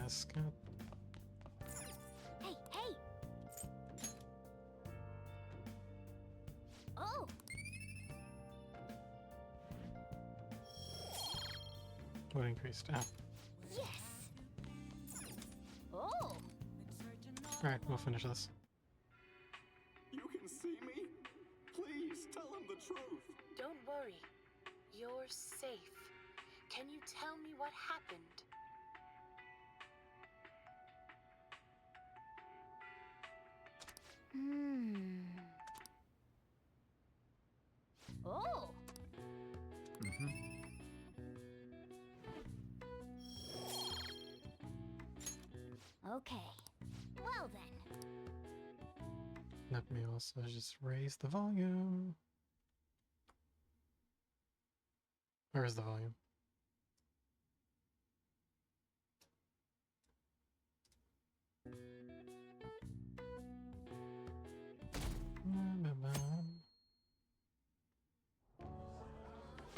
mascot. Hey, hey! Oh! What increased? Oh. Yes! Oh! Alright, we'll finish this. You can see me? Please tell him the truth. Don't worry. You're safe. Can you tell me what happened? Oh! Okay. Well then. Let me also just raise the volume. Where is the volume?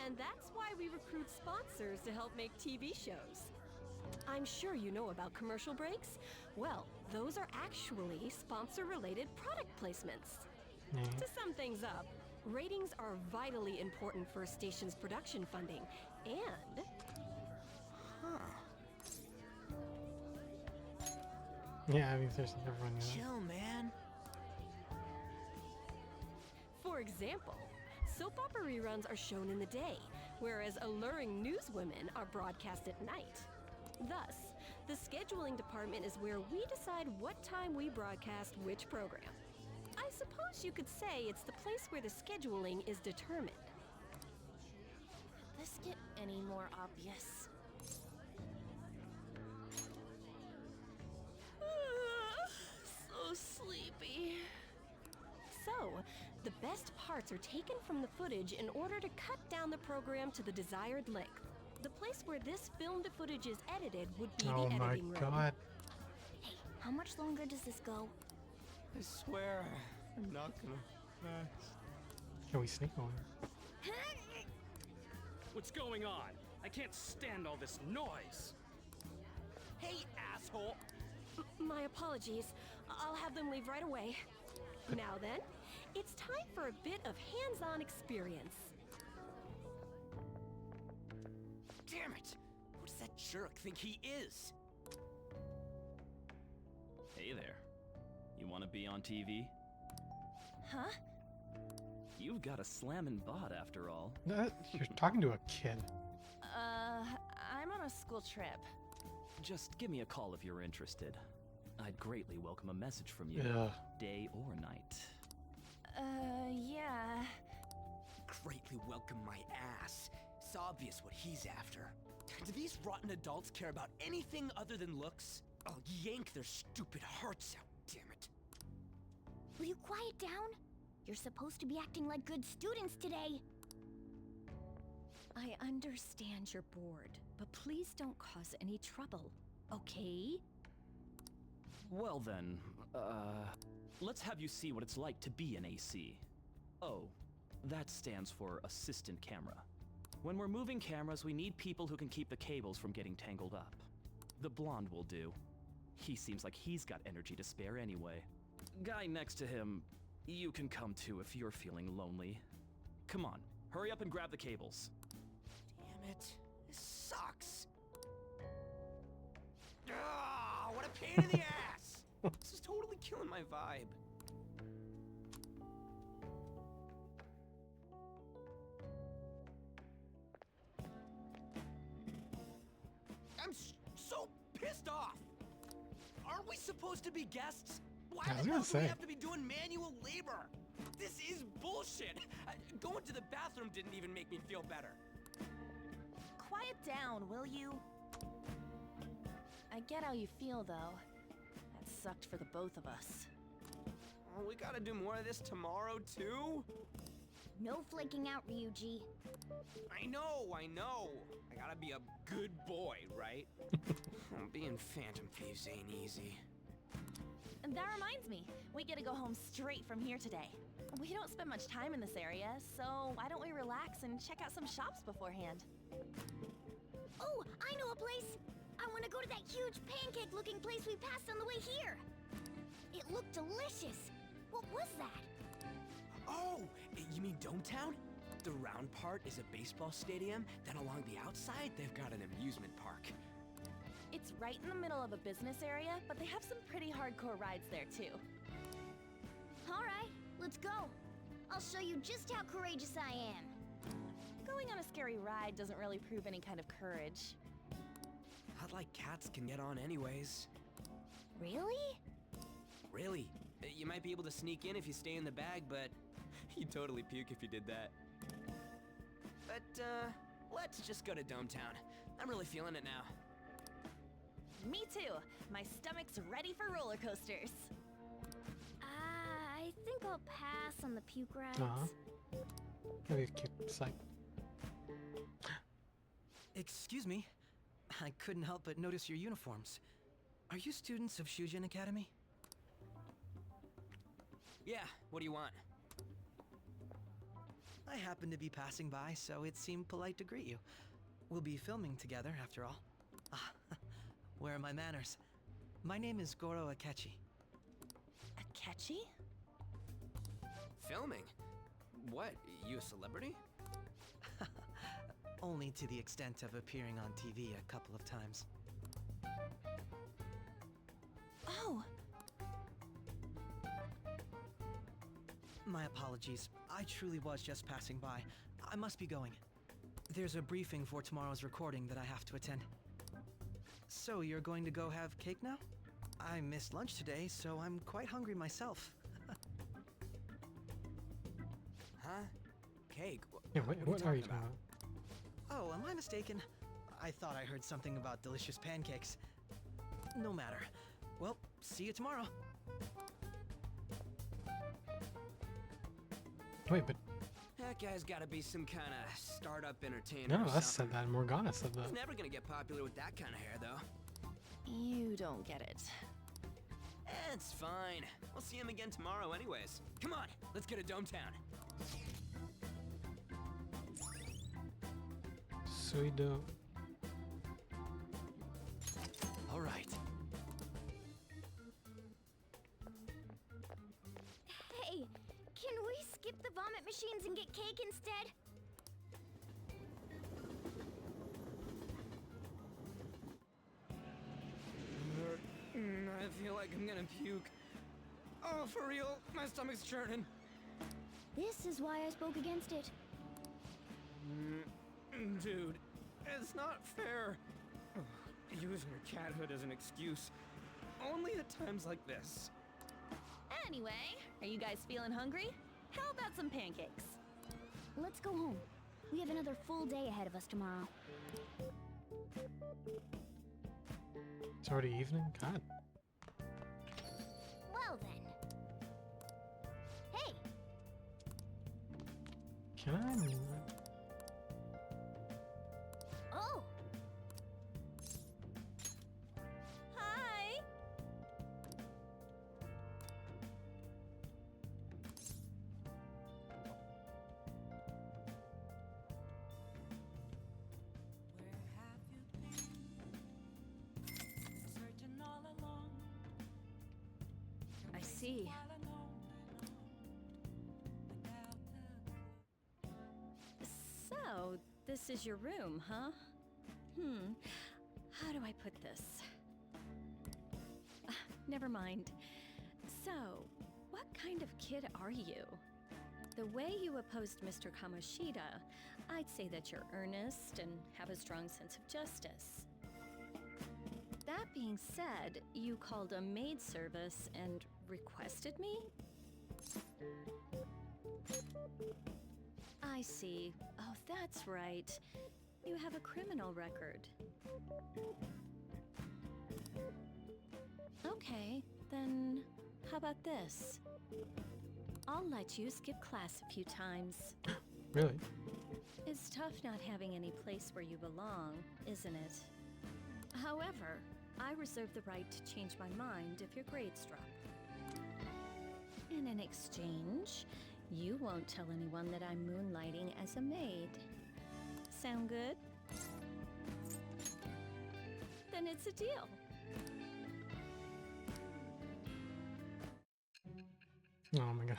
And that's why we recruit sponsors to help make TV shows. I'm sure you know about commercial breaks. Well, those are actually sponsor-related product placements. To sum things up, ratings are vitally important for a station's production funding, and... Yeah, I mean, there's everyone. Chill, man. For example, soap opera reruns are shown in the day, whereas alluring newswomen are broadcast at night. Thus, the scheduling department is where we decide what time we broadcast which program. I suppose you could say it's the place where the scheduling is determined. Could this get any more obvious? So sleepy. So, the best parts are taken from the footage in order to cut down the program to the desired length. The place where this filmed footage is edited would be Oh the my editing room. god. Hey, how much longer does this go? I swear, I'm not gonna pass. Can we sneak away? What's going on? I can't stand all this noise. Hey, asshole! My apologies. I'll have them leave right away. Now then, it's time for a bit of hands-on experience. Damn it! Who does that jerk think he is? Hey there. You want to be on TV? Huh? You've got a slammin' bot after all. You're talking to a kid. I'm on a school trip. Just give me a call if you're interested. I'd greatly welcome a message from you, Ugh. day or night. Yeah. Greatly welcome my ass. It's obvious what he's after. Do these rotten adults care about anything other than looks? I'll yank their stupid hearts out, damn it. Will you quiet down? You're supposed to be acting like good students today. I understand you're bored, but please don't cause any trouble, okay? Well then, let's have you see what it's like to be an AC. Oh, that stands for assistant camera. When we're moving cameras, we need people who can keep the cables from getting tangled up. The blonde will do. He seems like he's got energy to spare anyway. Guy next to him, you can come too if you're feeling lonely. Come on, hurry up and grab the cables. Damn it. This sucks. Ah, what a pain in the ass! This is totally killing my vibe. I'm so pissed off! Aren't we supposed to be guests? Why I was the gonna hell do we say. have to be doing manual labor? This is bullshit! Going to the bathroom didn't even make me feel better. Quiet down, will you? I get how you feel, though. That sucked for the both of us. Oh, we gotta do more of this tomorrow, too? No flaking out, Ryuji. I know. I gotta be a good boy, right? Being Phantom Thieves ain't easy. And that reminds me, we get to go home straight from here today. We don't spend much time in this area, so why don't we relax and check out some shops beforehand? Oh, I know a place! I want to go to that huge pancake-looking place we passed on the way here. It looked delicious. What was that? Oh, you mean Dometown? The round part is a baseball stadium, then along the outside, they've got an amusement park. It's right in the middle of a business area, but they have some pretty hardcore rides there too. All right, let's go. I'll show you just how courageous I am. Going on a scary ride doesn't really prove any kind of courage. Not like cats can get on anyways. Really? Really? You might be able to sneak in if you stay in the bag, but you'd totally puke if you did that. But, let's just go to Dometown. I'm really feeling it now. Me too. My stomach's ready for roller coasters. I think I'll pass on the puke rides. Maybe a cute sight. Excuse me. I couldn't help but notice your uniforms. Are you students of Shujin Academy? Yeah, what do you want? I happened to be passing by, so it seemed polite to greet you. We'll be filming together, after all. Ah, where are my manners? My name is Goro Akechi. Akechi? Filming? What, you a celebrity? Only to the extent of appearing on TV a couple of times. Oh! My apologies. I truly was just passing by. I must be going. There's a briefing for tomorrow's recording that I have to attend. So you're going to go have cake now? I missed lunch today, so I'm quite hungry myself. Huh? Cake? Yeah, what are you talking about? Oh, am I mistaken? I thought I heard something about delicious pancakes. No matter. Well, see you tomorrow. Wait, but That guy's gotta be some kind of startup entertainer. no, or I something. said that. Morgana said that. He's never gonna get popular with that kind of hair, though. You don't get it. It's fine. We'll see him again tomorrow anyways. Come on, let's get to Dometown. Suido. All right. Hey, can we skip the vomit machines and get cake instead? I feel like I'm gonna puke. Oh, for real? My stomach's churning. This is why I spoke against it. Dude, it's not fair. Using your cathood as an excuse. Only at times like this. Anyway, are you guys feeling hungry? How about some pancakes? Let's go home. We have another full day ahead of us tomorrow. It's already evening? God. Well then. Hey, Can I? oh, Hi! I see. So, this is your room, huh? How do I put this? Never mind. So, what kind of kid are you? The way you opposed Mr. Kamoshida, I'd say that you're earnest and have a strong sense of justice. That being said, you called a maid service and requested me? I see. Oh, that's right. You have a criminal record. Okay, then how about this? I'll let you skip class a few times. Really? It's tough not having any place where you belong, isn't it? However, I reserve the right to change my mind if your grades drop. And in exchange, you won't tell anyone that I'm moonlighting as a maid. Sound good? Then it's a deal. Oh my god.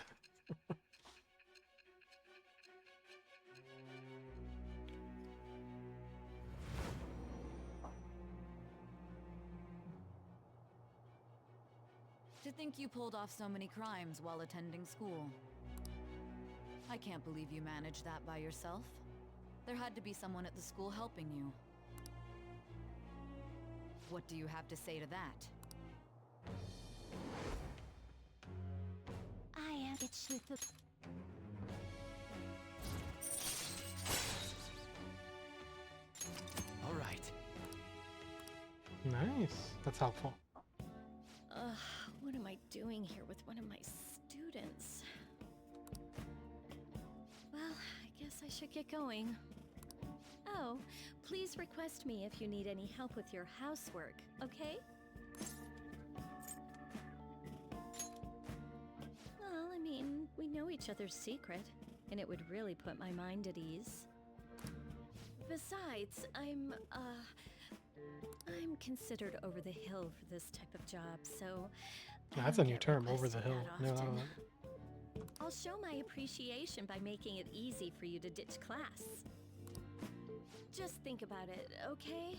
To think you pulled off so many crimes while attending school. I can't believe you managed that by yourself. There had to be someone at the school helping you. What do you have to say to that? I am All right. Nice. That's helpful. What am I doing here with one of my students? Well, I guess I should get going. Oh, please request me if you need any help with your housework, okay? Well, I mean, we know each other's secret, and it would really put my mind at ease. Besides, I'm considered over the hill for this type of job, so I That's don't a new get term, over the requested hill. that No, often. no. I'll show my appreciation by making it easy for you to ditch class. Just think about it, okay?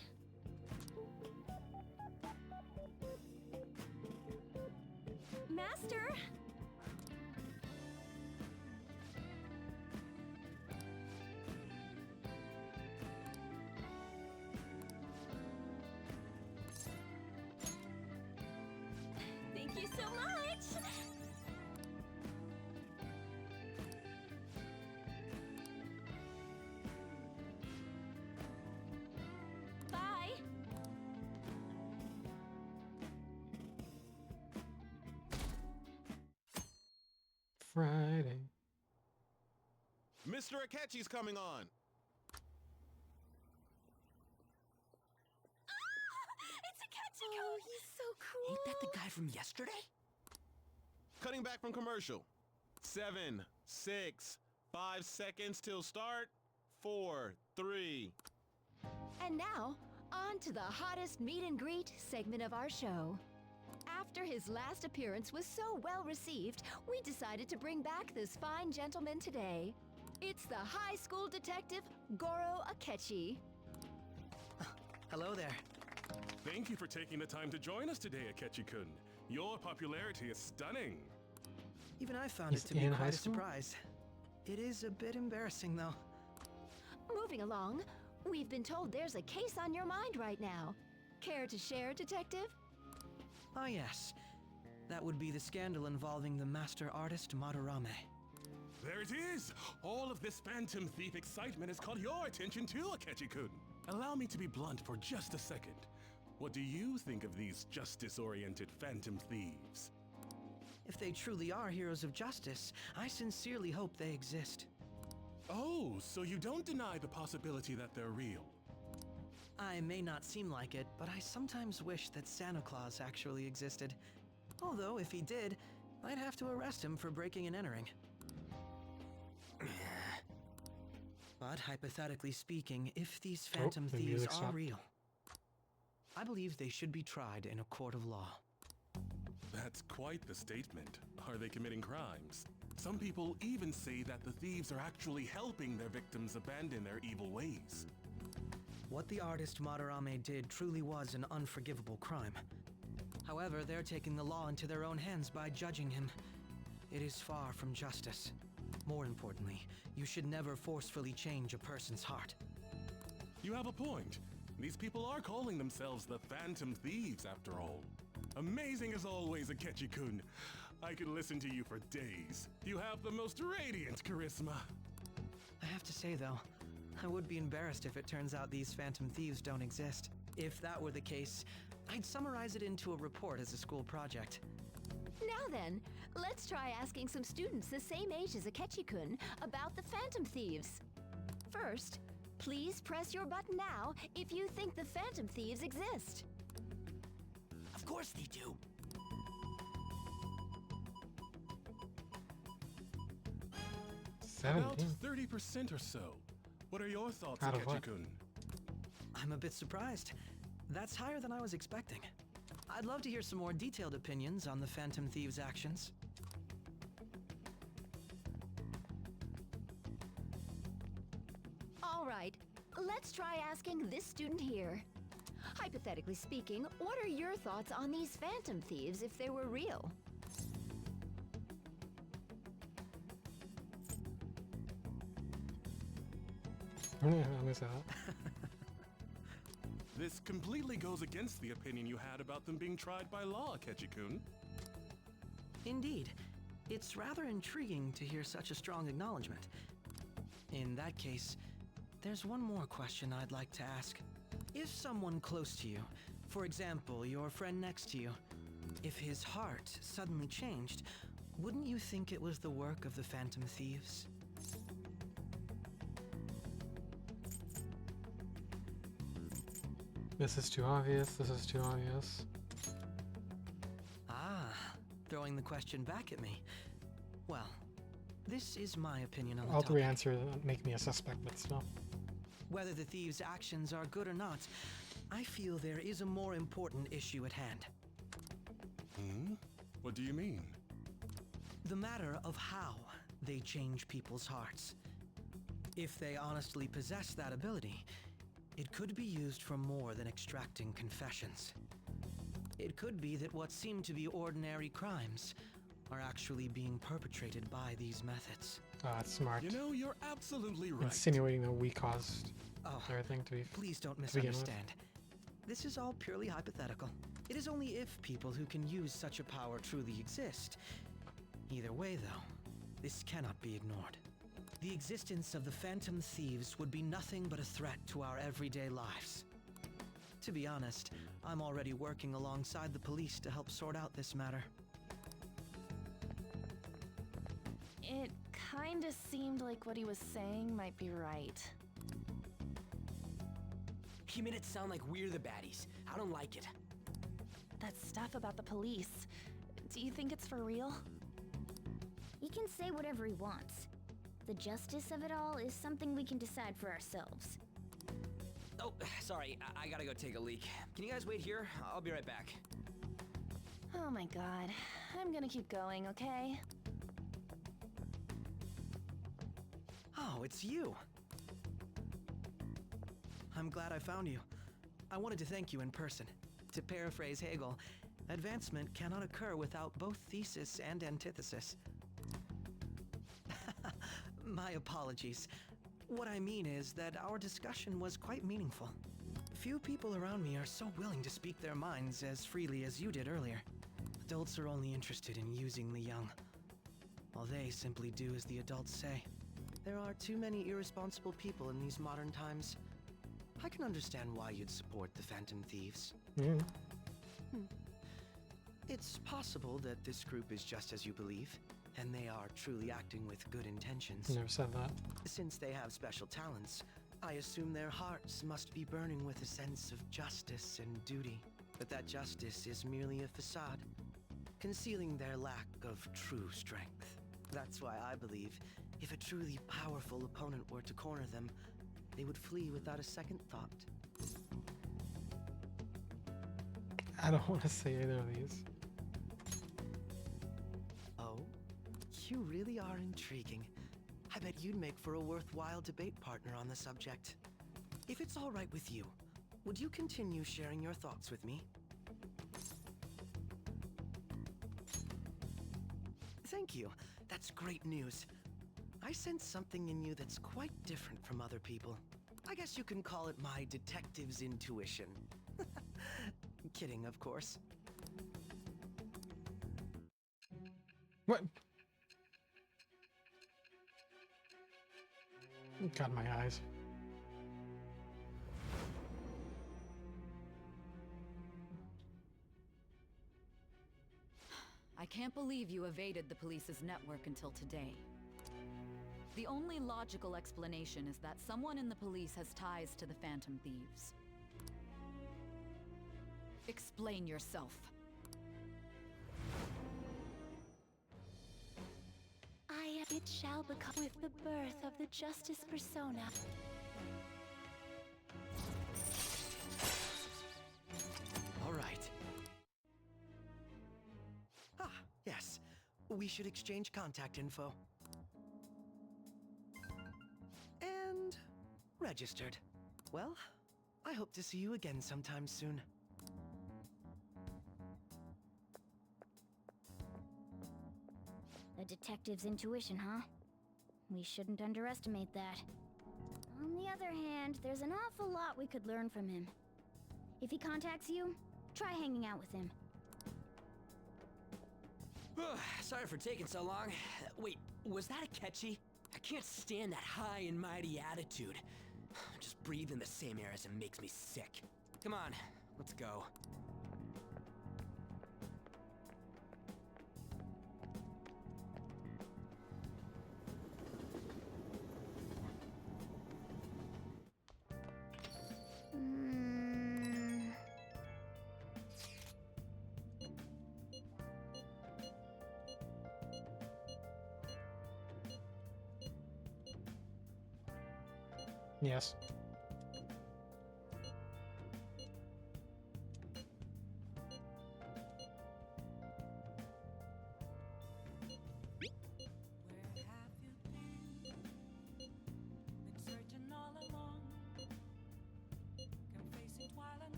Master! Thank you so much! Bye! Friday. Mr. Akechi's coming on. It's Akechi! Oh, he's so cool! Ain't that the guy from yesterday? Cutting back from commercial. 7, 6, 5 seconds till start. 4, 3. And now, on to the hottest meet and greet segment of our show. After his last appearance was so well received, we decided to bring back this fine gentleman today. It's the high school detective, Goro Akechi. Hello there. Thank you for taking the time to join us today, Akechi-kun. Your popularity is stunning. Even I found He's it to be in high quite a school? surprise. It is a bit embarrassing, though. Moving along, we've been told there's a case on your mind right now. Care to share, detective? Ah, yes. That would be the scandal involving the master artist Madarame. There it is! All of this Phantom Thief excitement has caught your attention too, Akechi-kun. Allow me to be blunt for just a second. What do you think of these justice-oriented Phantom Thieves? If they truly are heroes of justice, I sincerely hope they exist. Oh, so you don't deny the possibility that they're real? I may not seem like it, but I sometimes wish that Santa Claus actually existed. Although, if he did, I'd have to arrest him for breaking and entering. But hypothetically speaking, if these Phantom the Thieves music are stopped. real, I believe they should be tried in a court of law. That's quite the statement. Are they committing crimes? Some people even say that the thieves are actually helping their victims abandon their evil ways. What the artist Madarame did truly was an unforgivable crime. However, they're taking the law into their own hands by judging him. It is far from justice. More importantly, you should never forcefully change a person's heart. You have a point. These people are calling themselves the Phantom Thieves, after all. Amazing as always, Akechi-kun. I could listen to you for days. You have the most radiant charisma. I have to say, though, I would be embarrassed if it turns out these Phantom Thieves don't exist. If that were the case, I'd summarize it into a report as a school project. Now then, let's try asking some students the same age as Akechi-kun about the Phantom Thieves. First, please press your button now if you think the Phantom Thieves exist. Of course they do. About 17. 30% or so. What are your thoughts, Out of what? Akechi-kun? I'm a bit surprised. That's higher than I was expecting. I'd love to hear some more detailed opinions on the Phantom Thieves' actions. All right, let's try asking this student here. Hypothetically speaking, what are your thoughts on these Phantom Thieves if they were real? I'm gonna say that. This completely goes against the opinion you had about them being tried by law, Akechi-kun. Indeed. It's rather intriguing to hear such a strong acknowledgement. In that case, there's one more question I'd like to ask. If someone close to you, for example, your friend next to you, if his heart suddenly changed, wouldn't you think it was the work of the Phantom Thieves? This is too obvious. This is too obvious. Ah, throwing the question back at me. Well, this is my opinion on the All topic. three answers make me a suspect, but still. Whether the thieves' actions are good or not, I feel there is a more important issue at hand. Hmm? What do you mean? The matter of how they change people's hearts. If they honestly possess that ability, it could be used for more than extracting confessions. It could be that what seem to be ordinary crimes are actually being perpetrated by these methods. That's smart. You know, you're absolutely right. Insinuating that we caused everything to be. Please don't to begin with. misunderstand. This is all purely hypothetical. It is only if people who can use such a power truly exist. Either way, though, this cannot be ignored. The existence of the Phantom Thieves would be nothing but a threat to our everyday lives. To be honest, I'm already working alongside the police to help sort out this matter. It kinda seemed like what he was saying might be right. He made it sound like we're the baddies. I don't like it. That stuff about the police. Do you think it's for real? He can say whatever he wants. The justice of it all is something we can decide for ourselves. Oh, sorry. I gotta go take a leak. Can you guys wait here? I'll be right back. Oh my god. I'm gonna keep going, okay? Oh, it's you. I'm glad I found you. I wanted to thank you in person. To paraphrase Hegel, advancement cannot occur without both thesis and antithesis. My apologies. What I mean is that our discussion was quite meaningful. Few people around me are so willing to speak their minds as freely as you did earlier. Adults are only interested in using the young, while they simply do as the adults say. There are too many irresponsible people in these modern times. I can understand why you'd support the Phantom Thieves. Yeah. It's possible that this group is just as you believe, and they are truly acting with good intentions. Never said that. Since they have special talents, I assume their hearts must be burning with a sense of justice and duty. But that justice is merely a facade, concealing their lack of true strength. That's why I believe if a truly powerful opponent were to corner them, they would flee without a second thought. I don't want to say either of these. Oh? You really are intriguing. I bet you'd make for a worthwhile debate partner on the subject. If it's all right with you, would you continue sharing your thoughts with me? Thank you. That's great news. I sense something in you that's quite different from other people. I guess you can call it my detective's intuition. Kidding, of course. What? Got my eyes. I can't believe you evaded the police's network until today. The only logical explanation is that someone in the police has ties to the Phantom Thieves. Explain yourself. It shall become with the birth of the Justice Persona. we should exchange contact info. And registered. Well, I hope to see you again sometime soon. A detective's intuition, huh? We shouldn't underestimate that. On the other hand, there's an awful lot we could learn from him. If he contacts you, try hanging out with him. Sorry for taking so long. Wait, was that Akechi? I can't stand that high and mighty attitude. Just breathing the same air as him makes me sick. Come on, let's go. Yes.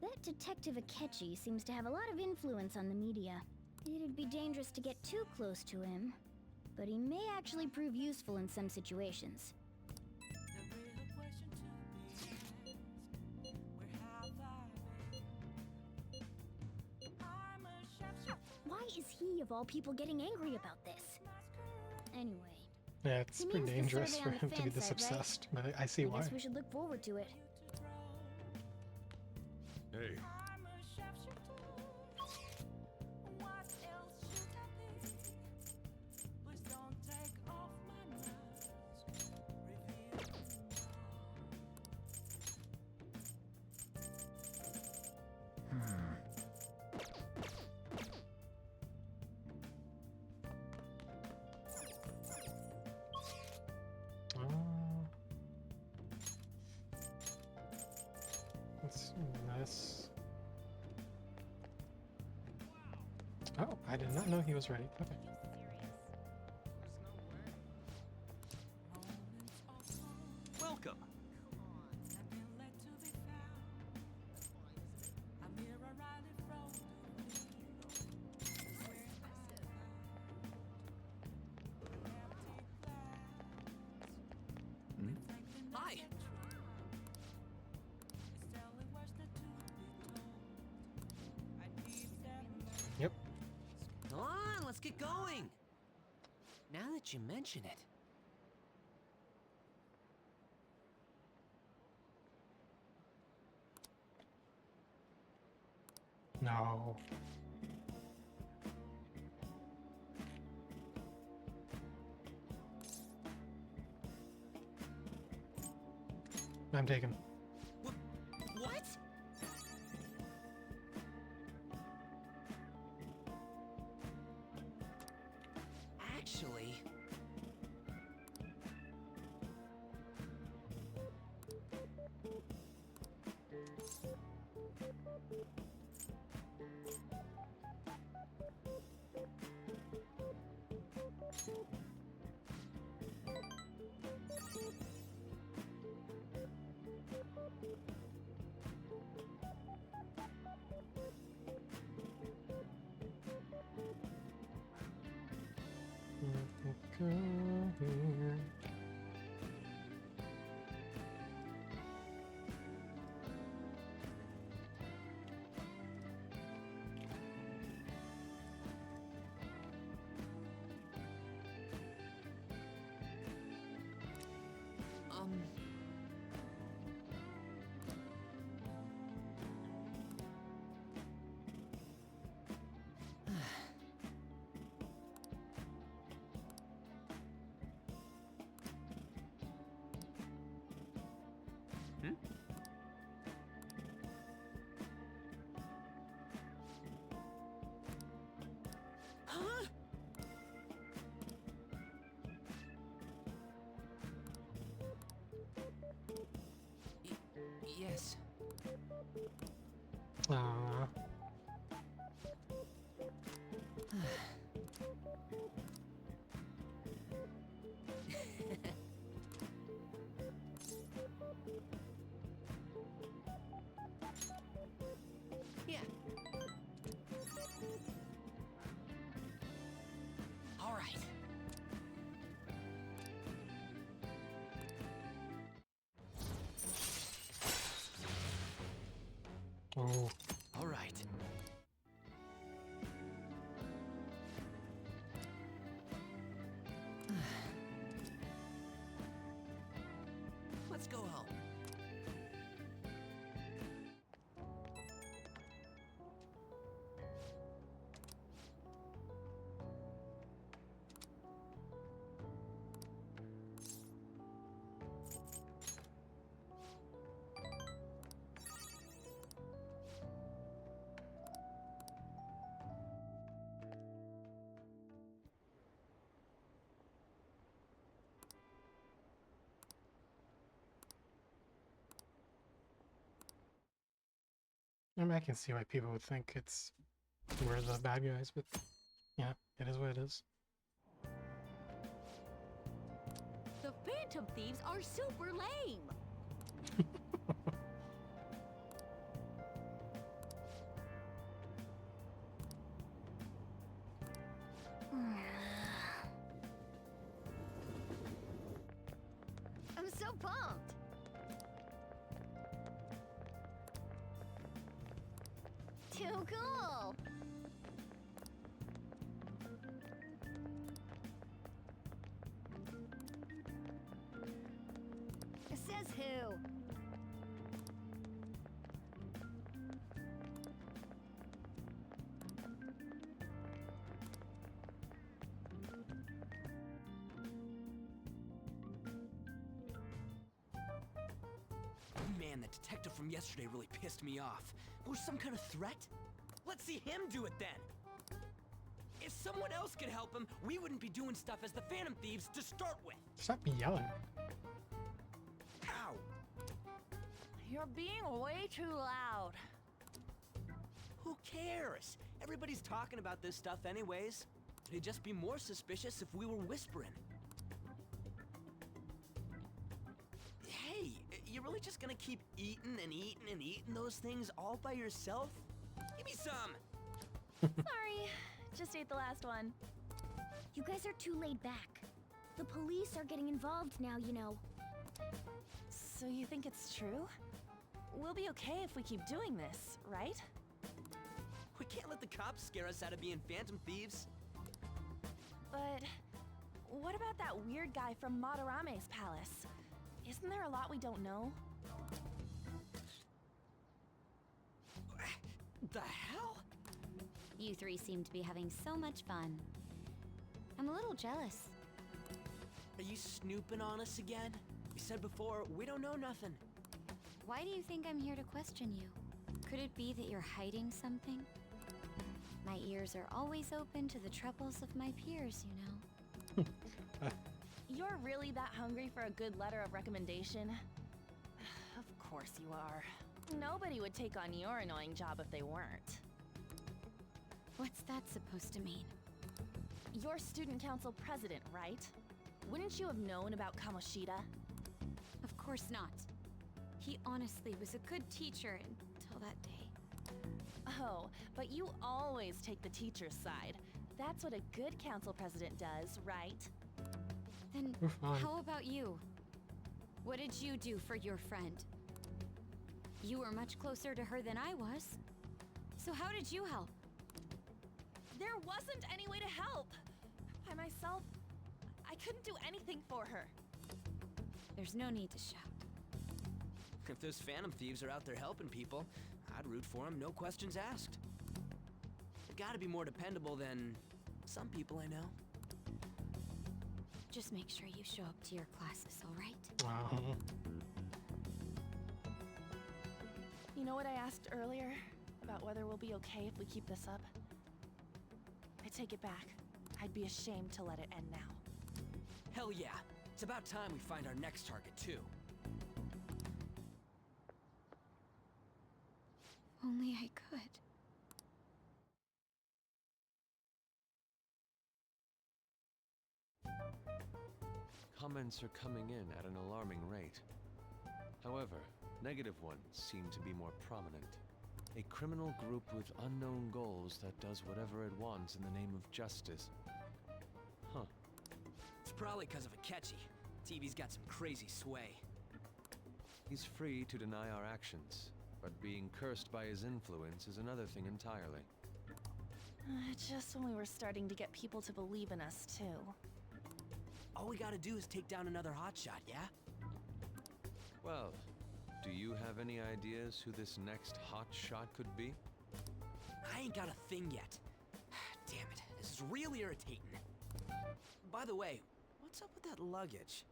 That Detective Akechi seems to have a lot of influence on the media. It'd be dangerous to get too close to him, but he may actually prove useful in some situations. Why is he, of all people, getting angry about this? Anyway. Yeah, it's he pretty means the dangerous survey for on the him to be fan this side, right? obsessed, but I see why. I guess we should look forward to it. Hey, Let's see this. Oh, I did not know he was ready. Okay. Welcome. Hi. Yep. Come on, let's get going. Now that you mention it. No. I'm taken. What? Actually... Go here. Huh? Yes. Oh. All right. Let's go home. I mean, I can see why people would think we're the bad guys, but yeah, it is what it is. The Phantom Thieves are super lame! I'm so pumped! Too cool! Says who? Man, the detective from yesterday really pissed me off. Was some kind of threat? Let's see him do it then! If someone else could help him, we wouldn't be doing stuff as the Phantom Thieves to start with! Stop yelling. Ow! You're being way too loud. Who cares? Everybody's talking about this stuff anyways. They'd just be more suspicious if we were whispering. Hey, you really just gonna keep eating and eating and eating those things all by yourself? Give me some! Sorry, just ate the last one. You guys are too laid back. The police are getting involved now, you know. So you think it's true? We'll be okay if we keep doing this, right? We can't let the cops scare us out of being Phantom Thieves. But what about that weird guy from Madarame's palace? Isn't there a lot we don't know? The hell? You three seem to be having so much fun. I'm a little jealous. Are you snooping on us again? You said before, we don't know nothing. Why do you think I'm here to question you? Could it be that you're hiding something? My ears are always open to the troubles of my peers, you know. You're really that hungry for a good letter of recommendation? Of course you are. Nobody would take on your annoying job if they weren't. What's that supposed to mean? You're student council president, right? Wouldn't you have known about Kamoshida? Of course not. He honestly was a good teacher until that day. Oh, but you always take the teacher's side. That's what a good council president does, right? Then Oof, how about you? What did you do for your friend? You were much closer to her than I was. So how did you help? There wasn't any way to help. By myself, I couldn't do anything for her. There's no need to shout. If those Phantom Thieves are out there helping people, I'd root for them, no questions asked. They gotta be more dependable than some people I know. Just make sure you show up to your classes, all right? Wow. You know what I asked earlier? About whether we'll be okay if we keep this up? I take it back. I'd be ashamed to let it end now. Hell yeah! It's about time we find our next target, too. Only I could. Comments are coming in at an alarming rate. However, negative ones seem to be more prominent. A criminal group with unknown goals that does whatever it wants in the name of justice. Huh. It's probably because of Akechi. TV's got some crazy sway. He's free to deny our actions, But being cursed by his influence is another thing entirely. Just when we were starting to get people to believe in us, too. All we gotta do is take down another hotshot, yeah? Well, do you have any ideas who this next hotshot could be? I ain't got a thing yet. Damn it, this is really irritating. By the way, what's up with that luggage?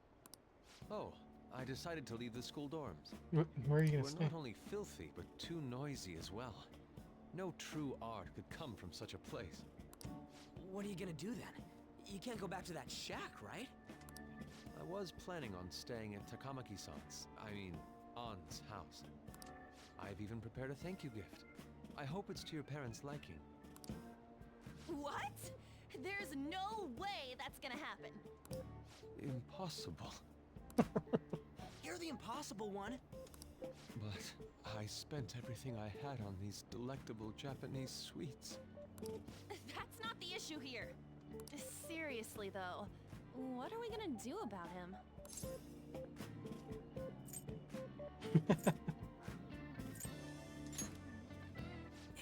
Oh, I decided to leave the school dorms. Where are you gonna We're stay? not only filthy, but too noisy as well. No true art could come from such a place. What are you gonna do then? You can't go back to that shack, right? I was planning on staying at Takamaki-san's, Ann's house. I've even prepared a thank you gift. I hope it's to your parents' liking. What? There's no way that's gonna happen. Impossible. You're the impossible one. But I spent everything I had on these delectable Japanese sweets. That's not the issue here. Seriously, though, what are we gonna do about him?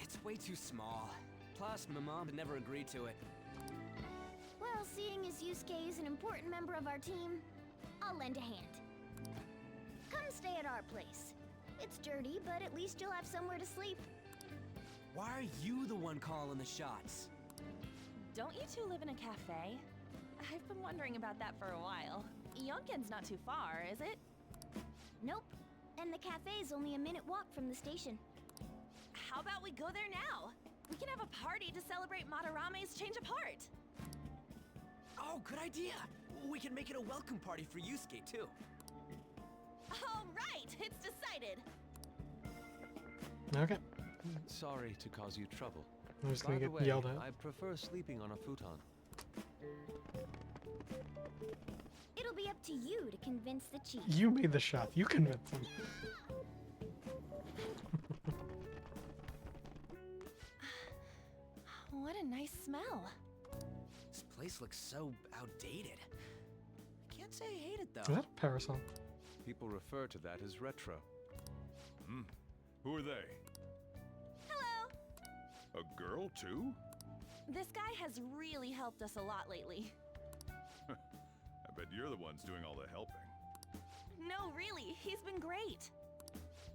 It's way too small. Plus, my mom would never agree to it. Well, seeing as Yusuke is an important member of our team, I'll lend a hand. Come stay at our place. It's dirty, but at least you'll have somewhere to sleep. Why are you the one calling the shots? Don't you two live in a cafe? I've been wondering about that for a while. Yonken's not too far, is it? Nope. And the cafe's only a minute walk from the station. How about we go there now? We can have a party to celebrate Madarame's change of heart. Oh, good idea. We can make it a welcome party for Yusuke, too. All right, it's decided. Okay. Sorry to cause you trouble. I'm just By gonna the get way, yelled at. I prefer sleeping on a futon. It'll be up to you to convince the chief. You made the shot. You convinced him. What a nice smell. This place looks so outdated. I can't say I hate it, Is though. that a parasol? People refer to that as retro. Who are they? Hello. A girl, too? This guy has really helped us a lot lately. I bet you're the ones doing all the helping. No, really, he's been great.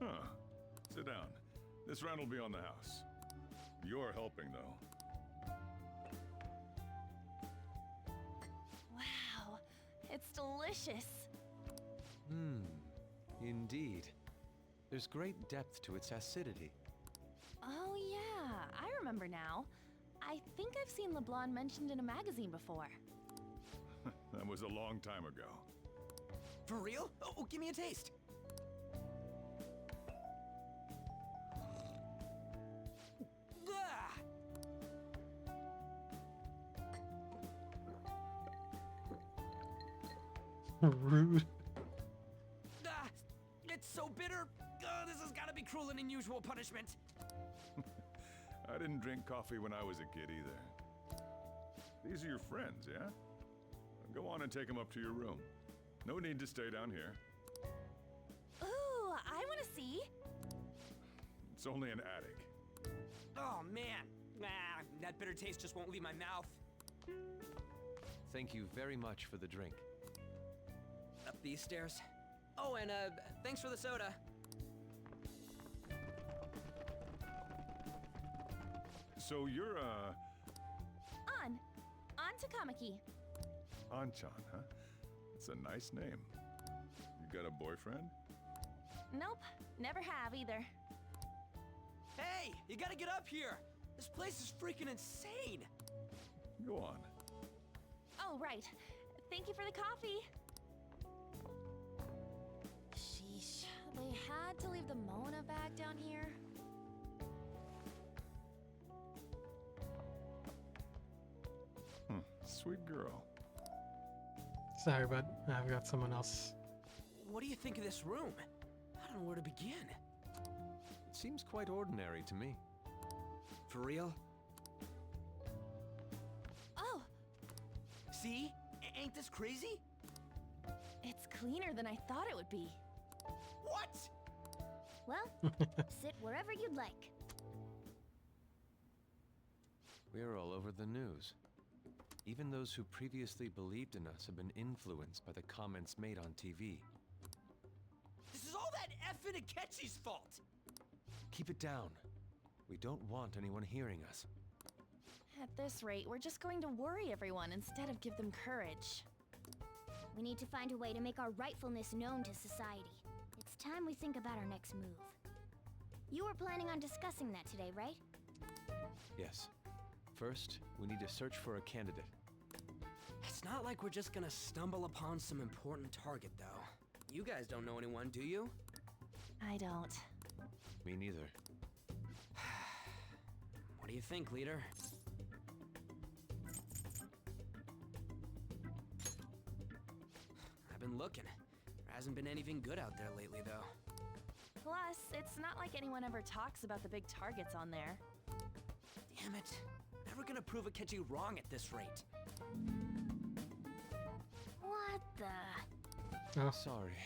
Huh. Sit down. This round will be on the house. You're helping, though. Wow, it's delicious. Indeed. There's great depth to its acidity. Oh yeah, I remember now. I think I've seen LeBlanc mentioned in a magazine before. That was a long time ago. For real? Oh, give me a taste. Ah! Rude. Ah, it's so bitter. This has got to be cruel and unusual punishment. I didn't drink coffee when I was a kid either. These are your friends, yeah? Go on and take them up to your room. No need to stay down here. Ooh, I want to see. It's only an attic. Oh, man. Ah, that bitter taste just won't leave my mouth. Thank you very much for the drink. Up these stairs. Oh, and thanks for the soda. So you're, On Takamaki. Anchan, huh? It's a nice name. You got a boyfriend? Nope, never have either. Hey, you gotta get up here. This place is freaking insane. Go on. Oh, right. Thank you for the coffee. Sheesh, they had to leave the Mona bag down here. Sweet girl. Sorry, but I've got someone else. What do you think of this room? I don't know where to begin. It seems quite ordinary to me. For real? Oh, See? Ain't this crazy? it's cleaner than I thought it would be. What? Well, sit wherever you'd like. We're all over the news. Even those who previously believed in us have been influenced by the comments made on TV. This is all that effing Akechi's fault! Keep it down. We don't want anyone hearing us. At this rate, we're just going to worry everyone instead of give them courage. We need to find a way to make our rightfulness known to society. It's time we think about our next move. You were planning on discussing that today, right? Yes. First, we need to search for a candidate. It's not like we're just gonna stumble upon some important target, though. You guys don't know anyone, do you? I don't. Me neither. What do you think, leader? I've been looking. There hasn't been anything good out there lately, though. Plus, it's not like anyone ever talks about the big targets on there. Damn it. Never gonna prove Akechi wrong at this rate. What the? Oh. Sorry.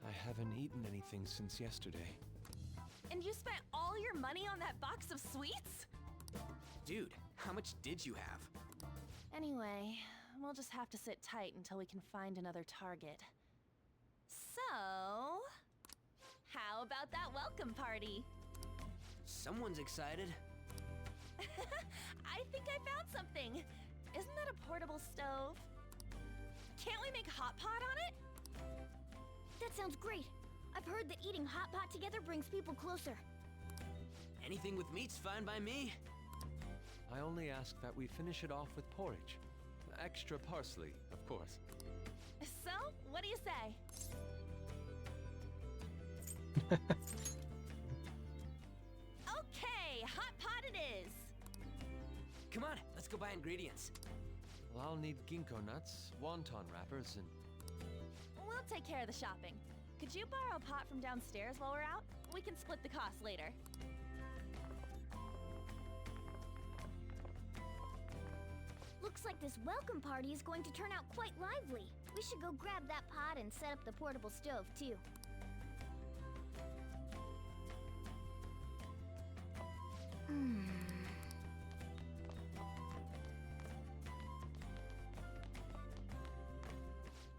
I haven't eaten anything since yesterday. And you spent all your money on that box of sweets? Dude, how much did you have? Anyway, we'll just have to sit tight until we can find another target. So, how about that welcome party? Someone's excited. I think I found something. Isn't that a portable stove? Can't we make hot pot on it? That sounds great. I've heard that eating hot pot together brings people closer. Anything with meat's fine by me. I only ask that we finish it off with porridge. Extra parsley, of course. So, what do you say? Okay, hot pot it is. Come on, let's go buy ingredients. Well, I'll need ginkgo nuts, wonton wrappers, and... We'll take care of the shopping. Could you borrow a pot from downstairs while we're out? We can split the cost later. Looks like this welcome party is going to turn out quite lively. We should go grab that pot and set up the portable stove, too.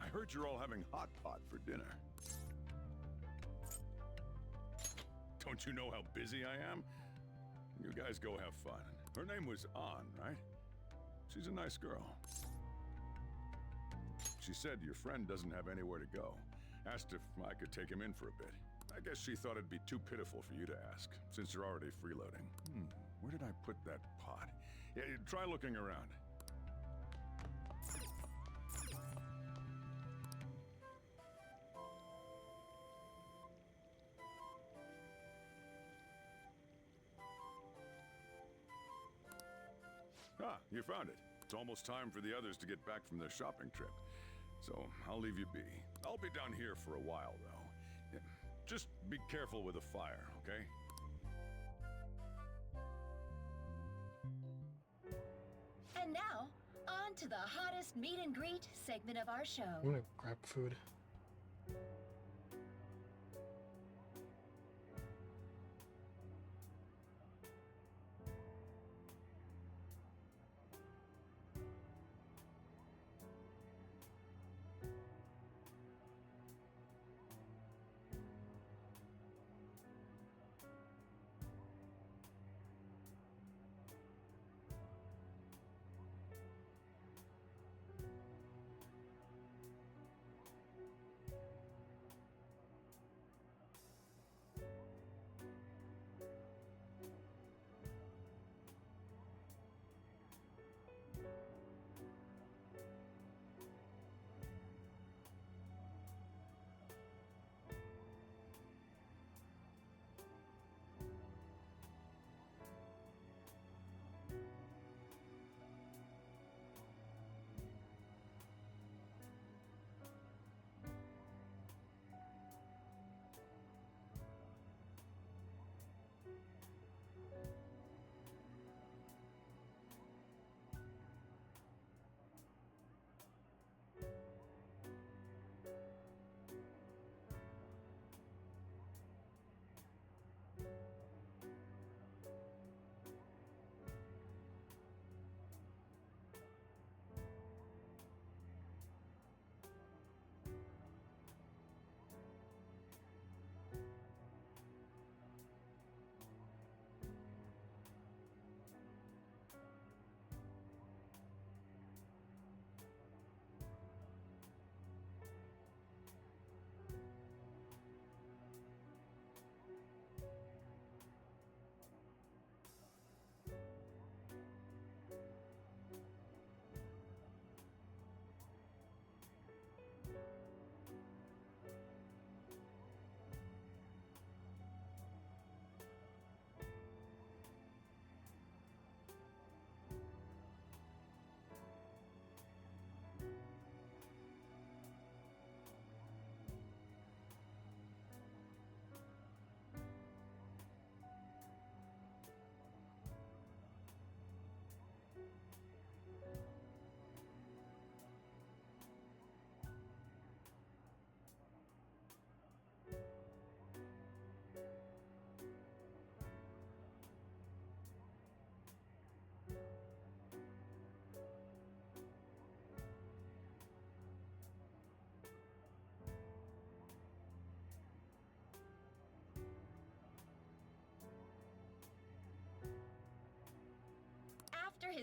I heard you're all having hot pot for dinner. Don't you know how busy I am? You guys go have fun. Her name was An, right? She's a nice girl. She said your friend doesn't have anywhere to go. Asked if I could take him in for a bit. I guess she thought it'd be too pitiful for you to ask, since you're already freeloading. Where did I put that pot? Yeah, try looking around. Ah, you found it. It's almost time for the others to get back from their shopping trip. So I'll leave you be. I'll be down here for a while, though. Yeah, just be careful with the fire, okay? And now, on to the hottest meet and greet segment of our show. I'm gonna grab food.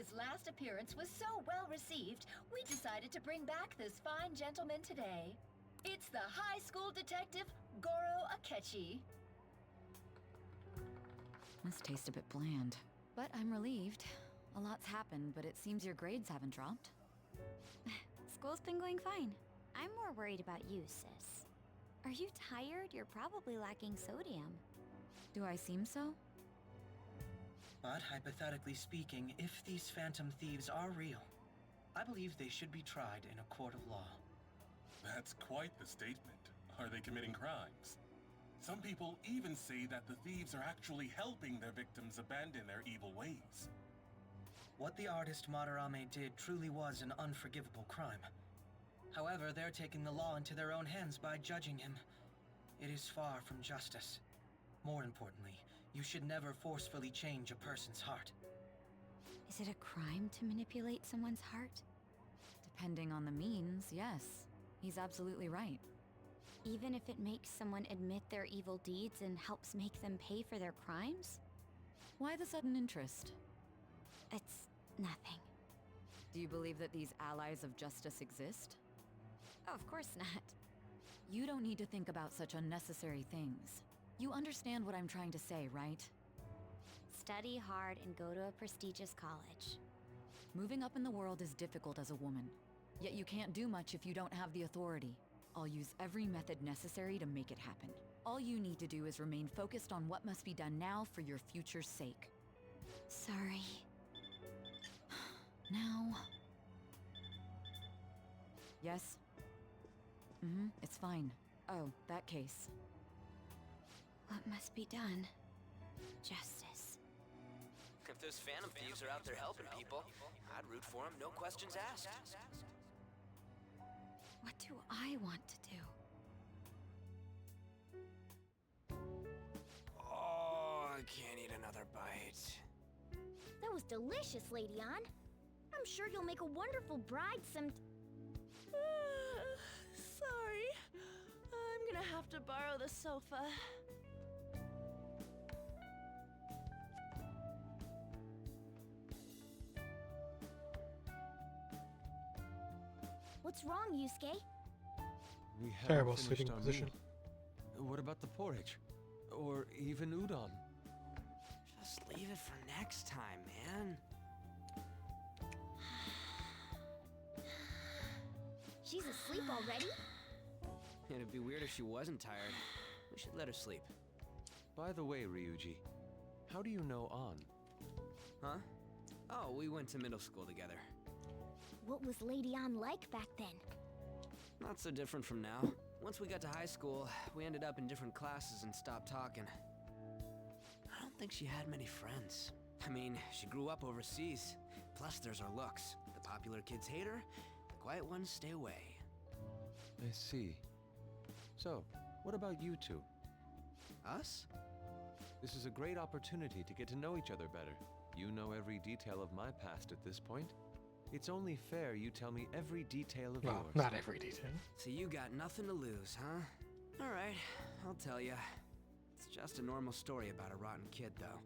His last appearance was so well received, we decided to bring back this fine gentleman today. It's the high school detective, Goro Akechi. This tastes a bit bland, but I'm relieved. A lot's happened, but it seems your grades haven't dropped. School's been going fine. I'm more worried about you, sis. Are you tired? You're probably lacking sodium. Do I seem so? But hypothetically speaking, if these phantom thieves are real, I believe they should be tried in a court of law. That's quite the statement. Are they committing crimes? Some people even say that the thieves are actually helping their victims abandon their evil ways. What the artist Madarame did truly was an unforgivable crime. However, they're taking the law into their own hands by judging him. It is far from justice. More importantly, you should never forcefully change a person's heart. Is it a crime to manipulate someone's heart? Depending on the means, yes. He's absolutely right. Even if it makes someone admit their evil deeds and helps make them pay for their crimes? Why the sudden interest? It's nothing. Do you believe that these allies of justice exist? Oh, of course not. You don't need to think about such unnecessary things. You understand what I'm trying to say, right? Study hard and go to a prestigious college. Moving up in the world is difficult as a woman. Yet you can't do much if you don't have the authority. I'll use every method necessary to make it happen. All you need to do is remain focused on what must be done now for your future's sake. Sorry. Now... Yes? It's fine. Oh, that case. What must be done? Justice. If those phantom thieves are out there helping people, I'd root for them, no questions asked. What do I want to do? Oh, I can't eat another bite. That was delicious, Lady Ann. I'm sure you'll make a wonderful bride some... Sorry. I'm gonna have to borrow the sofa. What's wrong, Yusuke? We haven't Terrible finished sleeping our position. meal. What about the porridge? Or even udon? Just leave it for next time, man. She's asleep already? It'd be weird if she wasn't tired. We should let her sleep. By the way, Ryuji, how do you know An? Huh? Oh, we went to middle school together. What was Lady Ann like back then? Not so different from now. Once we got to high school, we ended up in different classes and stopped talking. I don't think she had many friends. I mean, she grew up overseas. Plus, there's her looks. The popular kids hate her, the quiet ones stay away. I see. So, what about you two? Us? This is a great opportunity to get to know each other better. You know every detail of my past at this point. It's only fair you tell me every detail of Well, yours. not every detail. So you got nothing to lose, huh? Alright, I'll tell ya. It's just a normal story about a rotten kid, though.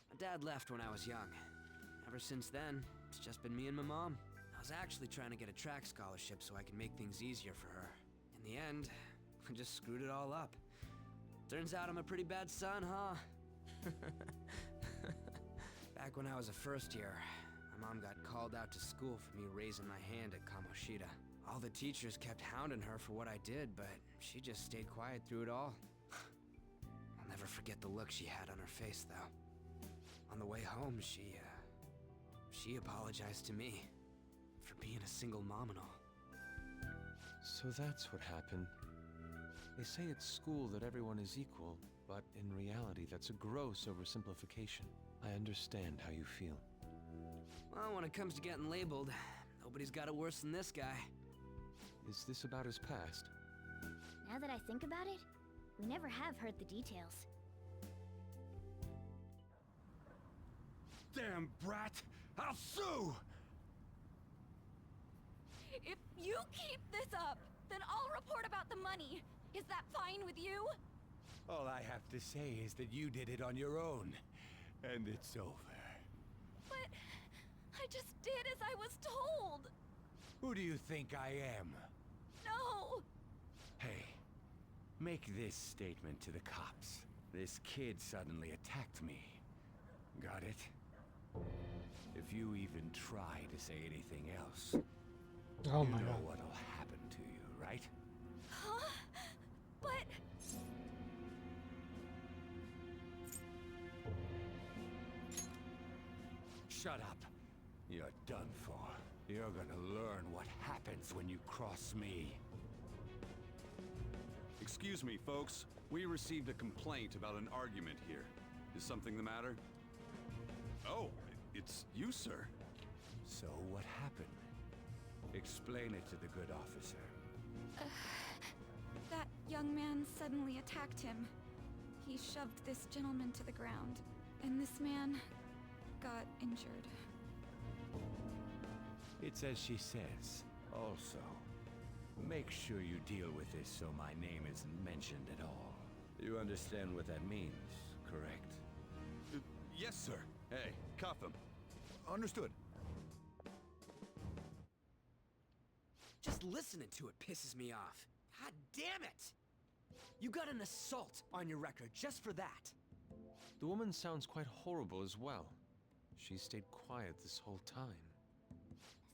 My dad left when I was young. Ever since then, it's just been me and my mom. I was actually trying to get a track scholarship so I could make things easier for her. In the end, I just screwed it all up. Turns out I'm a pretty bad son, huh? Back when I was a first year, my mom got called out to school for me raising my hand at Kamoshida. All the teachers kept hounding her for what I did, but she just stayed quiet through it all. I'll never forget the look she had on her face, though. On the way home, she apologized to me for being a single mom and all. So that's what happened. They say at school that everyone is equal, but in reality that's a gross oversimplification. I understand how you feel. Well, when it comes to getting labeled, nobody's got it worse than this guy. Is this about his past? Now that I think about it, we never have heard the details. Damn brat! I'll sue! If you keep this up, then I'll report about the money. Is that fine with you? All I have to say is that you did it on your own. And it's over. But I just did as I was told. Who do you think I am? No. Hey, make this statement to the cops. This kid suddenly attacked me. Got it? If you even try to say anything else, Oh you my know god. what'll happen to you, right? Huh? But Shut up. You're done for. You're gonna learn what happens when you cross me. Excuse me, folks. We received a complaint about an argument here. Is something the matter? Oh, it's you, sir. So what happened? Explain it to the good officer. That young man suddenly attacked him. He shoved this gentleman to the ground, and this man got injured. It's as she says. Also, make sure you deal with this so my name isn't mentioned at all. You understand what that means, correct? Yes, sir. Hey, cuff him. Understood. Just listening to it pisses me off. God damn it! You got an assault on your record just for that. The woman sounds quite horrible as well. She stayed quiet this whole time.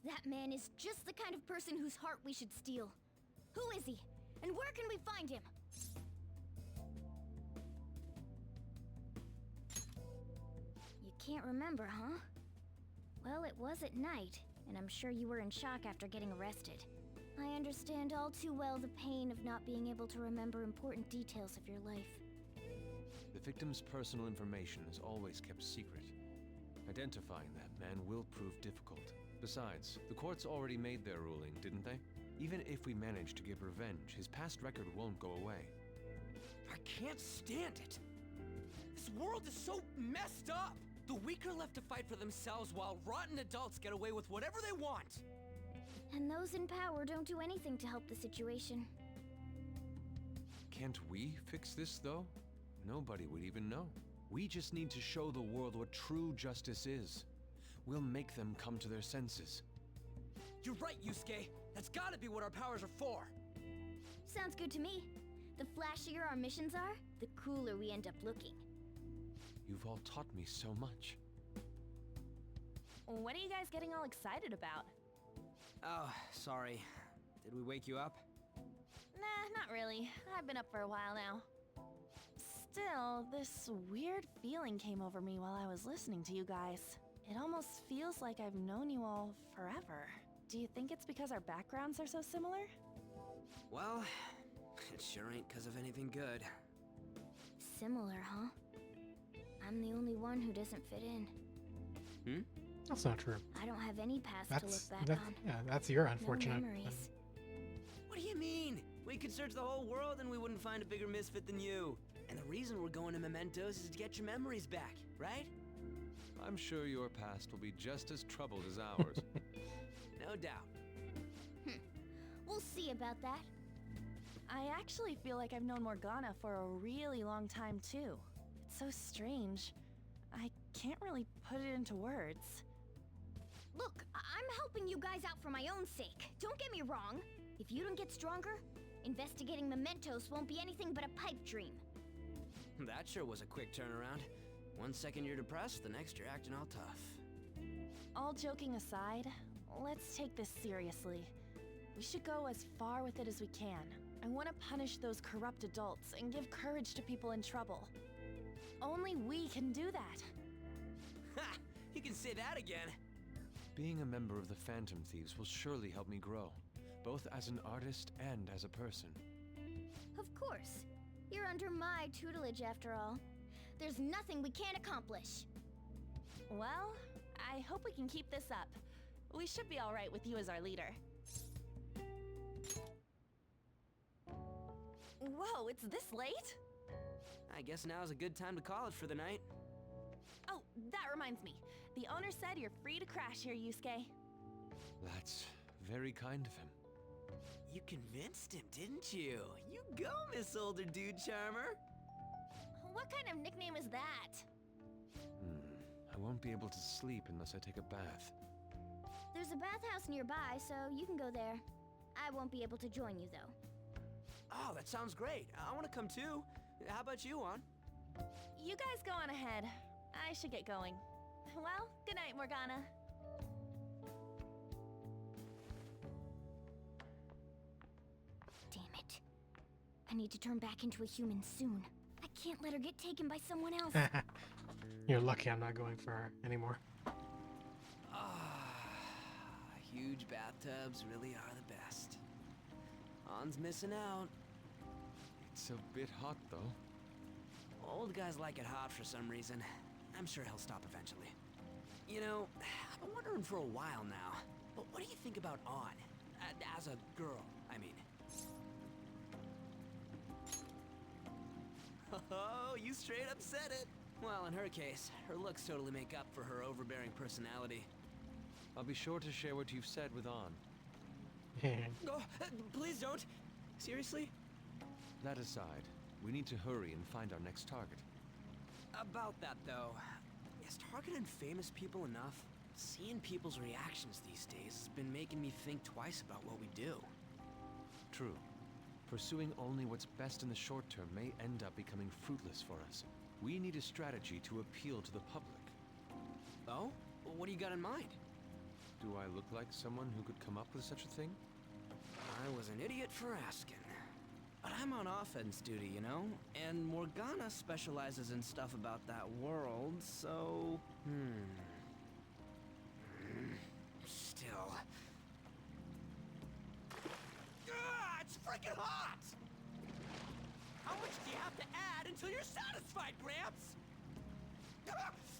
That man is just the kind of person whose heart we should steal. Who is he? And where can we find him? You can't remember, huh? Well, it was at night, and I'm sure you were in shock after getting arrested. I understand all too well the pain of not being able to remember important details of your life. The victim's personal information is always kept secret. Identifying that man will prove difficult. Besides, the courts already made their ruling, didn't they? Even if we manage to get revenge, his past record won't go away. I can't stand it. This world is so messed up. The weak are left to fight for themselves while rotten adults get away with whatever they want. And those in power don't do anything to help the situation. Can't we fix this, though? Nobody would even know. We just need to show the world what true justice is. We'll make them come to their senses. You're right, Yusuke. That's gotta be what our powers are for. Sounds good to me. The flashier our missions are, the cooler we end up looking. You've all taught me so much. What are you guys getting all excited about? Oh, sorry. Did we wake you up? Nah, not really. I've been up for a while now. Still, this weird feeling came over me while I was listening to you guys. It almost feels like I've known you all forever. Do you think it's because our backgrounds are so similar? Well, it sure ain't because of anything good. Similar, huh? I'm the only one who doesn't fit in. Hmm? That's not true. I don't have any past to That's look back on. yeah, that's your No unfortunate. memories. What do you mean? We could search the whole world and we wouldn't find a bigger misfit than you. And the reason we're going to Mementos is to get your memories back, right? I'm sure your past will be just as troubled as ours. No doubt. We'll see about that. I actually feel like I've known Morgana for a really long time, too. It's so strange. I can't really put it into words. Look, I'm helping you guys out for my own sake. Don't get me wrong. If you don't get stronger, investigating Mementos won't be anything but a pipe dream. That sure was a quick turnaround. 1 second you're depressed, the next you're acting all tough. All joking aside, let's take this seriously. We should go as far with it as we can. I want to punish those corrupt adults and give courage to people in trouble. Only we can do that. Ha! You can say that again. Being a member of the Phantom Thieves will surely help me grow, both as an artist and as a person. Of course. You're under my tutelage after all. There's nothing we can't accomplish. Well, I hope we can keep this up. We should be all right with you as our leader. Whoa, it's this late? I guess now's a good time to call it for the night. Oh, that reminds me. The owner said you're free to crash here, Yusuke. That's very kind of him. You convinced him, didn't you? You go, Miss Older Dude Charmer. What kind of nickname is that? won't be able to sleep unless I take a bath. There's a bathhouse nearby, so you can go there. I won't be able to join you, though. Oh, that sounds great. I want to come too. How about you, Ann? You guys go on ahead. I should get going. Well, good night, Morgana. Damn it. I need to turn back into a human soon. I can't let her get taken by someone else. You're lucky I'm not going for her anymore. Huge bathtubs really are the best. Ann's missing out. It's a bit hot, though. Old guys like it hot for some reason. I'm sure he'll stop eventually. You know, I've been wondering for a while now, but what do you think about Ann? As a girl, I mean. Oh, you straight up said it. Well, in her case, her looks totally make up for her overbearing personality. I'll be sure to share what you've said with Ann. Oh, please don't. Seriously? That aside, we need to hurry and find our next target. About that, though, is targeting famous people enough? Seeing people's reactions these days has been making me think twice about what we do. True. Pursuing only what's best in the short term may end up becoming fruitless for us. We need a strategy to appeal to the public. Oh? Well, what do you got in mind? Do I look like someone who could come up with such a thing? I was an idiot for asking. But I'm on offense duty, you know? And Morgana specializes in stuff about that world, so... Still... It's freaking hot! How much do you have to add until you're satisfied, Gramps?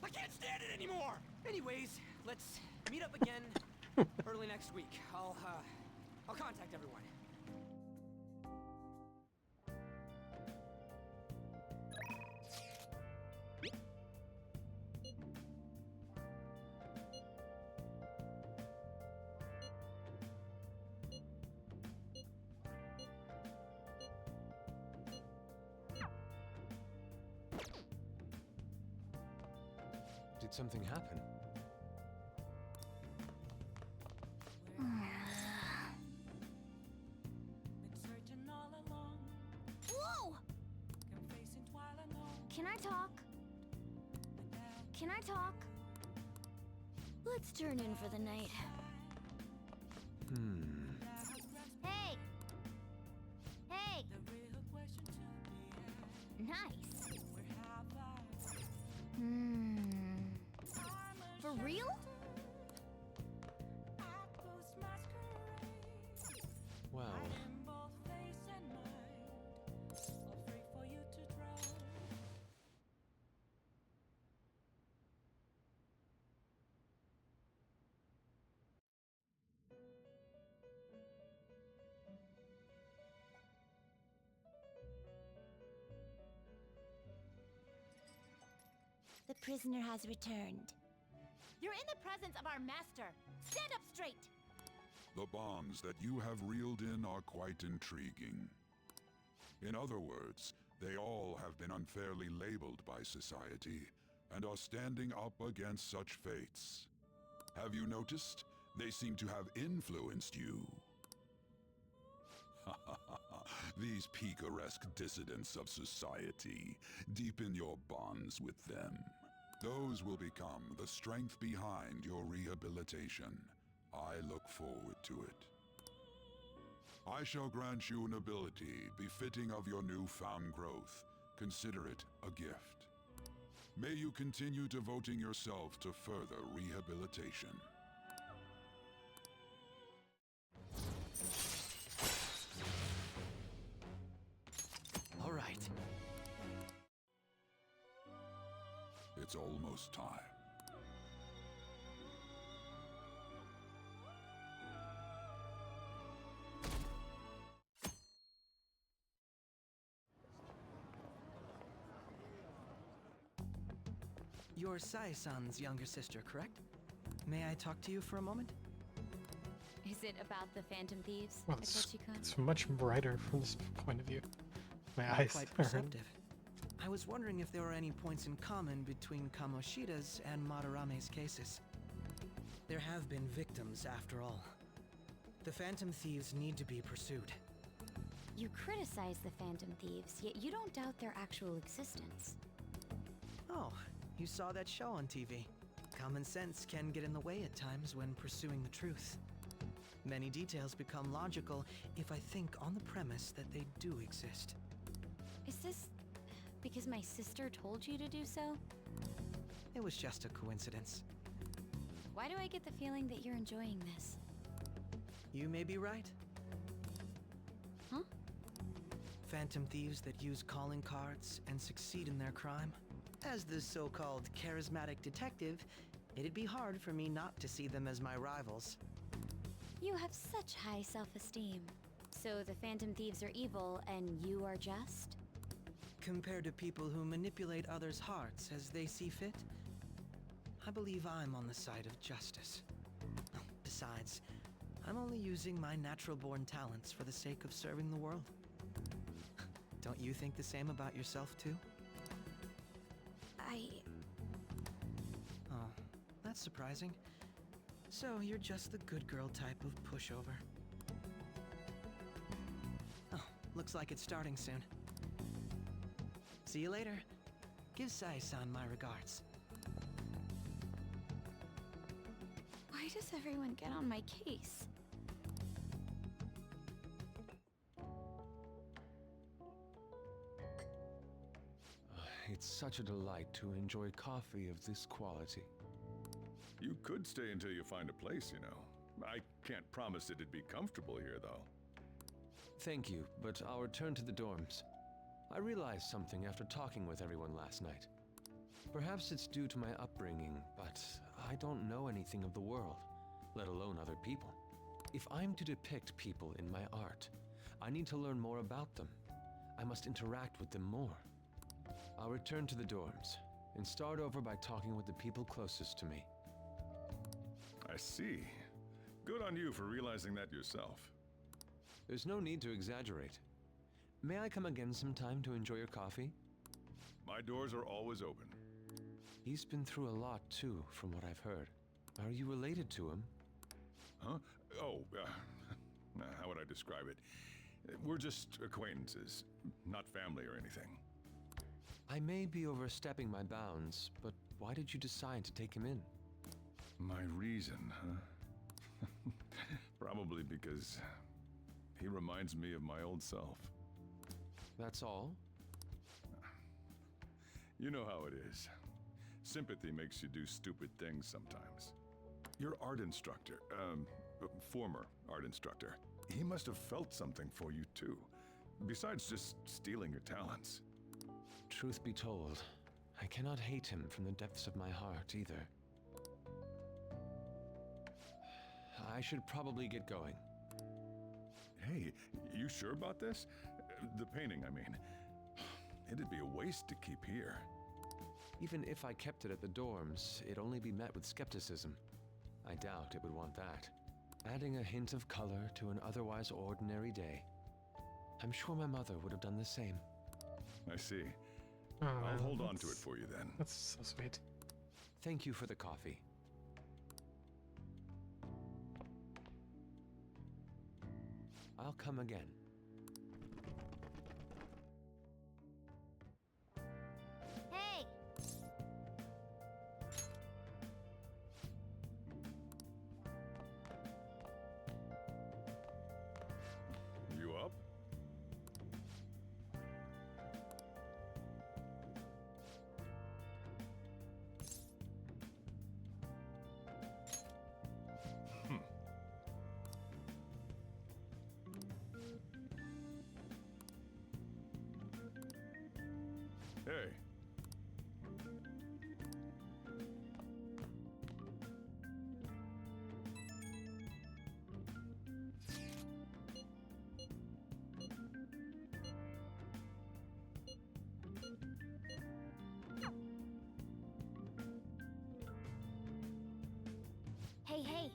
I can't stand it anymore! Anyways, let's meet up again early next week. I'll contact everyone. Did something happen? Whoa! Can I talk? Can I talk? Let's turn in for the night. Hey! Hey! Nice. For real? Well... The prisoner has returned. You're in the presence of our master. Stand up straight! The bonds that you have reeled in are quite intriguing. In other words, they all have been unfairly labeled by society and are standing up against such fates. Have you noticed? They seem to have influenced you. These picaresque dissidents of society, deepen your bonds with them. Those will become the strength behind your rehabilitation. I look forward to it. I shall grant you an ability befitting of your newfound growth. Consider it a gift. May you continue devoting yourself to further rehabilitation. All right. It's almost time. You're Sai-san's younger sister, correct? May I talk to you for a moment? Is it about the Phantom Thieves? Well, it's much brighter from this point of view. My eyes Quite are perceptive. I was wondering if there were any points in common between Kamoshida's and Madarame's cases. There have been victims, after all. The Phantom Thieves need to be pursued. You criticize the Phantom Thieves, yet you don't doubt their actual existence. Oh, you saw that show on TV. Common sense can get in the way at times when pursuing the truth. Many details become logical if I think on the premise that they do exist. Is this because my sister told you to do so? It was just a coincidence. Why do I get the feeling that you're enjoying this? You may be right. Huh? Phantom thieves that use calling cards and succeed in their crime. As the so-called charismatic detective, it'd be hard for me not to see them as my rivals. You have such high self-esteem. So the Phantom Thieves are evil and you are just? Compared to people who manipulate others' hearts as they see fit, I believe I'm on the side of justice. Besides, I'm only using my natural-born talents for the sake of serving the world. Don't you think the same about yourself, too? Oh, that's surprising. So you're just the good girl type of pushover. Oh, looks like it's starting soon. See you later. Give Sai-san my regards. Why does everyone get on my case? It's such a delight to enjoy coffee of this quality. You could stay until you find a place, you know. I can't promise it'd be comfortable here, though. Thank you, but I'll return to the dorms. I realized something after talking with everyone last night. Perhaps it's due to my upbringing, but I don't know anything of the world, let alone other people. If I'm to depict people in my art, I need to learn more about them. I must interact with them more. I'll return to the dorms and start over by talking with the people closest to me. I see. Good on you for realizing that yourself. There's no need to exaggerate. May I come again sometime to enjoy your coffee? My doors are always open. He's been through a lot too, from what I've heard. Are you related to him? Huh? Oh, how would I describe it? We're just acquaintances, not family or anything. I may be overstepping my bounds, but why did you decide to take him in? My reason, huh? Probably because he reminds me of my old self. That's all? You know how it is. Sympathy makes you do stupid things sometimes. Your art instructor, former art instructor, he must have felt something for you too, besides just stealing your talents. Truth be told, I cannot hate him from the depths of my heart either. I should probably get going. Hey, you sure about this? The painting, I mean. It'd be a waste to keep here. Even if I kept it at the dorms, it'd only be met with skepticism. I doubt it would want that. Adding a hint of color to an otherwise ordinary day. I'm sure my mother would have done the same. I see. Oh, I'll man, hold on to it for you then. That's so sweet. Thank you for the coffee. I'll come again. Hey! You up? Hey. Hey, hey!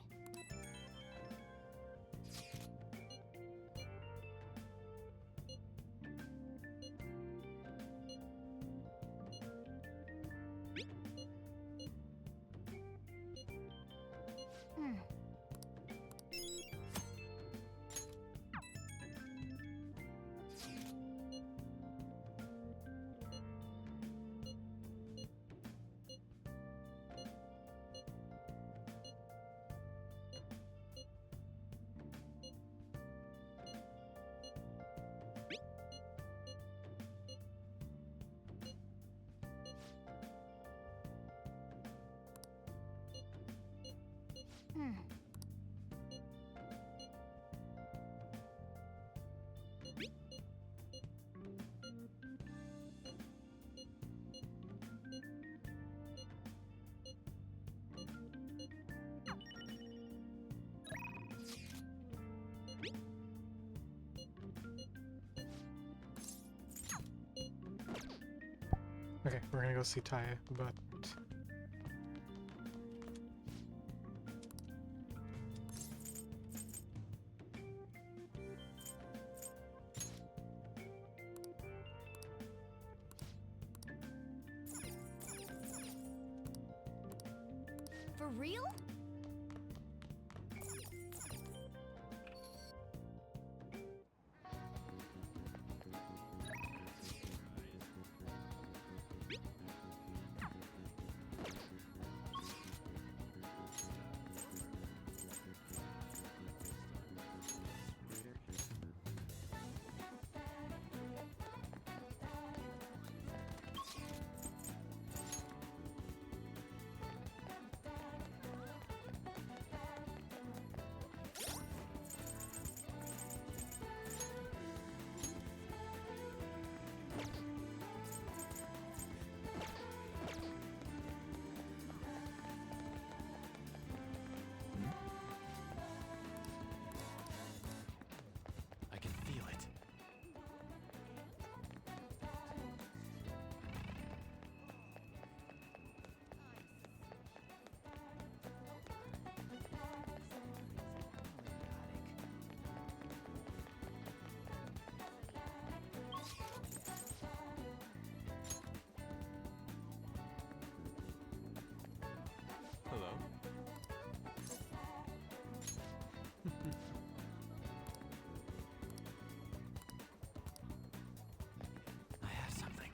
Okay, we're gonna go see Ty, but For real? I can feel it. Hello? I have something.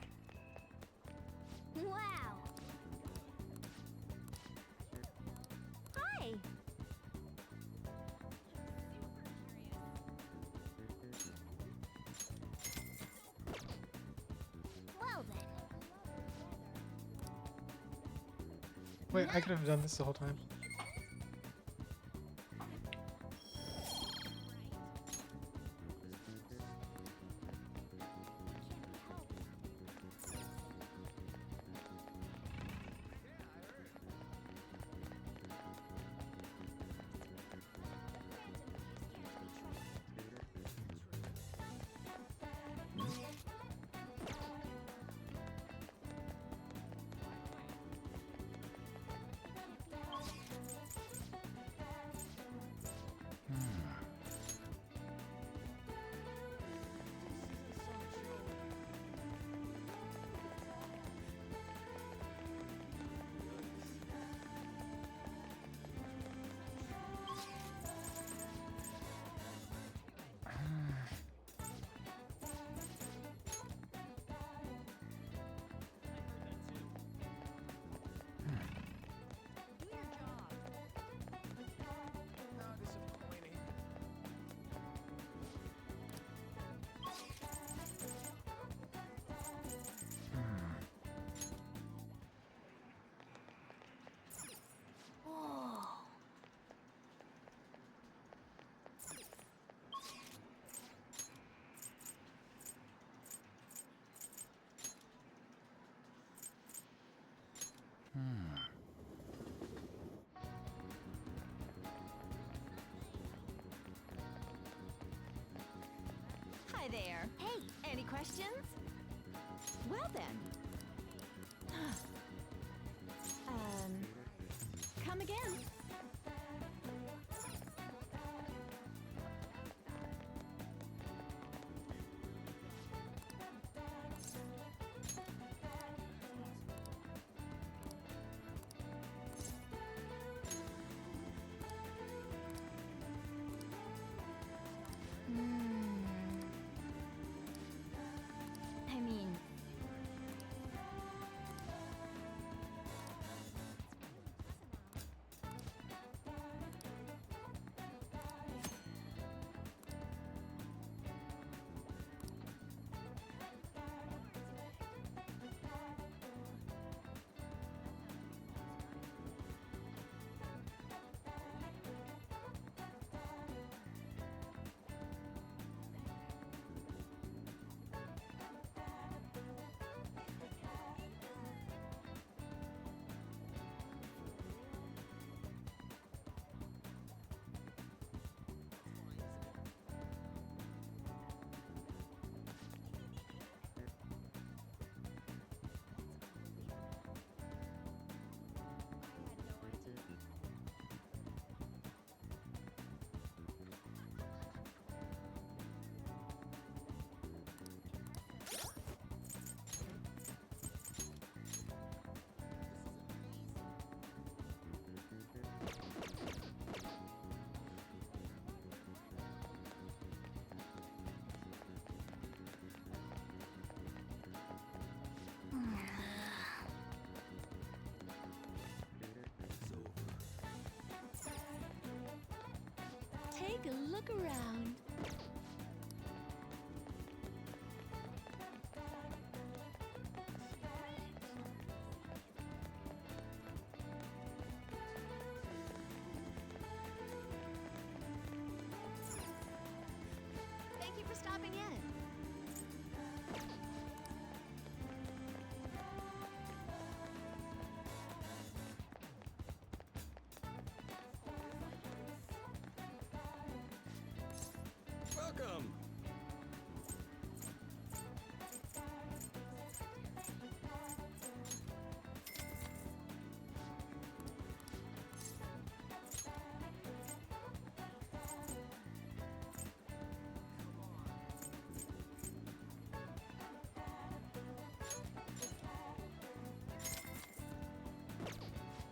Wow. Hi. Well then. wait, I could have done this the whole time. Hi there. Hey, any questions? Well then. Come again. I mean, look around. Thank you for stopping in. Welcome!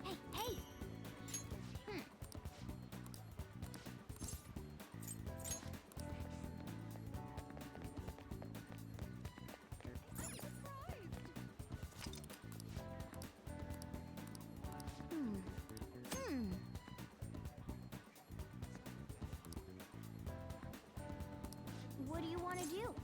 Hey, hey! What do you want to do?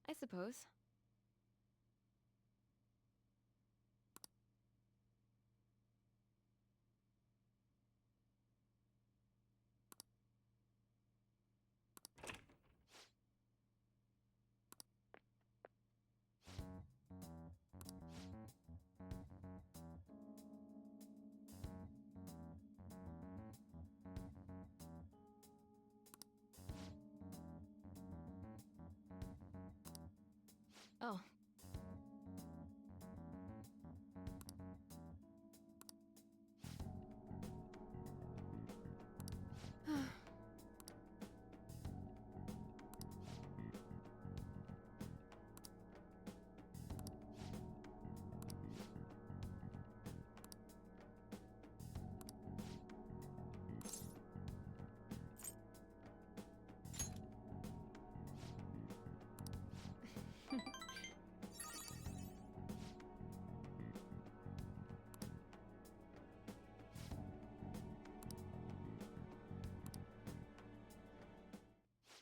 I suppose. Oh.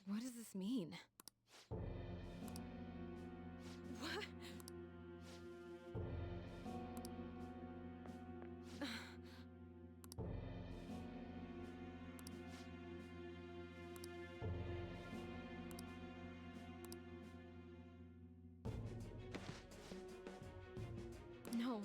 What does this mean? What? No.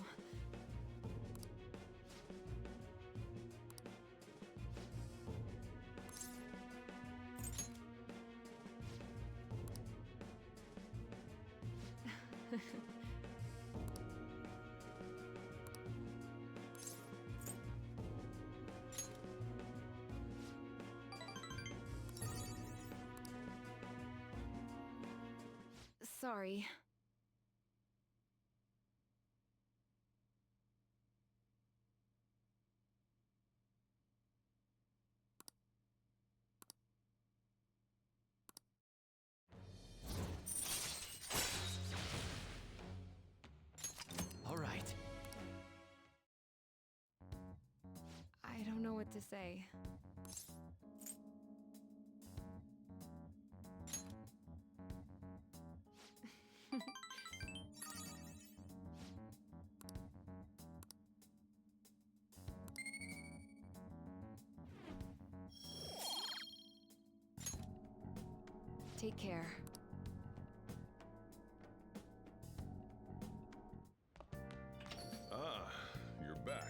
Sorry. All right. I don't know what to say. Take care. Ah, you're back.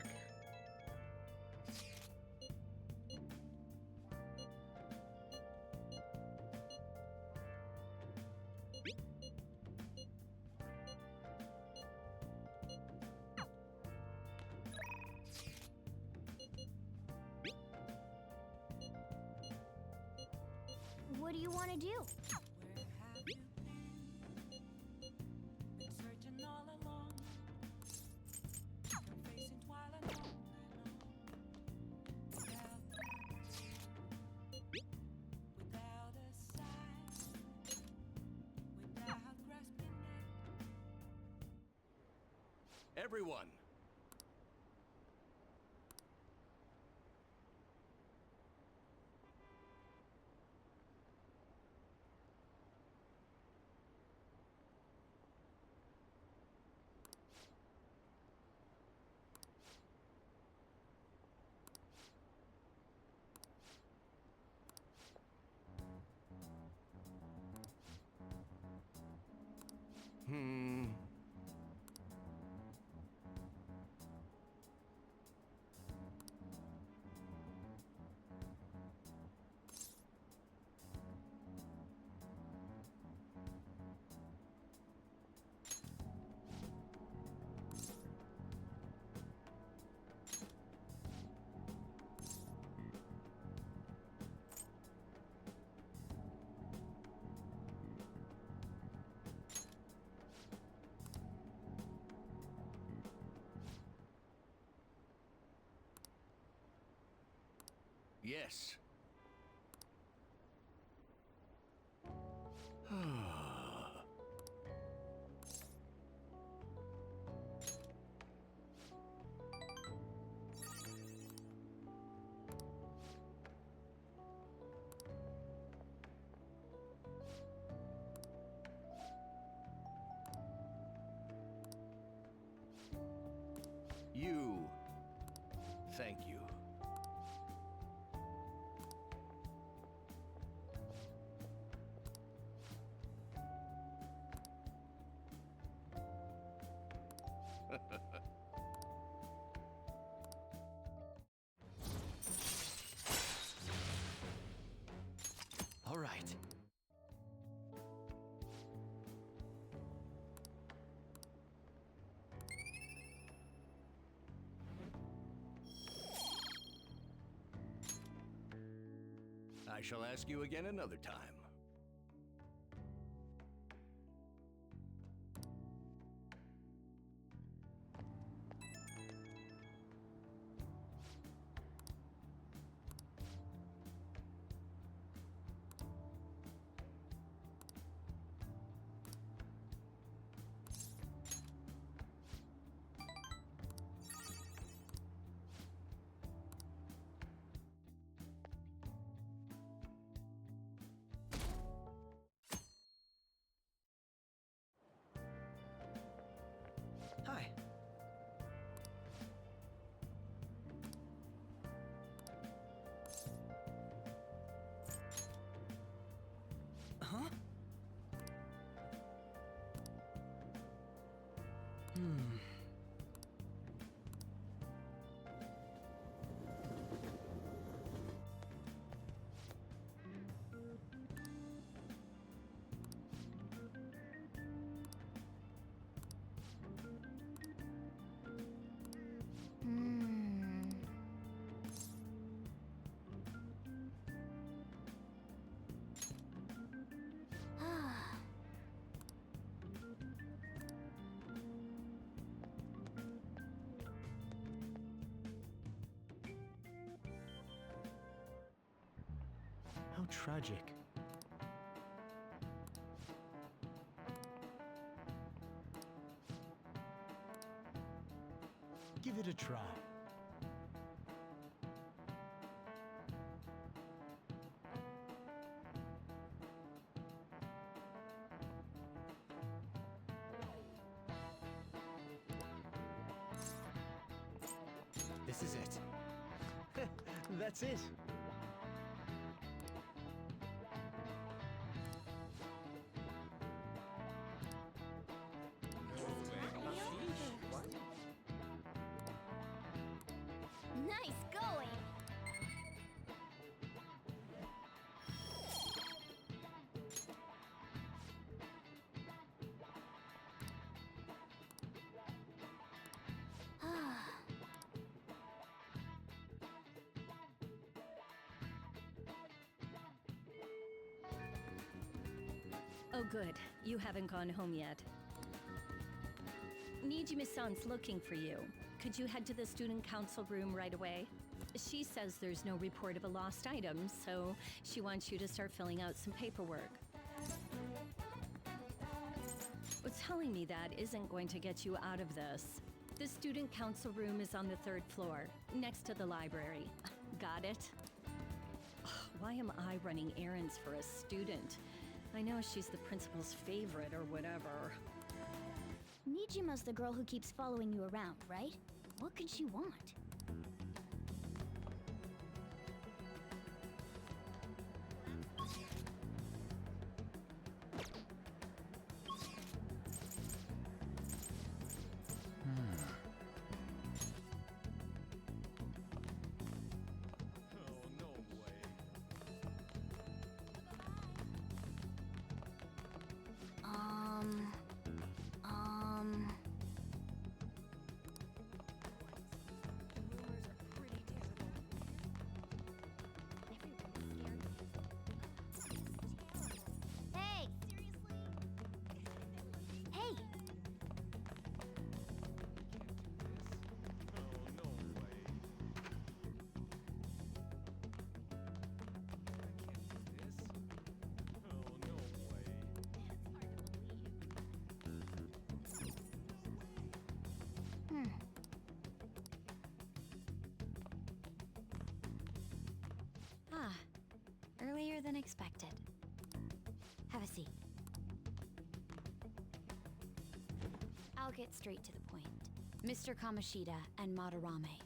What do you want to do? Everyone! Yes. You. Thank you. All right. I shall ask you again another time. Hi. Huh? How tragic. Give it a try. This is it. That's it. Nice going! Oh, good. You haven't gone home yet. Nijimi-san's looking for you. Could you head to the student council room right away? She says there's no report of a lost item, so she wants you to start filling out some paperwork. What's telling me that isn't going to get you out of this. The student council room is on the 3rd floor, next to the library. Got it? Why am I running errands for a student? I know she's the principal's favorite or whatever. Nijima's the girl who keeps following you around, right? What could she want? Hey! Hey! Hmm. Ah, earlier than expected. Have a seat. I'll get straight to the point. Mr. Kamoshida and Madarame.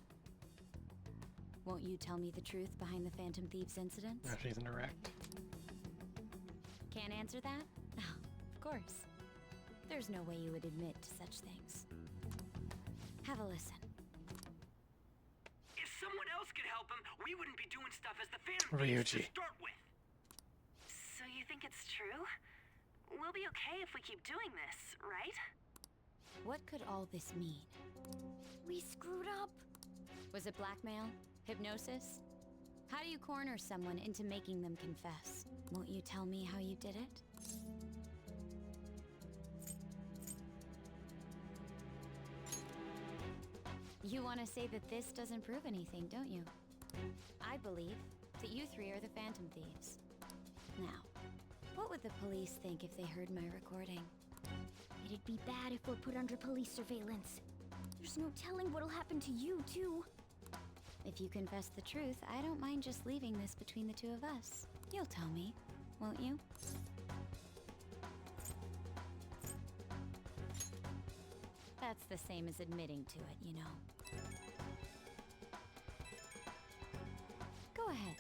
Won't you tell me the truth behind the Phantom Thieves incident? No, she's indirect. Can't answer that? Oh, of course. There's no way you would admit to such things. Have a listen. If someone else could help him, we wouldn't be doing stuff as the Phantom Ryuji. Thieves to start with. So you think it's true? We'll be okay if we keep doing this, right? What could all this mean? We screwed up. Was it blackmail? Hypnosis? How do you corner someone into making them confess? Won't you tell me how you did it? You want to say that this doesn't prove anything, don't you? I believe that you three are the Phantom Thieves. Now, what would the police think if they heard my recording? It'd be bad if we're put under police surveillance. There's no telling what'll happen to you, too. If you confess the truth, I don't mind just leaving this between the two of us. You'll tell me, won't you? That's the same as admitting to it, you know. Go ahead.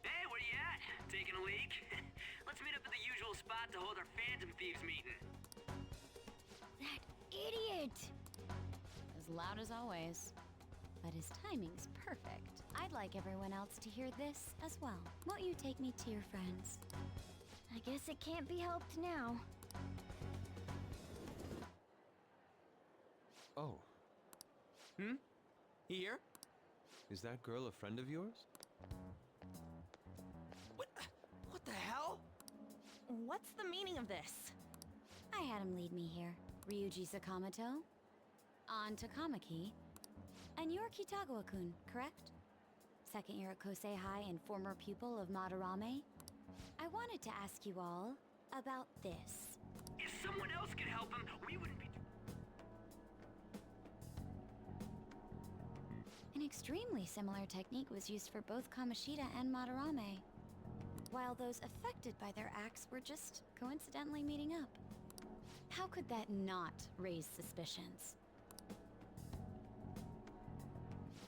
Hey, where you at? Taking a leak? Let's meet up at the usual spot to hold our Phantom Thieves meeting. That idiot! As loud as always. But his timing's perfect. I'd like everyone else to hear this as well. Won't you take me to your friends? I guess it can't be helped now. Oh, Here? is that girl a friend of yours? What the hell? What's the meaning of this? I had him lead me here. Ryuji Sakamoto, on Takamaki, and you're Kitagawa-kun, correct? Second year at Kosei High and former pupil of Madarame. I wanted to ask you all about this. If someone else could help him, we wouldn't be... An extremely similar technique was used for both Kamoshida and Madarame, while those affected by their acts were just coincidentally meeting up. How could that not raise suspicions?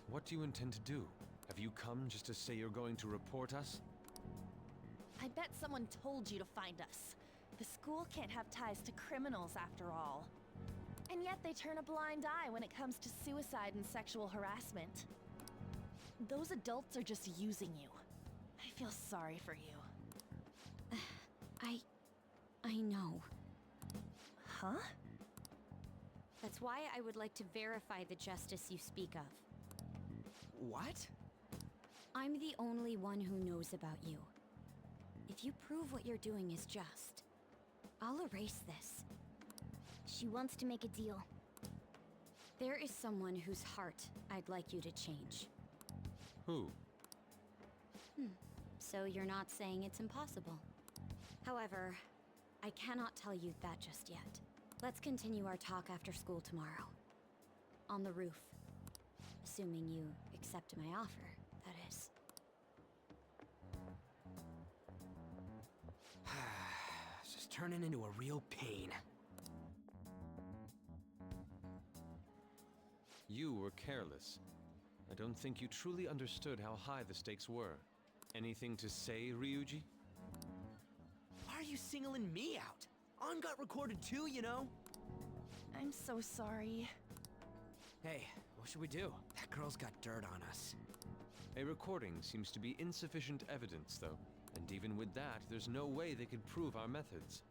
What do you intend to do? Have you come just to say you're going to report us? I bet someone told you to find us. The school can't have ties to criminals after all. And yet they turn a blind eye when it comes to suicide and sexual harassment. Those adults are just using you. I feel sorry for you. I know. Huh? That's why I would like to verify the justice you speak of. What? I'm the only one who knows about you. If you prove what you're doing is just, I'll erase this. She wants to make a deal. There is someone whose heart I'd like you to change. Who? So you're not saying it's impossible. However, I cannot tell you that just yet. Let's continue our talk after school tomorrow. On the roof. Assuming you accept my offer, that is. It's just turning into a real pain. You were careless. I don't think you truly understood how high the stakes were. Anything to say, Ryuji? Why are you singling me out? On got recorded too, you know? I'm so sorry. Hey, what should we do? That girl's got dirt on us. A recording seems to be insufficient evidence, though. And even with that, there's no way they could prove our methods.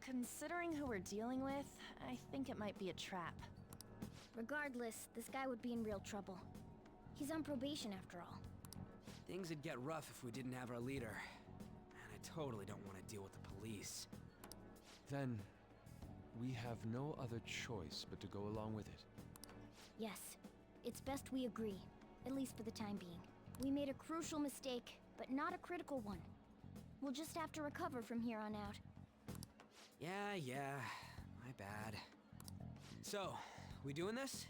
Considering who we're dealing with, I think it might be a trap. Regardless, this guy would be in real trouble. He's on probation after all. Things would get rough if we didn't have our leader. And I totally don't want to deal with the police. Then, we have no other choice but to go along with it. Yes, it's best we agree, at least for the time being. We made a crucial mistake, but not a critical one. We'll just have to recover from here on out. Yeah, my bad. So, we doing this?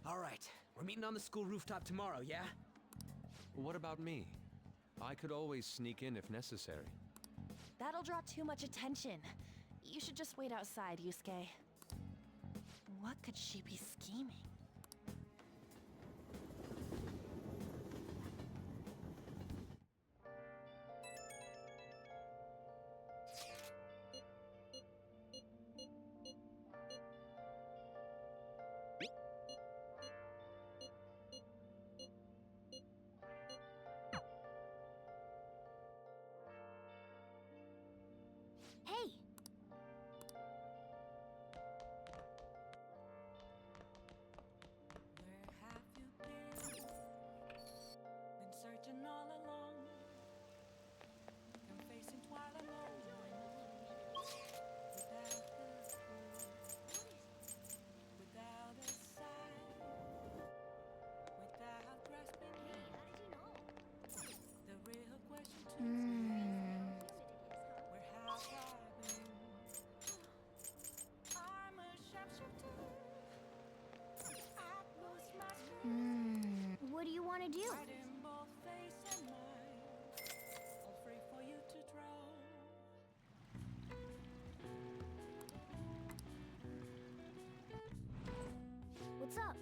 All right, we're meeting on the school rooftop tomorrow, yeah? What about me? I could always sneak in if necessary. That'll draw too much attention. You should just wait outside, Yusuke. What could she be scheming? Hey! Been searching all along, and facing twilight alone. Without a sign, without grasping. Hey, how did you know? The real question to where have I been? I'm a sharpshooter. I lost my strength. What do you want to do? Right in both face and mind, all free for you to draw. What's up?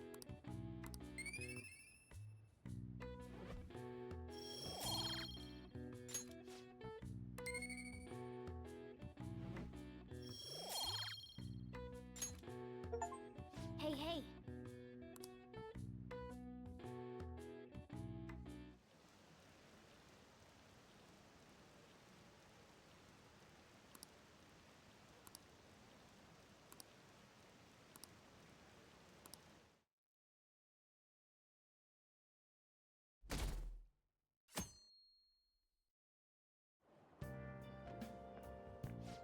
Hey!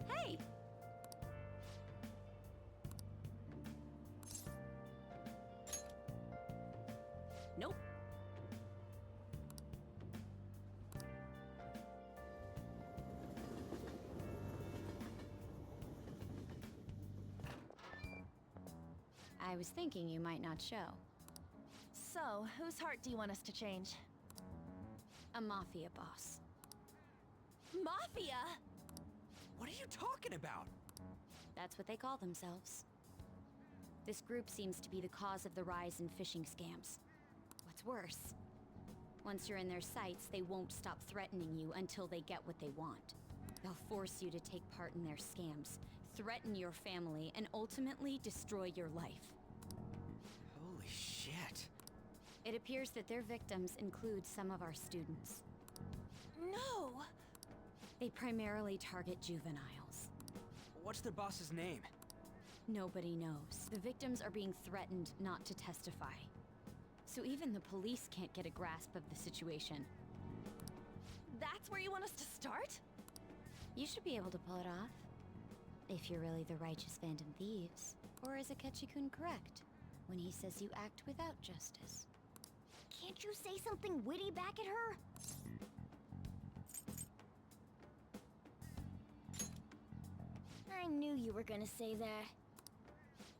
Hey! Nope. I was thinking you might not show. So, whose heart do you want us to change? A mafia boss. Mafia? What are you talking about? That's what they call themselves. This group seems to be the cause of the rise in phishing scams. What's worse, once you're in their sights, they won't stop threatening you until they get what they want. They'll force you to take part in their scams, threaten your family, and ultimately destroy your life. Holy shit. It appears that their victims include some of our students. No! They primarily target juveniles. What's their boss's name? Nobody knows. The victims are being threatened not to testify. So even the police can't get a grasp of the situation. That's where you want us to start? You should be able to pull it off. If you're really the righteous Phantom Thieves. Or is Akechi-kun correct when he says you act without justice? Can't you say something witty back at her? I knew you were gonna say that.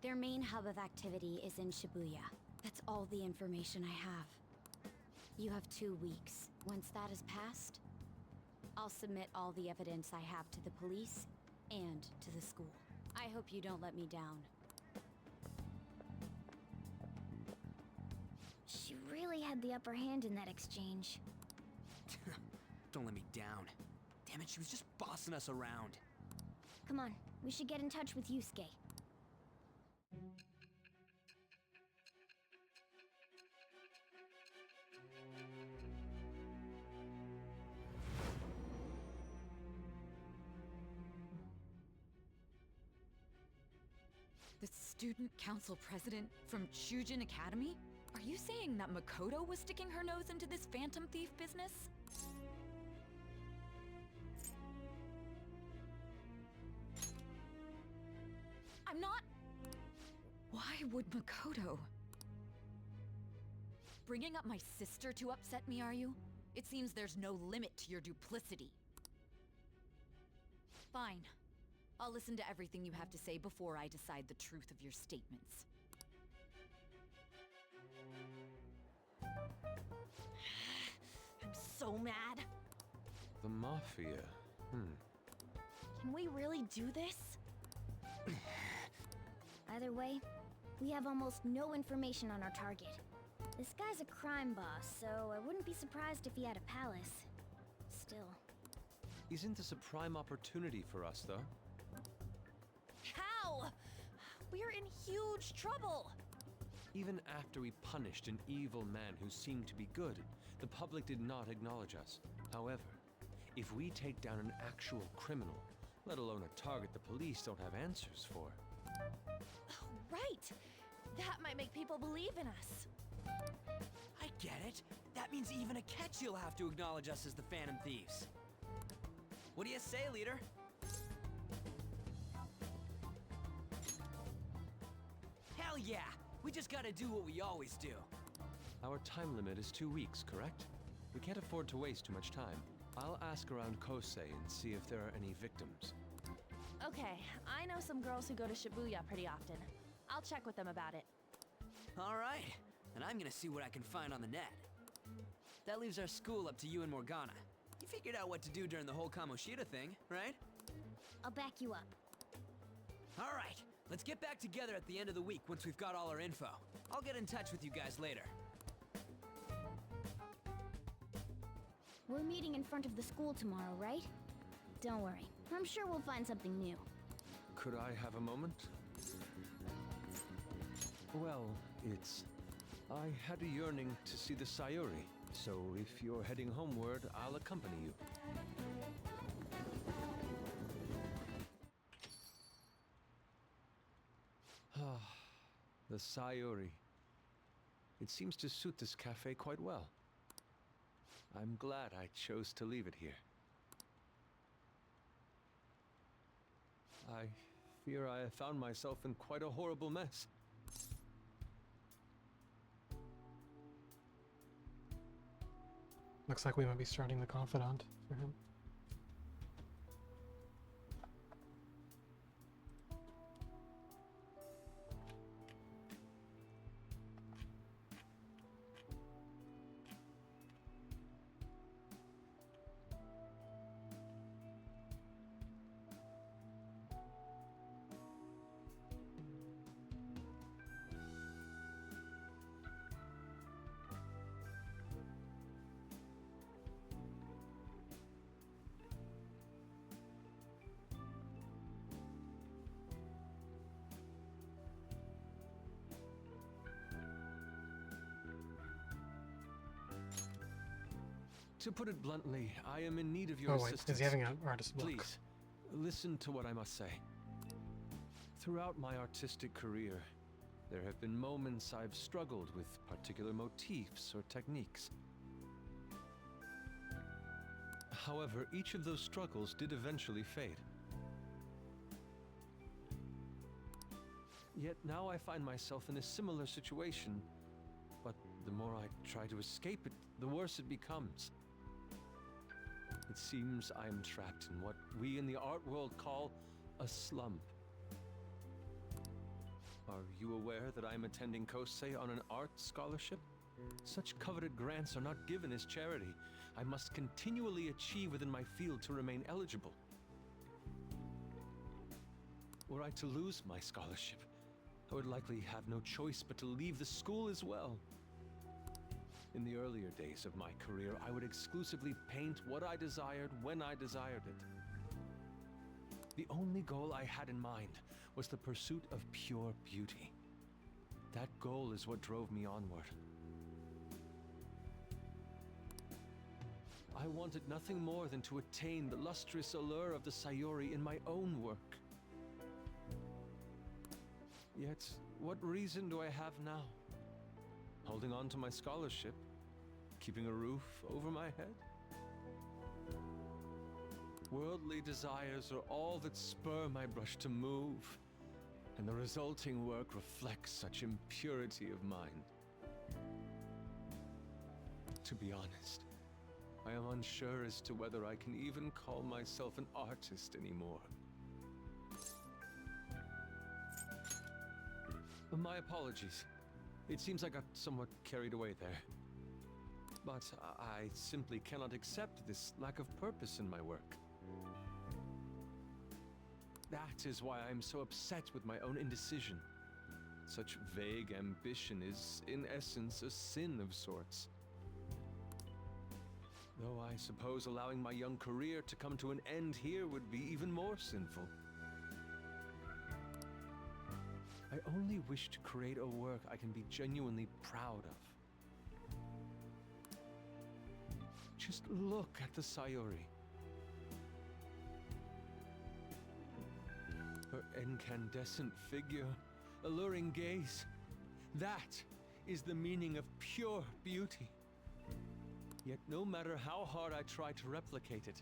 Their main hub of activity is in Shibuya. That's all the information I have. You have 2 weeks. Once that is passed, I'll submit all the evidence I have to the police and to the school. I hope you don't let me down. She really had the upper hand in that exchange. Don't let me down. Damn it, she was just bossing us around. Come on, we should get in touch with Yusuke. The student council president from Chujin Academy? Are you saying that Makoto was sticking her nose into this phantom thief business? I'm not... Why would Makoto? Bringing up my sister to upset me, are you? It seems there's no limit to your duplicity. Fine. I'll listen to everything you have to say before I decide the truth of your statements. I'm so mad. The Mafia. Can we really do this? Either way, we have almost no information on our target. This guy's a crime boss, so I wouldn't be surprised if he had a palace. Still. Isn't this a prime opportunity for us, though? How? We're in huge trouble. Even after we punished an evil man who seemed to be good, the public did not acknowledge us. However, if we take down an actual criminal, let alone a target the police don't have answers for. Right. That might make people believe in us. I get it. That means even Akechi will have to acknowledge us as the Phantom Thieves. What do you say, leader? Hell yeah! We just gotta do what we always do. Our time limit is 2 weeks, correct? We can't afford to waste too much time. I'll ask around Kosei and see if there are any victims. Okay, I know some girls who go to Shibuya pretty often. I'll check with them about it. Alright, and I'm gonna see what I can find on the net. That leaves our school up to you and Morgana. You figured out what to do during the whole Kamoshida thing, right? I'll back you up. Alright, let's get back together at the end of the week once we've got all our info. I'll get in touch with you guys later. We're meeting in front of the school tomorrow, right? Don't worry, I'm sure we'll find something new. Could I have a moment? Well, I had a yearning to see the Sayuri, so if you're heading homeward, I'll accompany you. The Sayuri. It seems to suit this cafe quite well. I'm glad I chose to leave it here. I fear I have found myself in quite a horrible mess. Looks like we might be starting the confidant for him. To put it bluntly, I am in need of your Oh wait, assistance. is he having an artist block? Please, listen to what I must say. Throughout my artistic career, there have been moments I've struggled with particular motifs or techniques. However, each of those struggles did eventually fade. Yet now I find myself in a similar situation, but the more I try to escape it, the worse it becomes. It seems I am trapped in what we in the art world call a slump. Are you aware that I am attending Kosei on an art scholarship? Such coveted grants are not given as charity. I must continually achieve within my field to remain eligible. Were I to lose my scholarship, I would likely have no choice but to leave the school as well. In the earlier days of my career, I would exclusively paint what I desired when I desired it. The only goal I had in mind was the pursuit of pure beauty. That goal is what drove me onward. I wanted nothing more than to attain the lustrous allure of the Sayuri in my own work. Yet, what reason do I have now? Holding on to my scholarship? Keeping a roof over my head? Worldly desires are all that spur my brush to move, and the resulting work reflects such impurity of mind. To be honest, I am unsure as to whether I can even call myself an artist anymore. My apologies. It seems I got somewhat carried away there. But I simply cannot accept this lack of purpose in my work. That is why I am so upset with my own indecision. Such vague ambition is, in essence, a sin of sorts. Though I suppose allowing my young career to come to an end here would be even more sinful. I only wish to create a work I can be genuinely proud of. Just look at the Sayuri. Her incandescent figure, alluring gaze. That is the meaning of pure beauty. Yet no matter how hard I try to replicate it,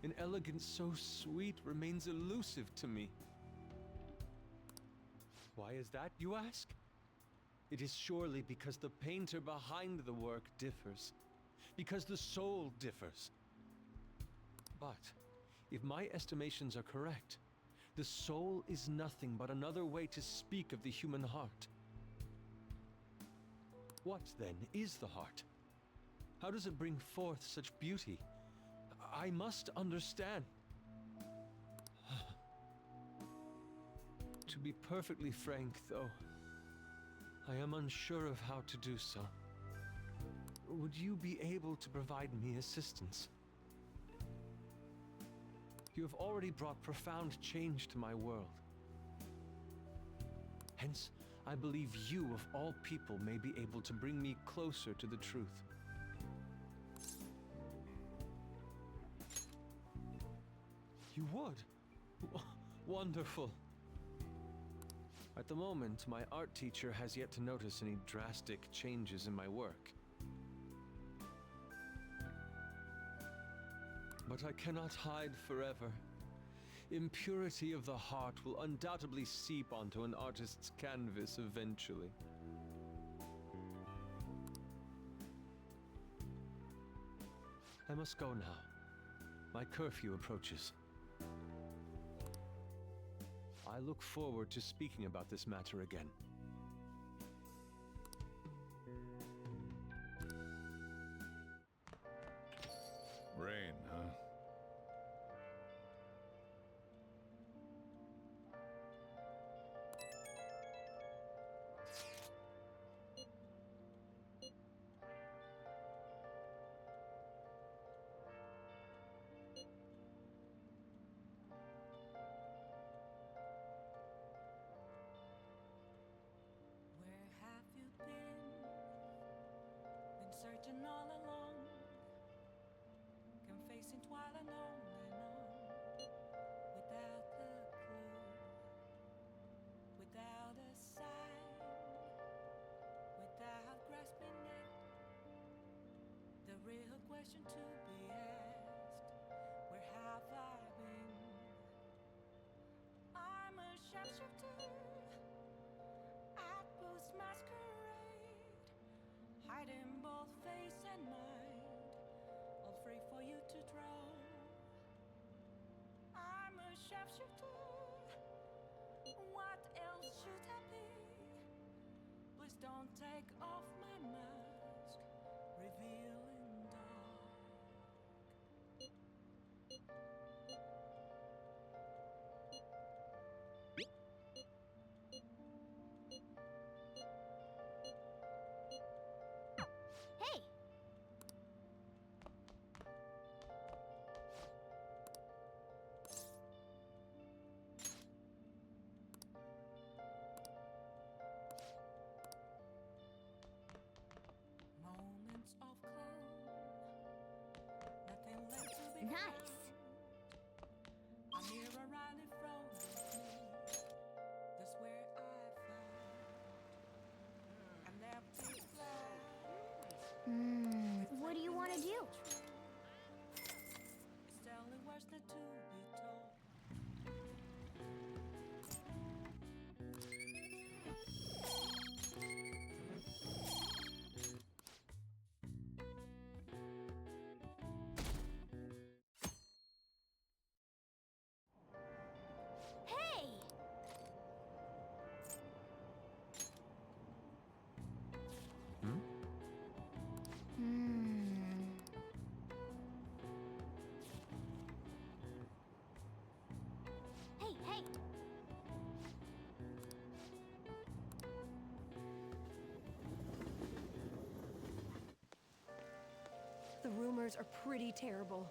an elegance so sweet remains elusive to me. Why is that, you ask? It is surely because the painter behind the work differs. Because the soul differs. But, if my estimations are correct, the soul is nothing but another way to speak of the human heart. What, then, is the heart? How does it bring forth such beauty? I must understand. To be perfectly frank, though, I am unsure of how to do so. Would you be able to provide me assistance? You have already brought profound change to my world. Hence, I believe you, of all people, may be able to bring me closer to the truth. You would? Wonderful. At the moment, my art teacher has yet to notice any drastic changes in my work. But I cannot hide forever. Impurity of the heart will undoubtedly seep onto an artist's canvas eventually. I must go now. My curfew approaches. I look forward to speaking about this matter again. Rain, huh? Where have you been? Been searching all along, confessing while and on, without a clue, without a sign, without grasping it. The real question to be asked: where have I been? I'm a shapeshifter at Boost Masquerade, hiding both face and mind, all free for you to draw. I'm a shapeshifter won't take off my mask, revealing dark. Hey! Moments of calm, nothing left to be Nice! found. A mirror right in front of me. That's where I found an empty glass. What do you want to do? It's telling words not to be told. Hey! Hey, hey! The rumors are pretty terrible.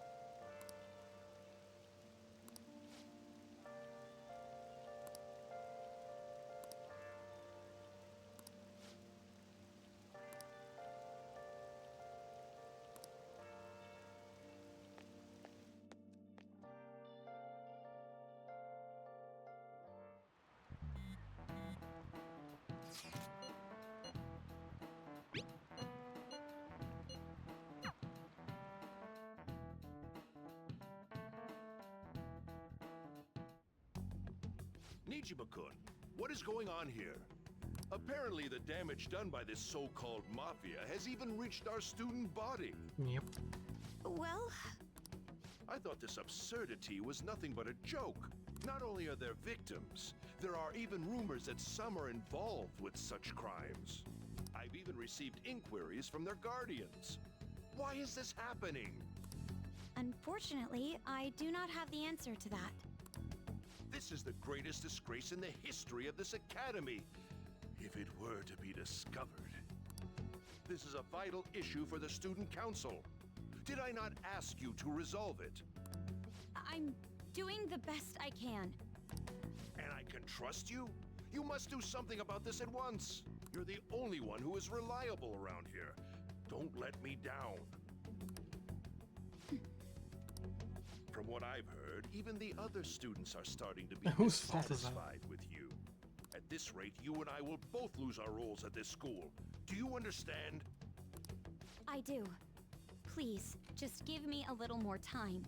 Nijima-kun, what is going on here? Apparently the damage done by this so-called mafia has even reached our student body. Yep. Well, I thought this absurdity was nothing but a joke. Not only are there victims, there are even rumors that some are involved with such crimes. I've even received inquiries from their guardians. Why is this happening? Unfortunately, I do not have the answer to that. This is the greatest disgrace in the history of this academy, if it were to be discovered. This is a vital issue for the student council. Did I not ask you to resolve it? I'm doing the best I can. And I can trust you? You must do something about this at once. You're the only one who is reliable around here. Don't let me down. From what I've heard, even the other students are starting to be Whose fault is that? dissatisfied with you. At this rate, you and I will both lose our roles at this school. Do you understand? I do. Please, just give me a little more time.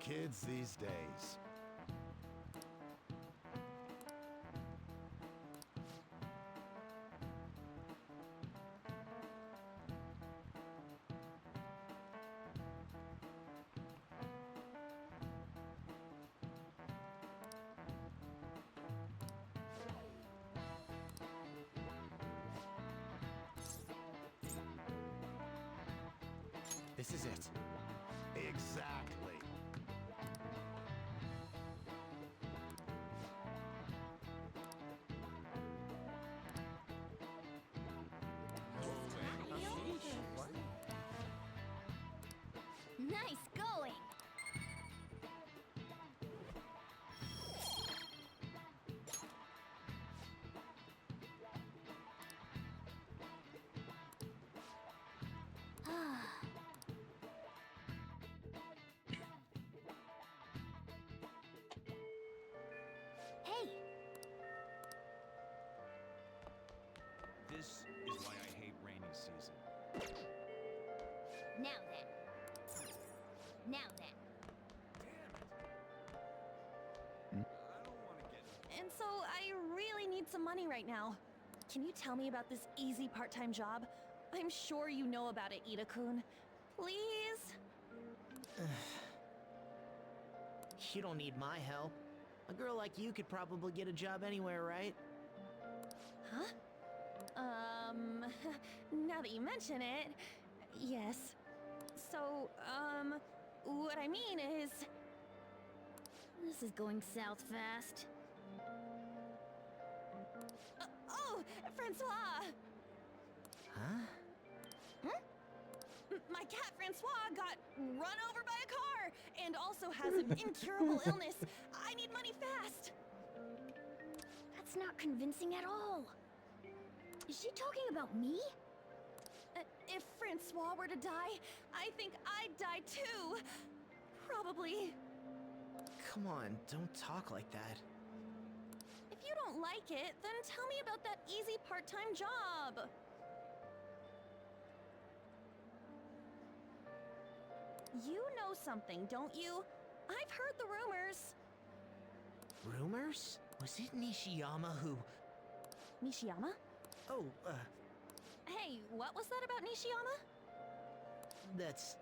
Kids these days. This is it. Exactly. Nice going! Hey! This is why I hate rainy season. Now then. Now then. and so I really need some money right now. Can you tell me about this easy part-time job? I'm sure you know about it, Ida-kun. Please? You don't need my help. A girl like you could probably get a job anywhere, right? Huh? Now that you mention it, yes. So, what I mean is... This is going south fast. Oh, Francois! Huh? My cat Francois got run over by a car and also has an incurable illness. I need money fast. That's not convincing at all. Is she talking about me? If Francois were to die, I think I'd die too. Probably. Come on, don't talk like that. If you don't like it, then tell me about that easy part-time job. You know something, don't you? I've heard the rumors. Rumors? Was it Nishiyama who... Nishiyama? Oh, Hey, what was that about Nishiyama? that's...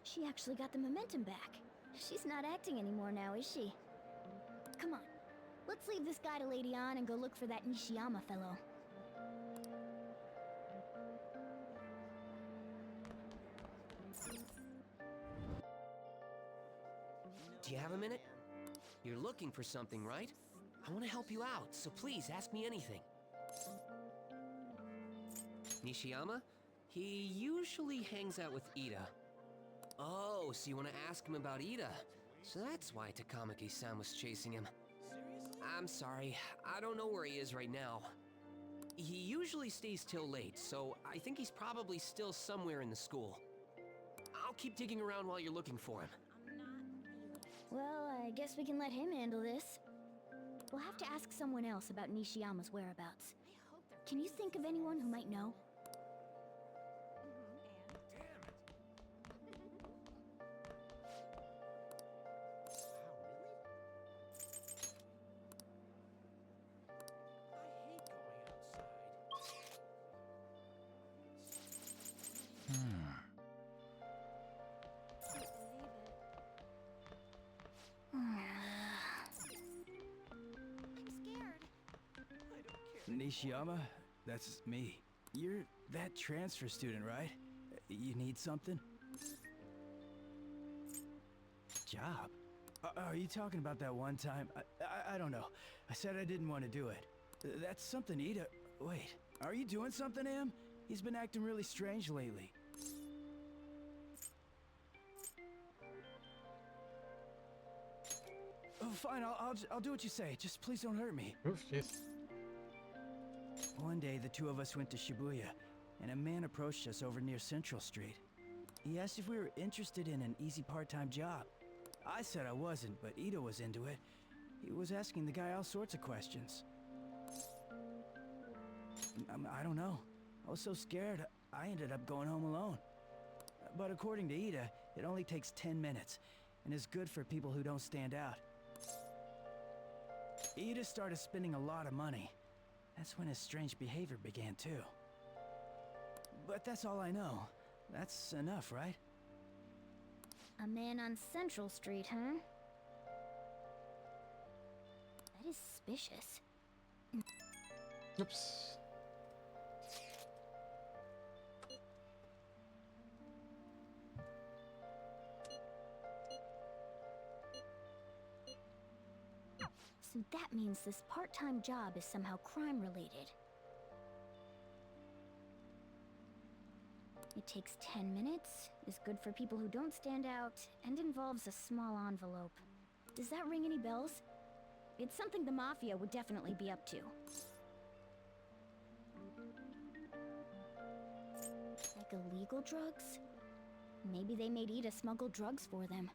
She actually got the momentum back. She's not acting anymore now, is she? Come on. Let's leave this guy to Lady Ann and go look for that Nishiyama fellow. Do you have a minute? You're looking for something, right? I want to help you out, so please ask me anything. Nishiyama? He usually hangs out with Ida. Oh, so you want to ask him about Ida? So that's why Takamaki-san was chasing him. I'm sorry, I don't know where he is right now. He usually stays till late, so I think he's probably still somewhere in the school. I'll keep digging around while you're looking for him. Well, I guess we can let him handle this. We'll have to ask someone else about Nishiyama's whereabouts. Can you think of anyone who might know? Nishiyama, that's me. You're that transfer student, right? You need something? Job? Are you talking about that one time? I don't know. I said I didn't want to do it. That's something Ida... Wait, are you doing something, Am? He's been acting really strange lately. Oh, fine, I'll do what you say. Just please don't hurt me. Oof, jeez. One day, the two of us went to Shibuya, and a man approached us over near Central Street. He asked if we were interested in an easy part-time job. I said I wasn't, but Ito was into it. He was asking the guy all sorts of questions. I don't know. I was so scared, I ended up going home alone. But according to Ida, it only takes 10 minutes, and is good for people who don't stand out. Ida started spending a lot of money. That's when his strange behavior began, too. But that's all I know. That's enough, right? A man on Central Street, huh? That is suspicious. Oops. So that means this part-time job is somehow crime-related. It takes 10 minutes, is good for people who don't stand out, and involves a small envelope. Does that ring any bells? It's something the Mafia would definitely be up to. Like illegal drugs? Maybe they made Ida smuggle drugs for them.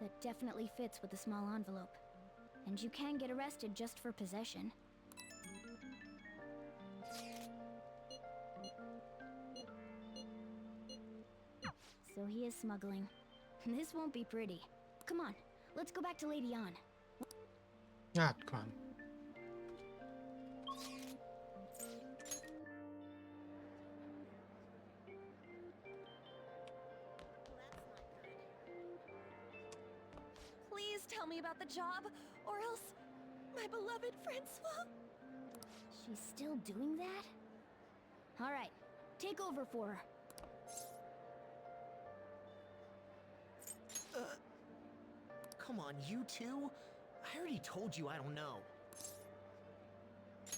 That definitely fits with the small envelope. And you can get arrested just for possession. So he is smuggling. This won't be pretty. Come on, let's go back to Lady Ann. Ah, come on. tell me about the job, or else my beloved Francois. She's still doing that? Alright, take over for her. Come on, you two? I already told you I don't know.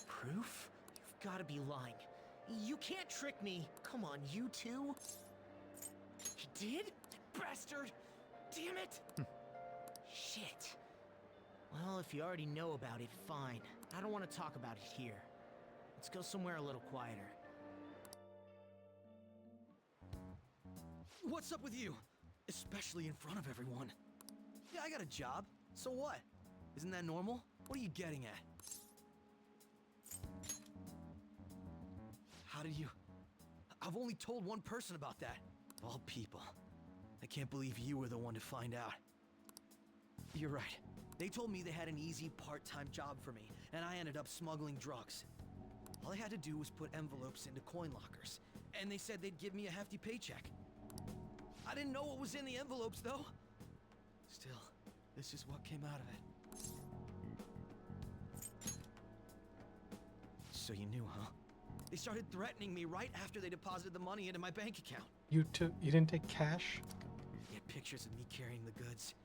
Proof? You've gotta be lying. You can't trick me. Come on, you two? He did? Bastard! Damn it! Shit. Well, if you already know about it, fine. I don't want to talk about it here. Let's go somewhere a little quieter. What's up with you? Especially in front of everyone. Yeah, I got a job. So what? Isn't that normal? What are you getting at? How did you... I've only told one person about that. Of all people. I can't believe you were the one to find out. You're right. They told me they had an easy part-time job for me, and I ended up smuggling drugs. All I had to do was put envelopes into coin lockers, and they said they'd give me a hefty paycheck. I didn't know what was in the envelopes, though. Still, this is what came out of it. So you knew, huh? They started threatening me right after they deposited the money into my bank account. You didn't take cash? They had pictures of me carrying the goods.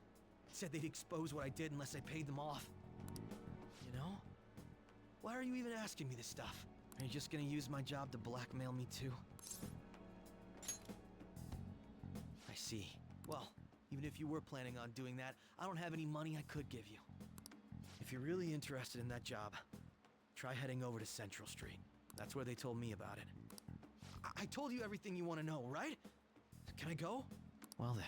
Said they'd expose what I did unless I paid them off. You know? Why are you even asking me this stuff? Are you just gonna use my job to blackmail me too? I see. Well, even if you were planning on doing that, I don't have any money I could give you. If you're really interested in that job, try heading over to Central Street. That's where they told me about it. I told you everything you want to know, right? Can I go? Well then.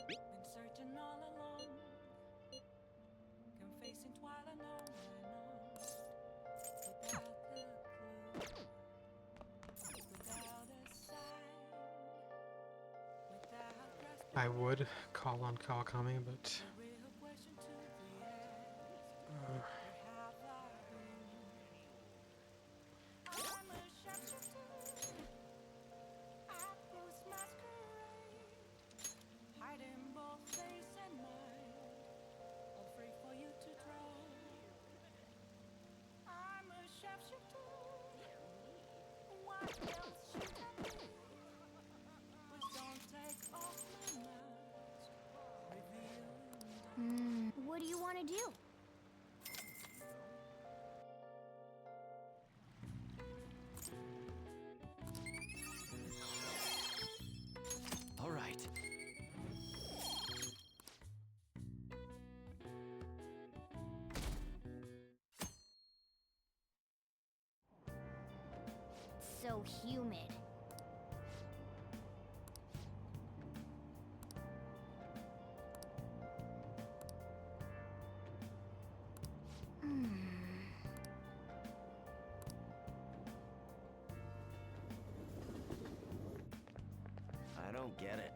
Been searching all along, confessing while I know without the clue, without a sign, without grasping I would call on Kawakami, but the real question to be asked. Where have I been? I'm a shapeshifter, Afro's masquerade, hiding both face and mind, all free for you to draw. I'm a shapeshifter. What else should I be? Please don't take off my mask, revealing What do you want to do? All right. So humid. I don't get it.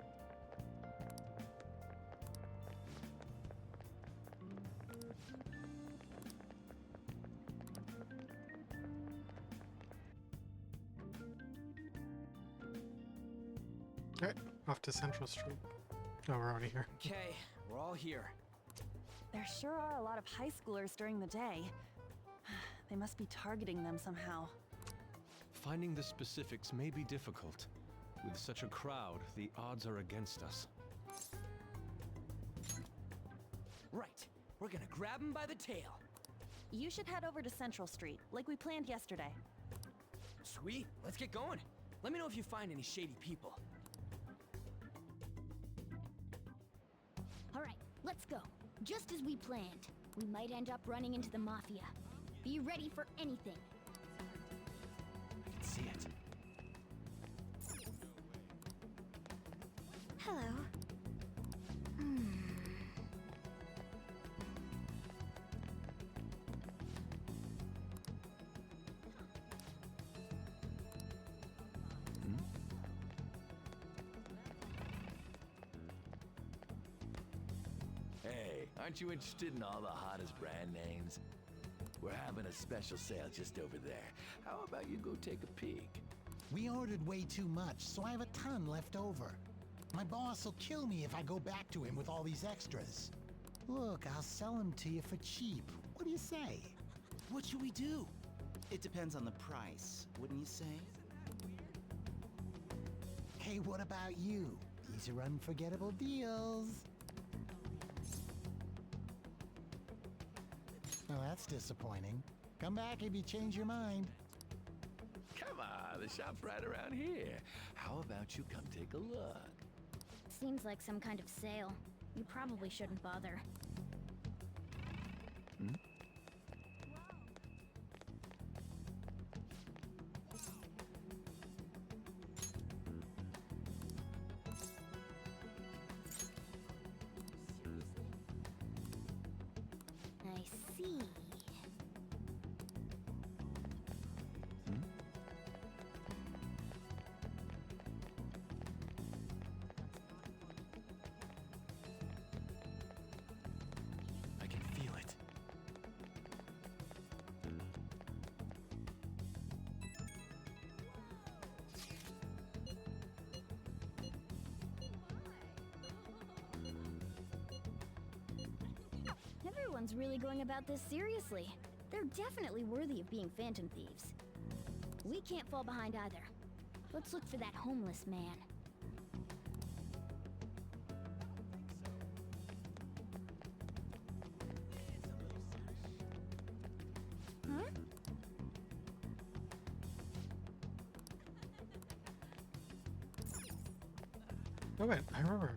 alright, off to Central Street. Oh, we're already here. Okay, we're all here. There sure are a lot of high schoolers during the day. They must be targeting them somehow. Finding the specifics may be difficult, With such a crowd, the odds are against us. Right. We're gonna grab him by the tail. You should head over to Central Street, like we planned yesterday. Sweet. Let's get going. Let me know if you find any shady people. Alright, let's go. Just as we planned. We might end up running into the Mafia. Be ready for anything. I can see it. Hello. Hey, aren't you interested in all the hottest brand names? We're having a special sale just over there. How about you go take a peek? We ordered way too much, so I have a ton left over. My boss will kill me if I go back to him with all these extras. Look, I'll sell them to you for cheap. What do you say? What should we do? It depends on the price, wouldn't you say? Hey, what about you? These are unforgettable deals. Well, that's disappointing. Come back if you change your mind. Come on, the shop's right around here. How about you come take a look? Seems like some kind of sale. You probably shouldn't bother. Hmm? I see. I can feel it. Everyone's really going about this seriously. They're definitely worthy of being phantom thieves. We can't fall behind either. Let's look for that homeless man. Huh? Oh wait, I remember.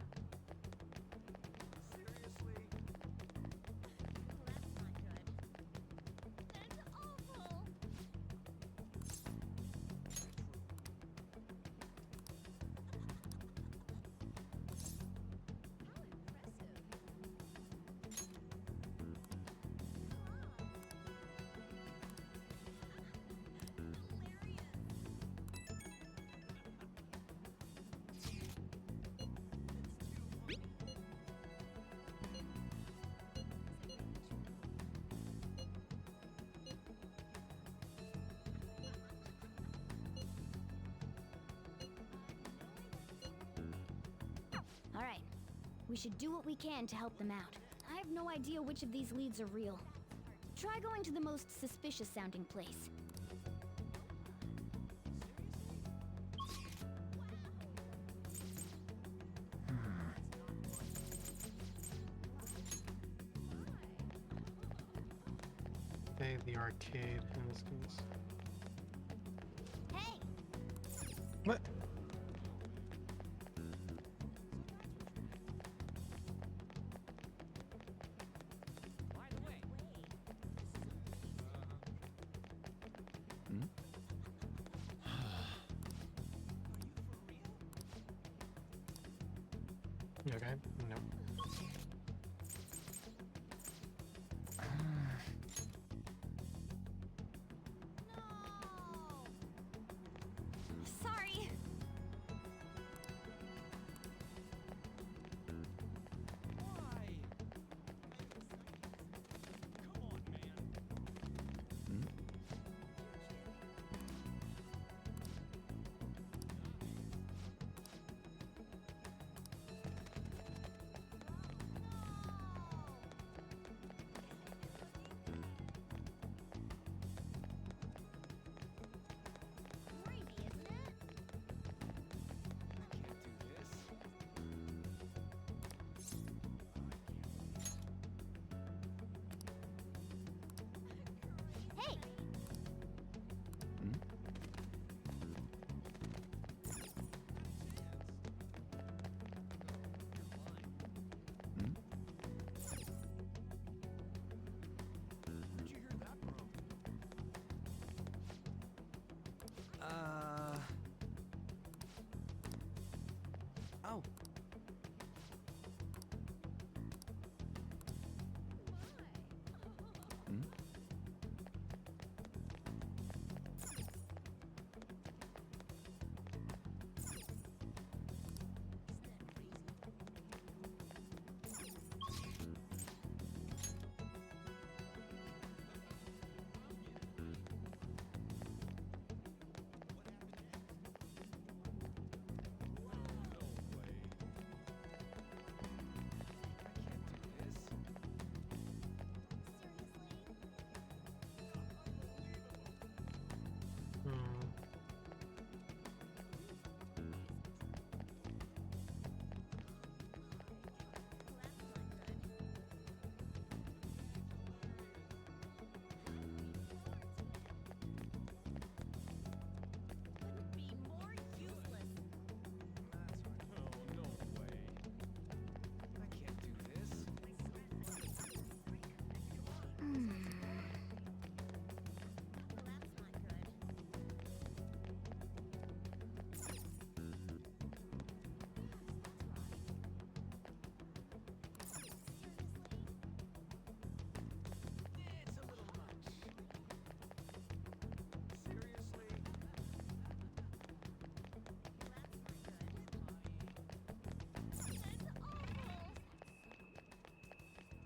Alright. We should do what we can to help them out. I have no idea which of these leads are real. Try going to the most suspicious sounding place. They, the arcade in this case. Hey! What? You okay? No. Sorry. Oh. Hmm? Hmm.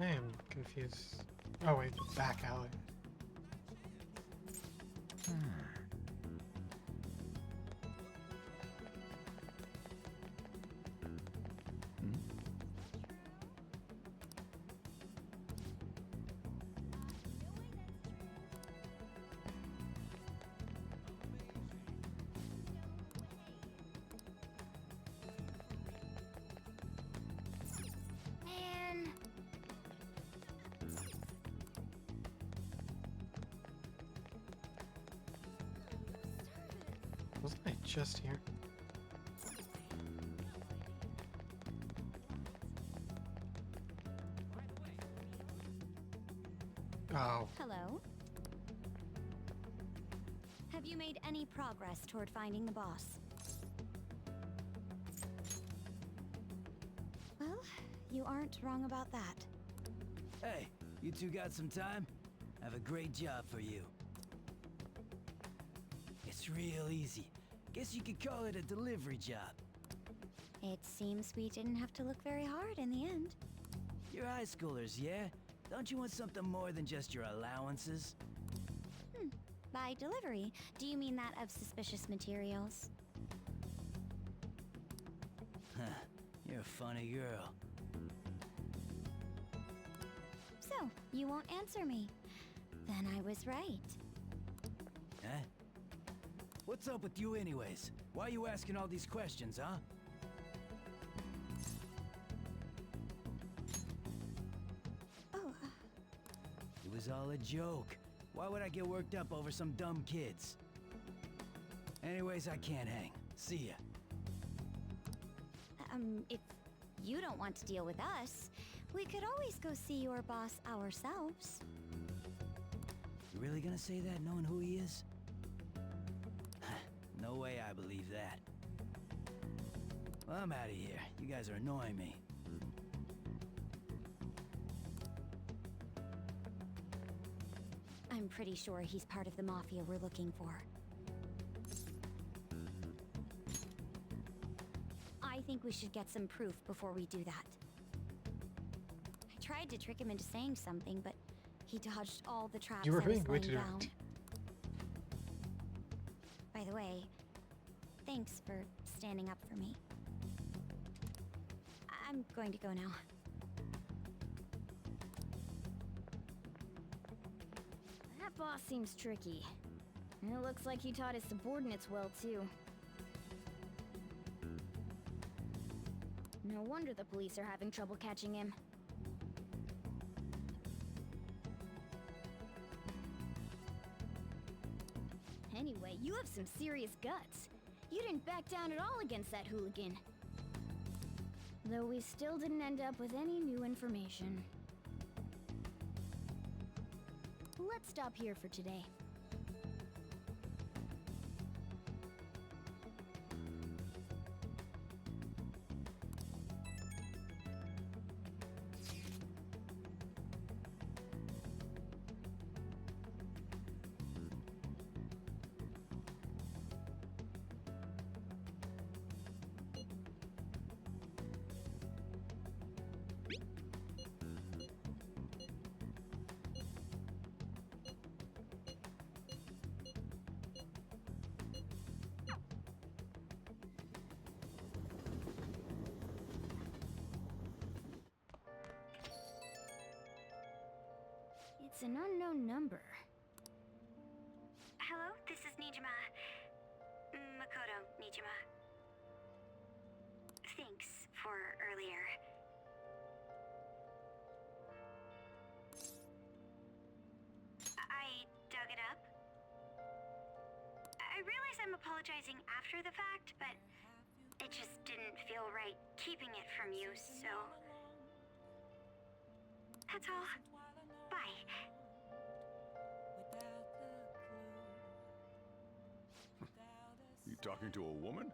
I am confused. Oh wait, the back alley. Man. Wasn't I just here? Oh. Hello? Have you made any progress toward finding the boss? Well, you aren't wrong about that. Hey, you two got some time? I have a great job for you. It's real easy. Guess you could call it a delivery job. It seems we didn't have to look very hard in the end. You're high schoolers, yeah? Don't you want something more than just your allowances? By delivery, do you mean that of suspicious materials? Huh, you're a funny girl. So, you won't answer me. Then I was right. Huh? What's up with you anyways? Why are you asking all these questions, huh? It was all a joke. Why would I get worked up over some dumb kids? Anyways, I can't hang. See ya. If you don't want to deal with us, we could always go see your boss ourselves. You really gonna say that knowing who he is? No way I believe that. Well, I'm out of here. You guys are annoying me. I'm pretty sure he's part of the Mafia we're looking for. I think we should get some proof before we do that. I tried to trick him into saying something, but he dodged all the traps You were I was being way laying too down. direct. By the way, thanks for standing up for me. I'm going to go now. That boss seems tricky. And it looks like he taught his subordinates well, too. No wonder the police are having trouble catching him. Anyway, you have some serious guts. You didn't back down at all against that hooligan. Though we still didn't end up with any new information. Let's stop here for today. an unknown number. Hello, this is Nijima. Makoto Nijima. Thanks for earlier. I dug it up. I realize I'm apologizing after the fact, but it just didn't feel right keeping it from you, so... That's all. Bye. You talking to a woman?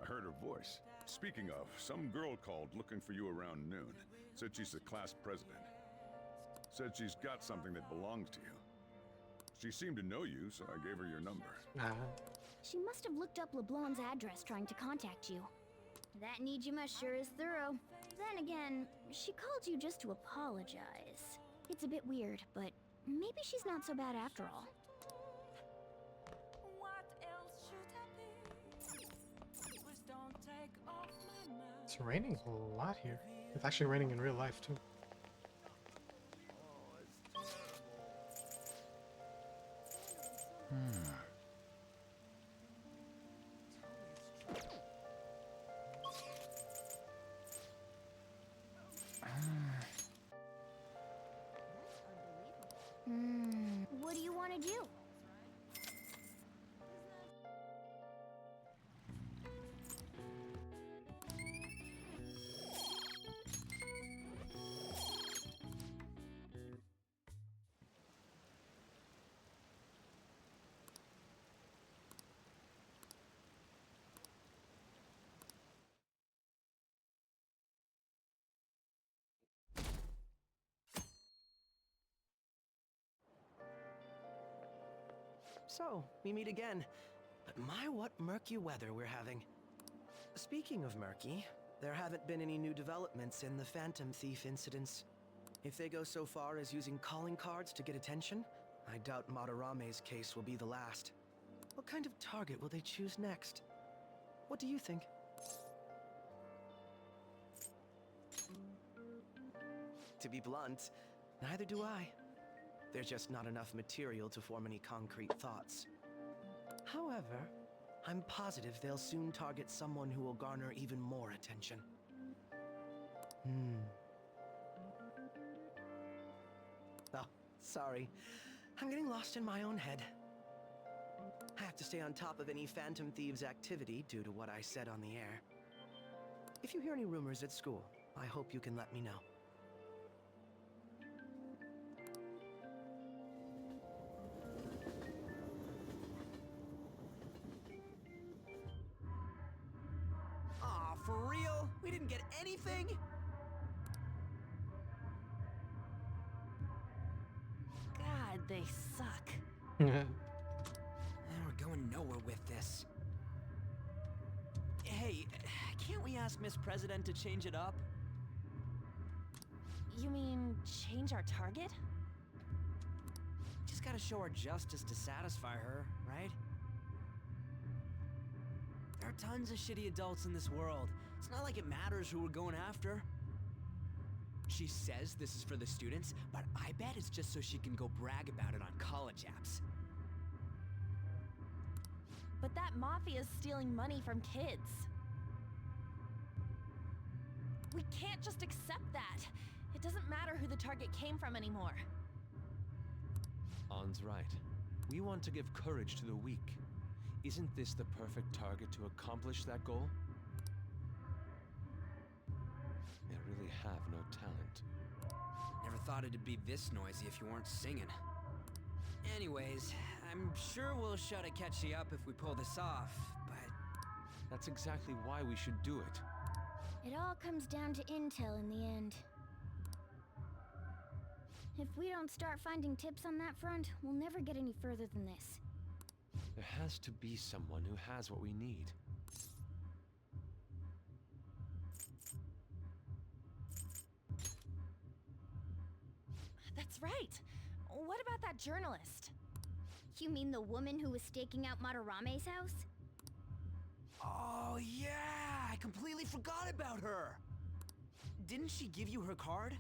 I heard her voice. Speaking of, some girl called looking for you around noon. Said she's the class president. Said she's got something that belongs to you. She seemed to know you, so I gave her your number. She must have looked up LeBlanc's address trying to contact you. That Nijima sure is thorough. Then again, she called you just to apologize. It's a bit weird, but maybe she's not so bad after all. What else should I be? Please don't take off my mask. It's raining a lot here. It's actually raining in real life too. What do you want to do? So, we meet again. But my, what murky weather we're having. Speaking of murky, there haven't been any new developments in the Phantom Thief incidents. If they go so far as using calling cards to get attention, I doubt Madarame's case will be the last. What kind of target will they choose next? What do you think? To be blunt, neither do I. There's just not enough material to form any concrete thoughts. However, I'm positive they'll soon target someone who will garner even more attention. Oh, sorry. I'm getting lost in my own head. I have to stay on top of any Phantom Thieves activity due to what I said on the air. If you hear any rumors at school, I hope you can let me know. Aw, for real? We didn't get anything? God, they suck. We're going nowhere with this. Hey, can't we ask Miss President to change it up? You mean change our target? Just gotta show our justice to satisfy her, right? There are tons of shitty adults in this world. It's not like it matters who we're going after. She says this is for the students, but I bet it's just so she can go brag about it on college apps. But that mafia's stealing money from kids. We can't just accept that. It doesn't matter who the target came from anymore. An's right. We want to give courage to the weak. Isn't this the perfect target to accomplish that goal? They really have no talent. Never thought it'd be this noisy if you weren't singing. Anyways, I'm sure we'll shut a catchy up if we pull this off, but... That's exactly why we should do it. It all comes down to intel in the end. If we don't start finding tips on that front, we'll never get any further than this. There has to be someone who has what we need. That's right. What about that journalist? You mean the woman who was staking out Madarame's house? Oh yeah, I completely forgot about her! Didn't she give you her card?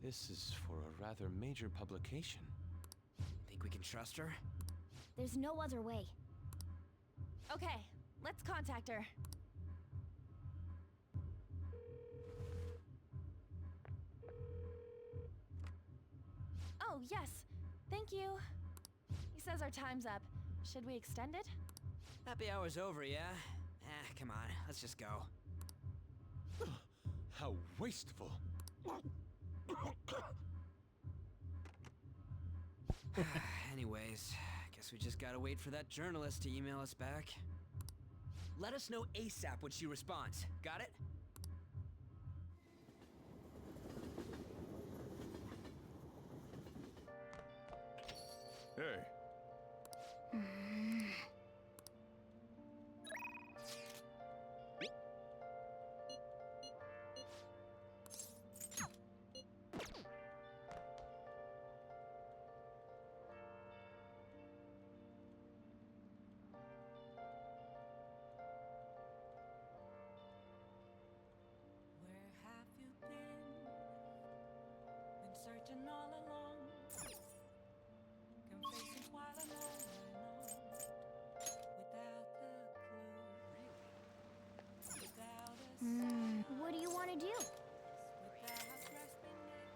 This is for a rather major publication. Think we can trust her? There's no other way. Okay, let's contact her. Oh, yes. Thank you. He says our time's up. Should we extend it? Happy hour's over, yeah? Come on, let's just go. How wasteful. Anyways, guess we just gotta wait for that journalist to email us back. Let us know ASAP when she responds. Got it? Hey. Where have you been? Been searching all along, confessing quite a long without the clue, without a sign, What do you want to do? without grasping it.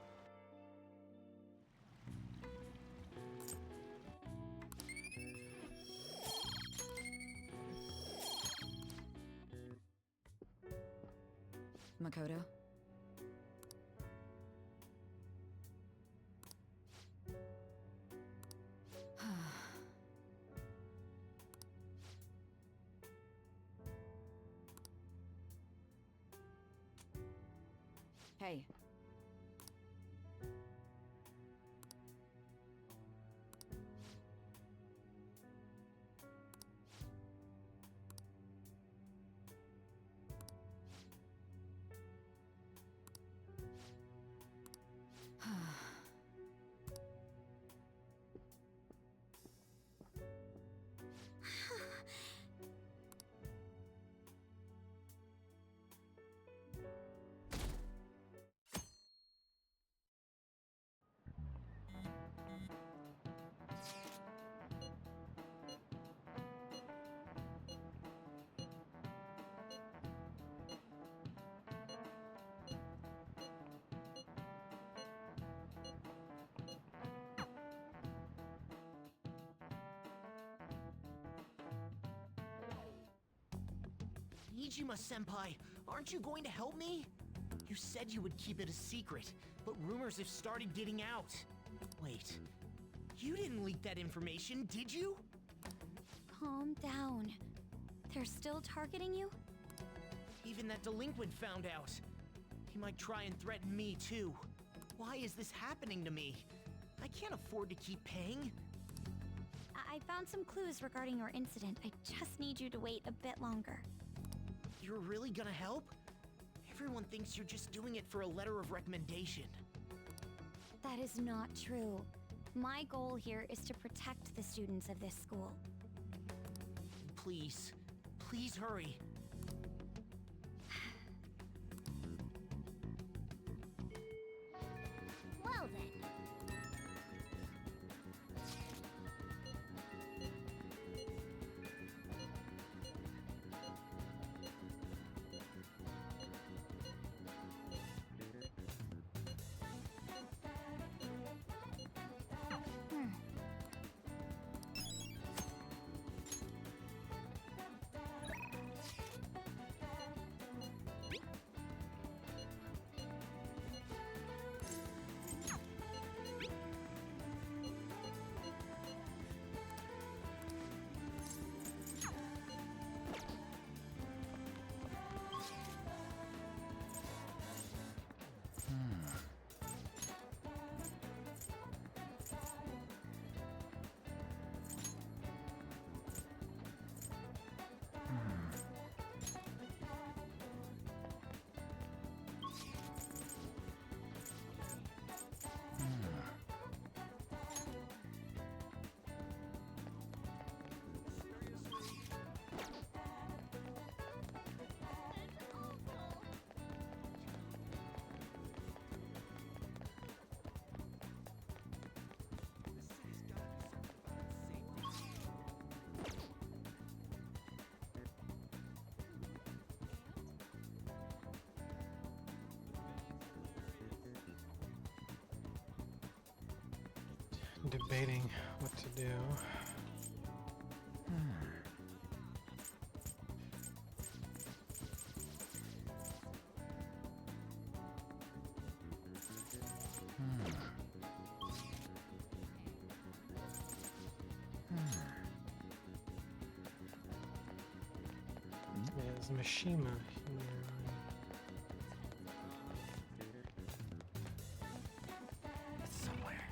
Makoto? Hey. Nijima-senpai, aren't you going to help me? You said you would keep it a secret, but rumors have started getting out. Wait, you didn't leak that information, did you? Calm down. They're still targeting you? Even that delinquent found out. He might try and threaten me too. Why is this happening to me? I can't afford to keep paying. I found some clues regarding your incident. I just need you to wait a bit longer. You're really gonna help? Everyone thinks you're just doing it for a letter of recommendation. That is not true. My goal here is to protect the students of this school. Please, please hurry. Well then. debating what to do. There's Mishima here. It's somewhere.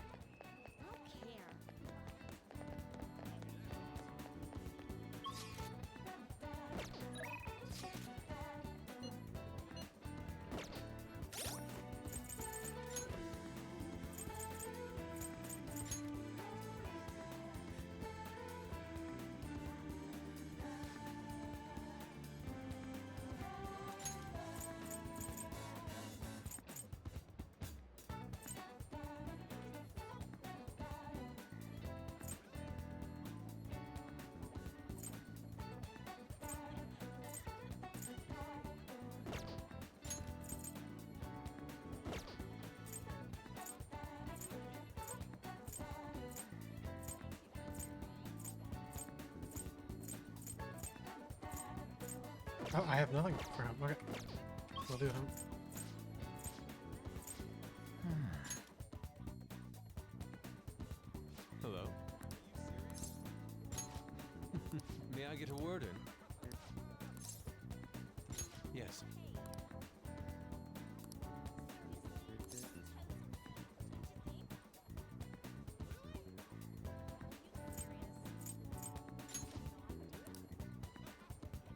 Oh, I have nothing for him. Okay. We'll do him. Hello. May I get a word in? Yes.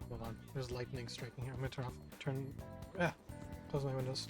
Hold on. There's lightning striking here. I'm gonna close my windows.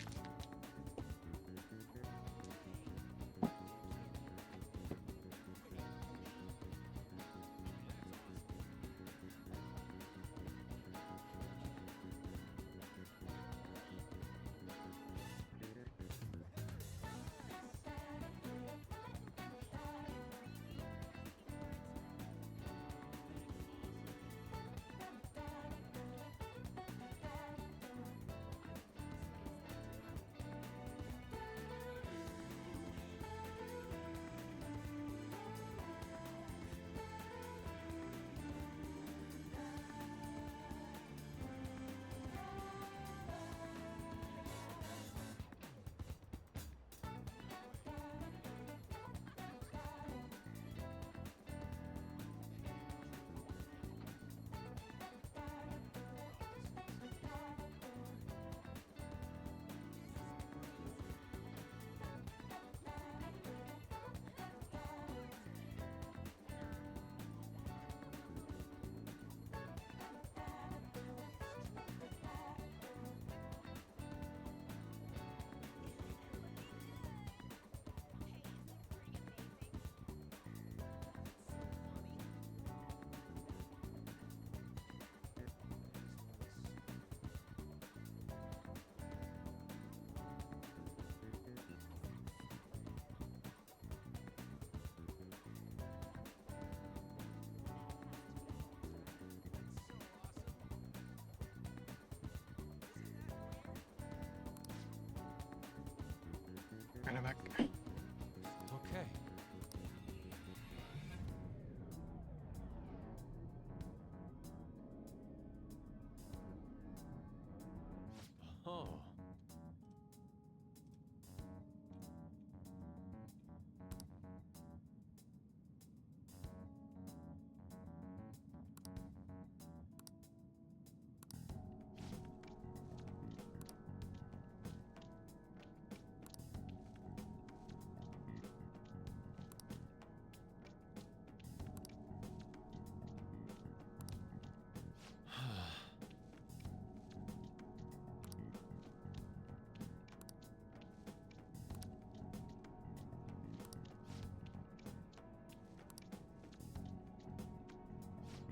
Right, I'm back. Okay. Oh.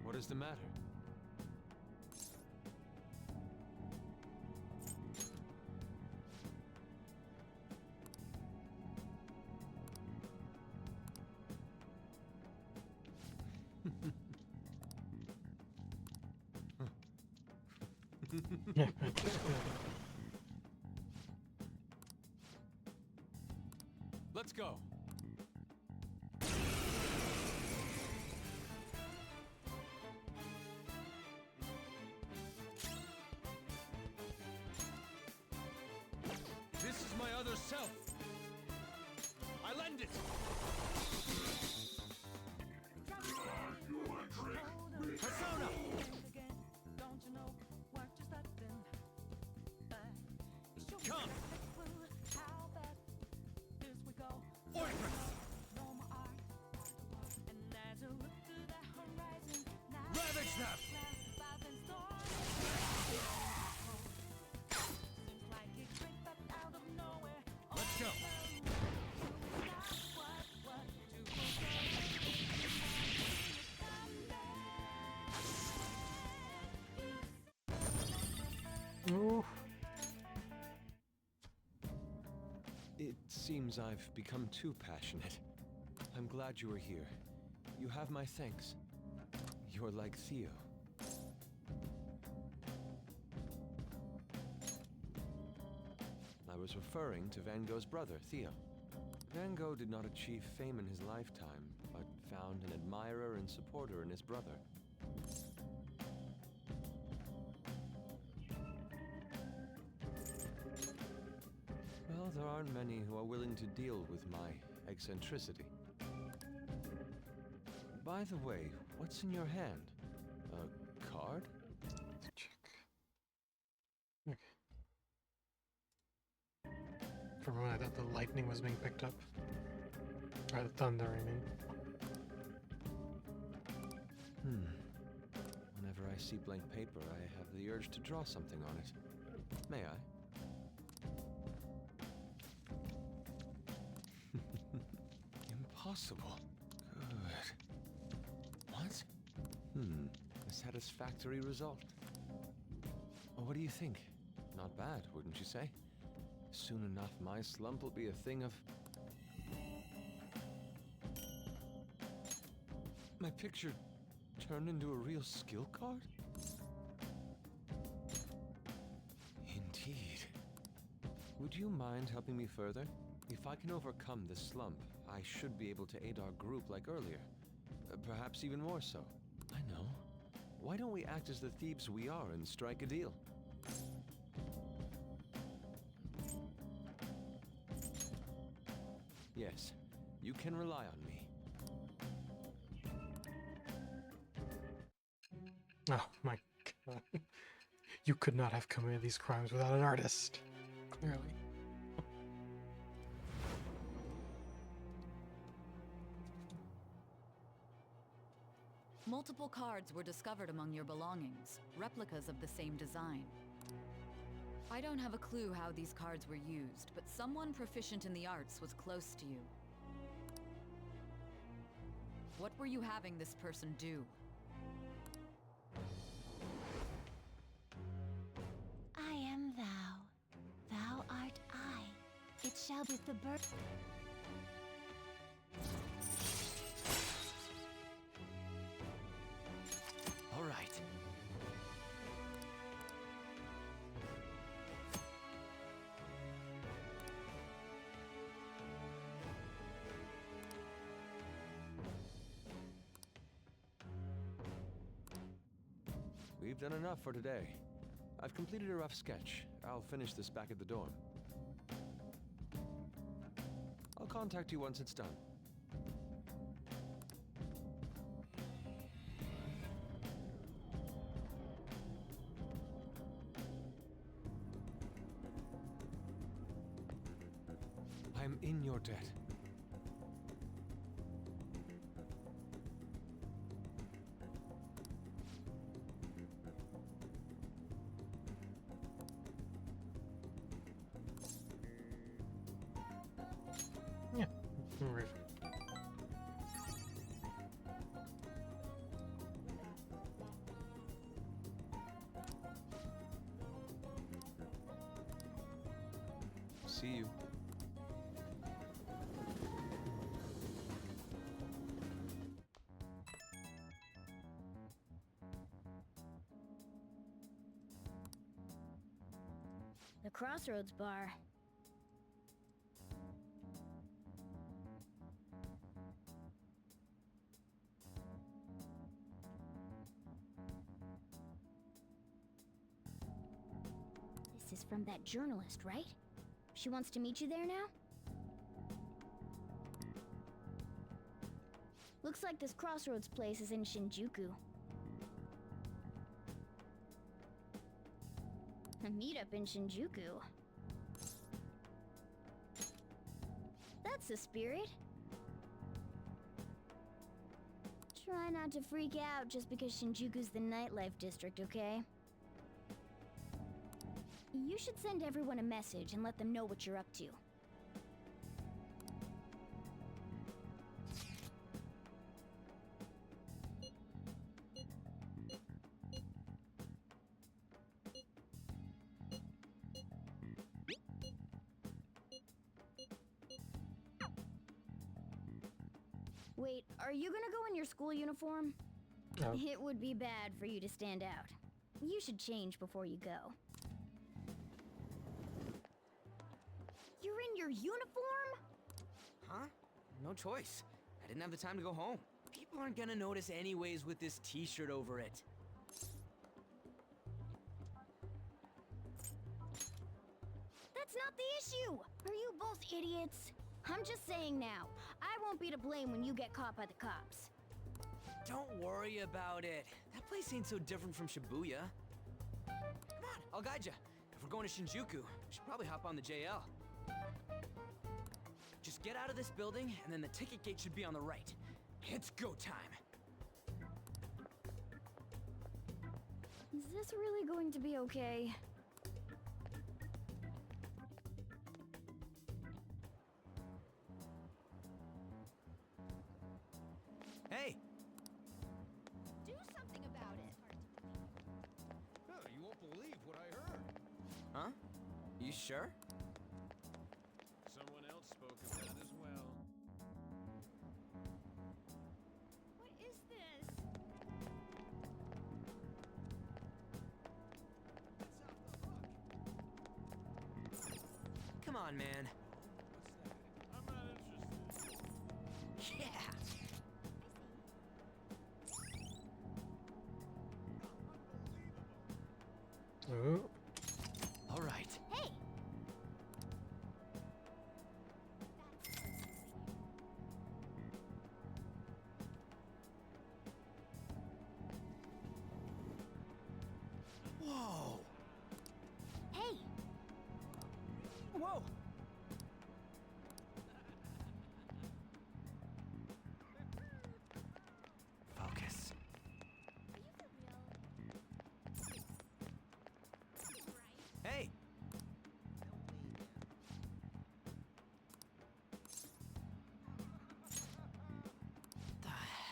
What is the matter? Let's go. yourself! I lend it! Persona! Come! Orchrus! Ravage them! Let's go! Ooh. It seems I've become too passionate. I'm glad you were here. You have my thanks. You're like Theo. I was referring to Van Gogh's brother, Theo. Van Gogh did not achieve fame in his lifetime, but found an admirer and supporter in his brother. Well, there aren't many who are willing to deal with my eccentricity. By the way, what's in your hand? A card? Let's check. Okay. For a moment, I thought the lightning was being picked up. Or the thunder, I mean. Whenever I see blank paper, I have the urge to draw something on it. May I? Impossible. Good. What? A satisfactory result. Well, what do you think? Not bad, wouldn't you say? Soon enough, my slump will be a thing of... My picture turned into a real skill card? Indeed. Would you mind helping me further? If I can overcome this slump, I should be able to aid our group like earlier. Perhaps even more so. I know. Why don't we act as the thieves we are and strike a deal? Yes, you can rely on me. Oh my god. You could not have committed these crimes without an artist. Clearly. Multiple cards were discovered among your belongings, replicas of the same design. I don't have a clue how these cards were used, but someone proficient in the arts was close to you. What were you having this person do? I am thou. Thou art I. It shall be the birth. All right. We've done enough for today. I've completed a rough sketch. I'll finish this back at the dorm. I'll contact you once it's done. I'm in your debt. Yeah. Right. See you. The Crossroads Bar. This is from that journalist, right? She wants to meet you there now? Looks like this Crossroads place is in Shinjuku. A meetup in Shinjuku. That's the spirit. Try not to freak out just because Shinjuku's the nightlife district, okay? You should send everyone a message and let them know what you're up to. Wait, are you gonna go in your school uniform? No. It would be bad for you to stand out. You should change before you go. You're in your uniform? Huh? No choice. I didn't have the time to go home. People aren't gonna notice anyways with this t-shirt over it. That's not the issue! Are you both idiots? I'm just saying now, I won't be to blame when you get caught by the cops. Don't worry about it. That place ain't so different from Shibuya. Come on, I'll guide you. If we're going to Shinjuku, we should probably hop on the JL. Just get out of this building, and then the ticket gate should be on the right. It's go time. Is this really going to be okay? Hey! Do something about it. You won't believe what I heard. Huh? You sure? Someone else spoke of that as well. What is this? Come on, man. I'm not interested. Yeah! Oh. All right. Hey! Whoa! Hey! Whoa! Focus. Hey! The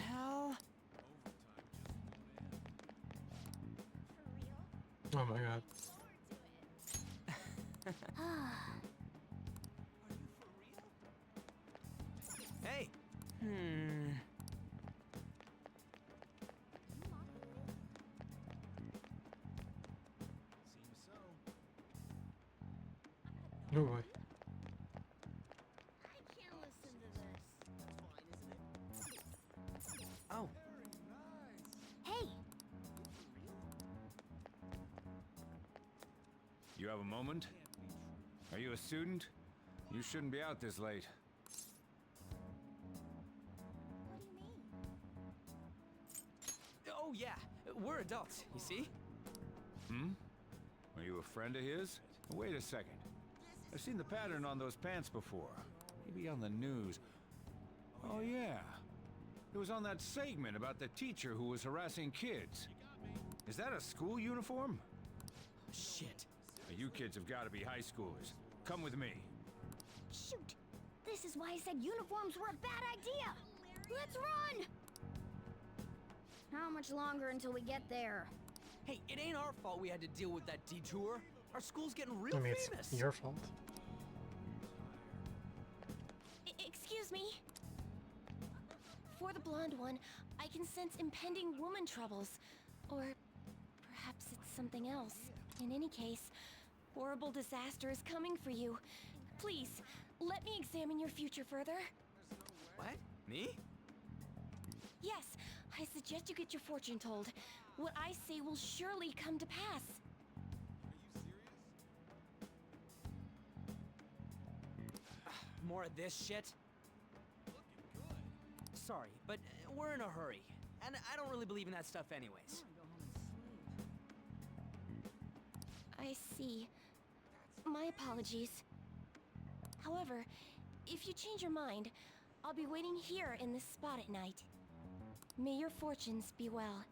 hell? Oh my god. Hey! Hmm. Oh boy. I can't listen to this. Oh. Hey! You have a moment? Are you a student? You shouldn't be out this late. What do you mean? Oh, yeah. We're adults, you see? Hmm? Are you a friend of his? Wait a second. I've seen the pattern on those pants before. Maybe on the news. Oh, yeah. It was on that segment about the teacher who was harassing kids. Is that a school uniform? Shit. Now, you kids have got to be high schoolers. Come with me. Shoot! This is why I said uniforms were a bad idea! Let's run! How much longer until we get there? Hey, it ain't our fault we had to deal with that detour. Our school's getting real I mean, famous. it's your fault. Excuse me? For the blonde one, I can sense impending woman troubles. Or perhaps it's something else. In any case, horrible disaster is coming for you. Please, let me examine your future further. What? Me? Yes, I suggest you get your fortune told. What I say will surely come to pass. more of this shit? Sorry, but we're in a hurry. And I don't really believe in that stuff anyways. I see. My apologies. However, if you change your mind, I'll be waiting here in this spot at night. May your fortunes be well.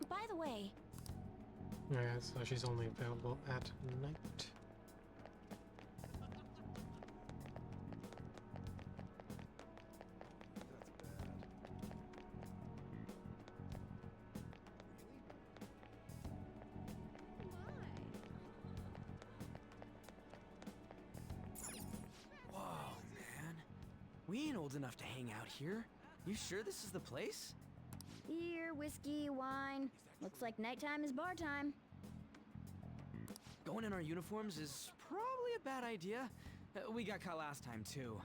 By the way... Yeah, so she's only available at night. Whoa, man. We ain't old enough to hang out here. You sure this is the place? Beer, whiskey, wine. Looks like nighttime is bar time. Going in our uniforms is probably a bad idea. We got caught last time, too.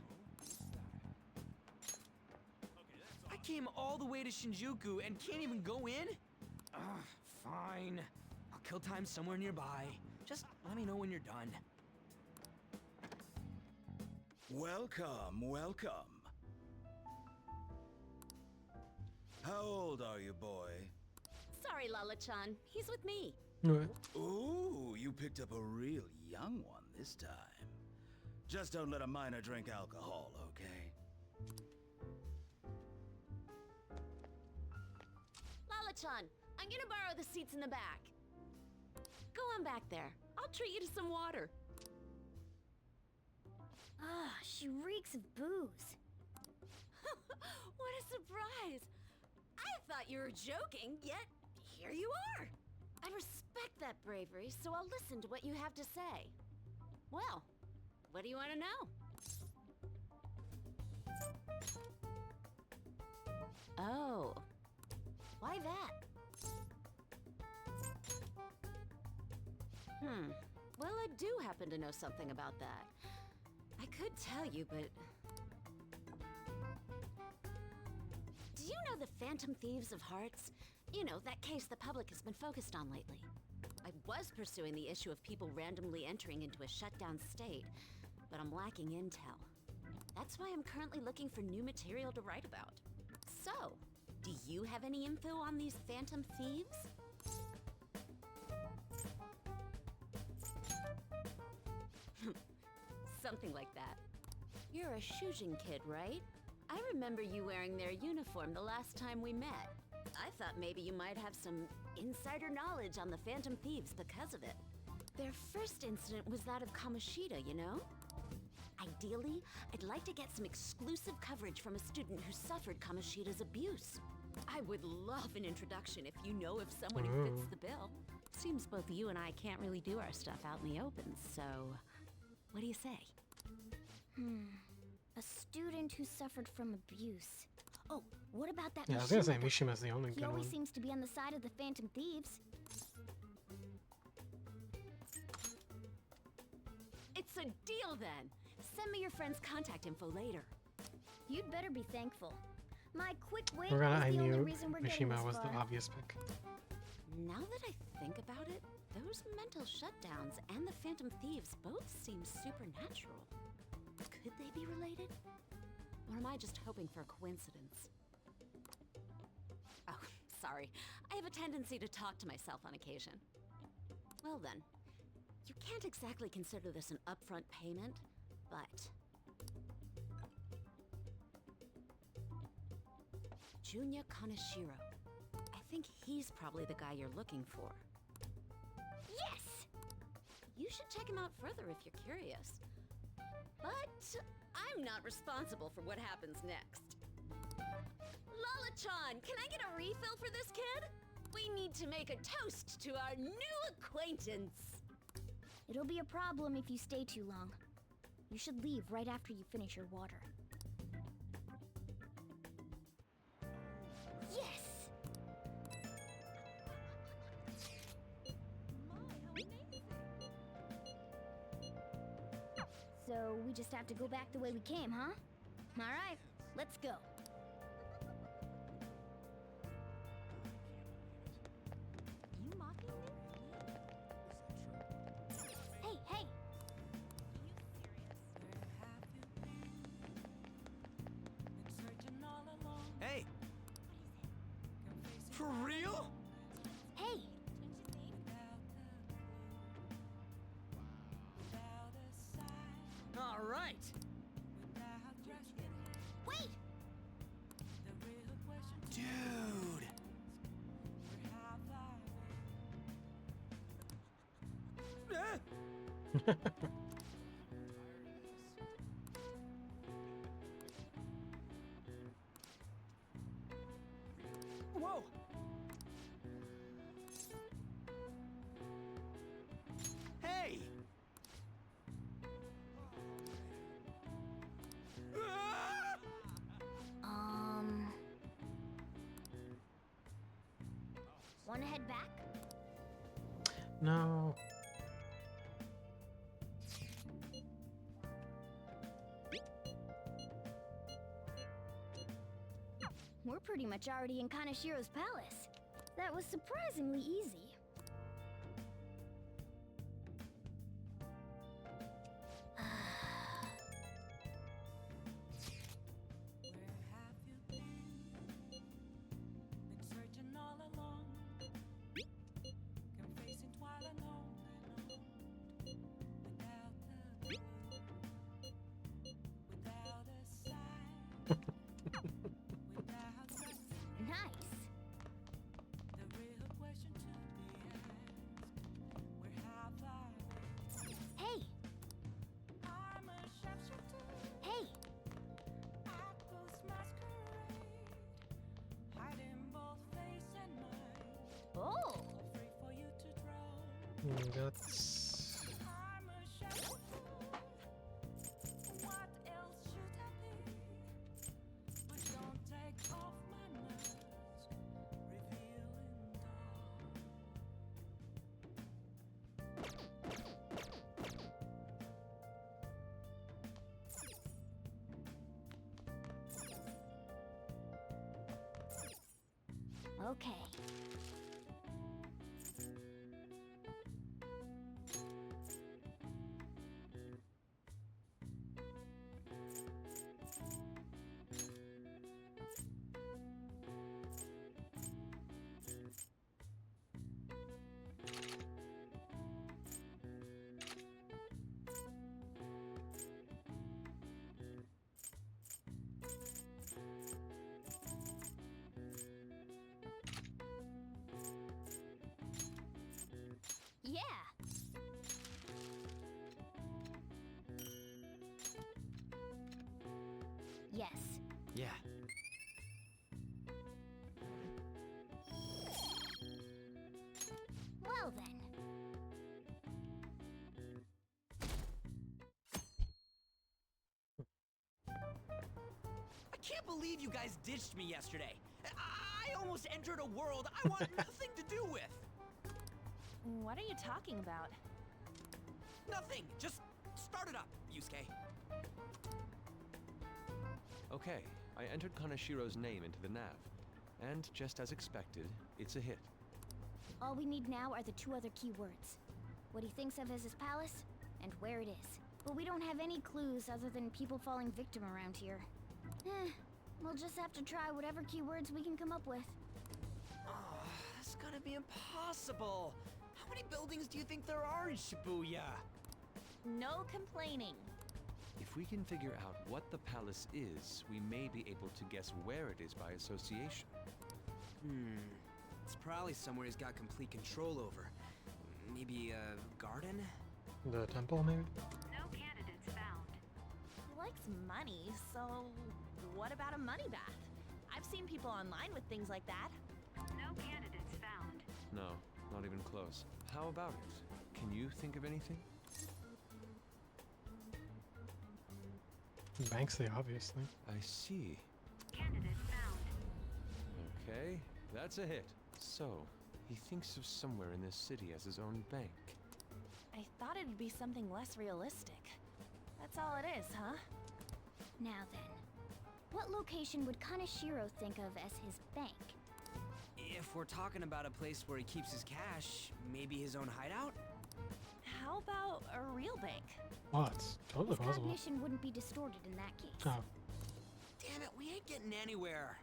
I came all the way to Shinjuku and can't even go in? Ugh, fine. I'll kill time somewhere nearby. Just let me know when you're done. Welcome, welcome. How old are you, boy? Sorry, Lala-chan. He's with me. What? Ooh, you picked up a real young one this time. Just don't let a minor drink alcohol, okay? Lala-chan, I'm gonna borrow the seats in the back. Go on back there. I'll treat you to some water. Ah, she reeks of booze. What a surprise! I thought you were joking, yet here you are! I respect that bravery, so I'll listen to what you have to say. Well, what do you want to know? Oh, why that? Well, I do happen to know something about that. I could tell you, but... Do you know the Phantom Thieves of Hearts? You know, that case the public has been focused on lately. I was pursuing the issue of people randomly entering into a shutdown state, but I'm lacking intel. That's why I'm currently looking for new material to write about. So, do you have any info on these Phantom Thieves? Something like that. You're a Shujin kid, right? I remember you wearing their uniform the last time we met. I thought maybe you might have some insider knowledge on the Phantom Thieves because of it. Their first incident was that of Kamoshida, you know? Ideally, I'd like to get some exclusive coverage from a student who suffered Kamoshida's abuse. I would love an introduction if you know of someone who fits the bill. Seems both you and I can't really do our stuff out in the open, so... What do you say? A student who suffered from abuse. Oh, what about that Yeah, I was gonna say Mishima guy? Mishima's the only He good always one. seems to be on the side of the Phantom Thieves. It's a deal then! Send me your friend's contact info later. You'd better be thankful. My quick wit I is the only knew reason we're getting Mishima this was the far. obvious pick. Now that I think about it, those mental shutdowns and the Phantom Thieves both seem supernatural. Could they be related? Or am I just hoping for a coincidence? Oh, sorry. I have a tendency to talk to myself on occasion. Well then, you can't exactly consider this an upfront payment, but... Junya Kaneshiro. I think he's probably the guy you're looking for. Yes! You should check him out further if you're curious. But I'm not responsible for what happens next. Lala-chan, can I get a refill for this kid? We need to make a toast to our new acquaintance. It'll be a problem if you stay too long. You should leave right after you finish your water. Yes! So we just have to go back the way we came, huh? Alright, let's go. You mocking me? Hey, hey! Hey! For real? Hey! All right. Wait! Dude. Whoa. Hey. Wanna head back? No. We're pretty much already in Kanashiro's palace. That was surprisingly easy. Nice. Hey. Hey. Oh. That's... Okay. Yeah. Yes. Yeah. Well then. I can't believe you guys ditched me yesterday. I almost entered a world I want nothing to do with. What are you talking about? Nothing. Just start it up, Yusuke. Okay, I entered Kanashiro's name into the nav. And just as expected, it's a hit. All we need now are the two other keywords. What he thinks of as his palace, and where it is. But we don't have any clues other than people falling victim around here. We'll just have to try whatever keywords we can come up with. Oh, that's gonna be impossible. How many buildings do you think there are in Shibuya? No complaining. If we can figure out what the palace is, we may be able to guess where it is by association. It's probably somewhere he's got complete control over. Maybe a garden? The temple, maybe? No candidates found. He likes money, so what about a money bath? I've seen people online with things like that. No candidates found. No, not even close. How about it? Can you think of anything? Banksy, obviously. I see. Candidate found. Okay, that's a hit. So, he thinks of somewhere in this city as his own bank. I thought it'd be something less realistic. That's all it is, huh? Now then, what location would Kaneshiro think of as his bank? If we're talking about a place where he keeps his cash, maybe his own hideout? How about a real bank? Oh, it's totally His possible. cognition wouldn't be distorted in that case. Oh, Damn it, we ain't getting anywhere.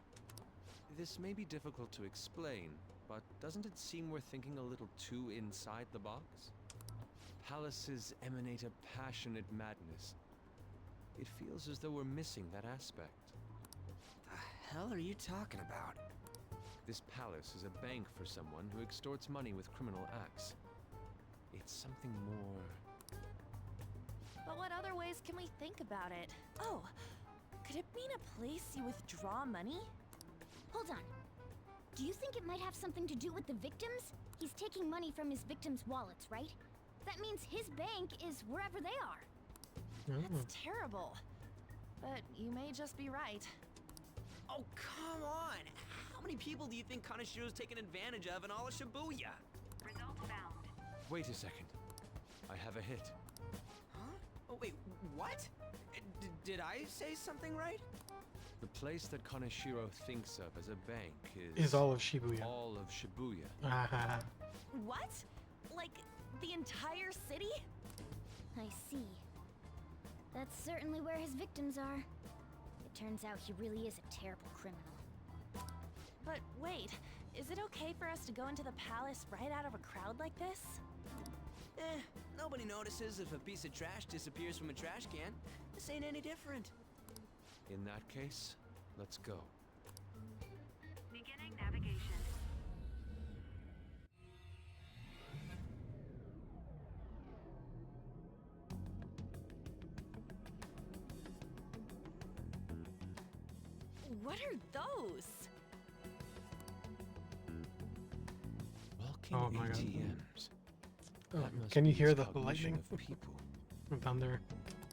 This may be difficult to explain, but doesn't it seem we're thinking a little too inside the box? Palaces emanate a passionate madness. It feels as though we're missing that aspect. The hell are you talking about? This palace is a bank for someone who extorts money with criminal acts. It's something more... But what other ways can we think about it? Oh, could it mean a place you withdraw money? Hold on. Do you think it might have something to do with the victims? He's taking money from his victims' wallets, right? That means his bank is wherever they are. That's terrible. But you may just be right. Oh, come on! How many people do you think Kaneshiro's taken advantage of in all of Shibuya? Result found. Wait a second. I have a hit. Huh? Oh, wait, what? Did I say something right? The place that Kaneshiro thinks of as a bank is all of Shibuya. All of Shibuya. Ah, What? Like, the entire city? I see. That's certainly where his victims are. It turns out he really is a terrible criminal. But wait, is it okay for us to go into the palace right out of a crowd like this? Nobody notices if a piece of trash disappears from a trash can. This ain't any different. In that case, let's go. Beginning navigation. What are those? Walking Oh my God. ATMs. Oh, That must can you be hear his the cognition lightning? of people. down there.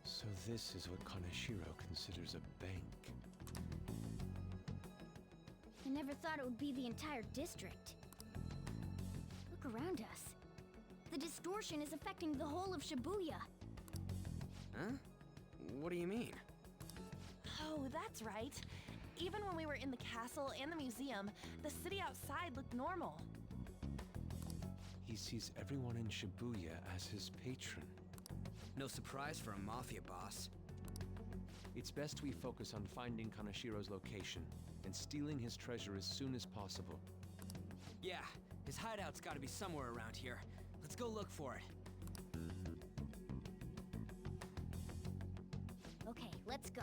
So this is what Kaneshiro considers a bank. I never thought it would be the entire district. Look around us. The distortion is affecting the whole of Shibuya. Huh? What do you mean? Oh, that's right. Even when we were in the castle and the museum, the city outside looked normal. He sees everyone in Shibuya as his patron. No surprise for a mafia boss. It's best we focus on finding Kaneshiro's location and stealing his treasure as soon as possible. Yeah, his hideout's gotta be somewhere around here. Let's go look for it. Okay, let's go.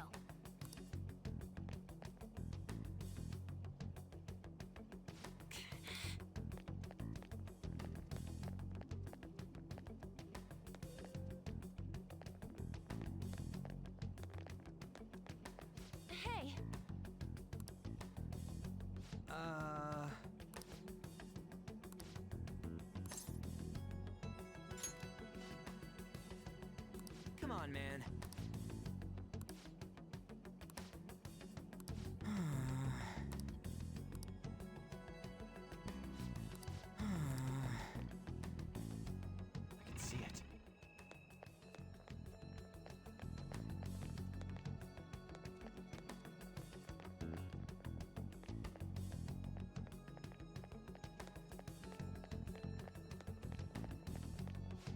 Hey, Come on, man. I can see it.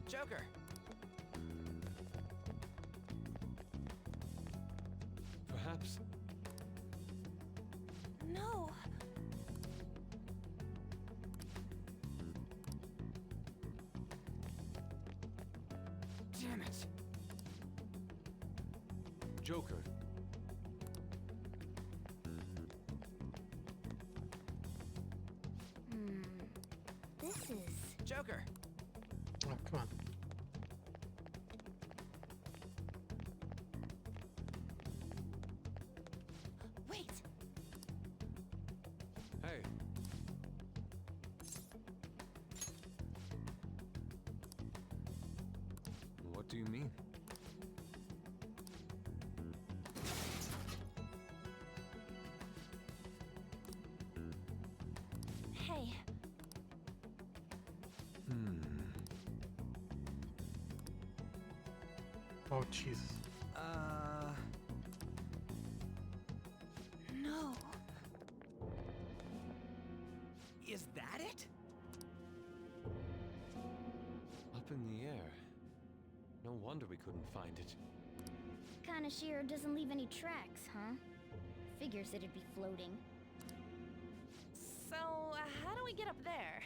Joker! Perhaps. no. Damn it! Joker. This is... Joker! Oh, come on. Wait, Hey. What do you mean? Oh, Jesus. No. Is that it? Up in the air. No wonder we couldn't find it. Kanashiro doesn't leave any tracks, huh? Figures it'd be floating. So, how do we get up there?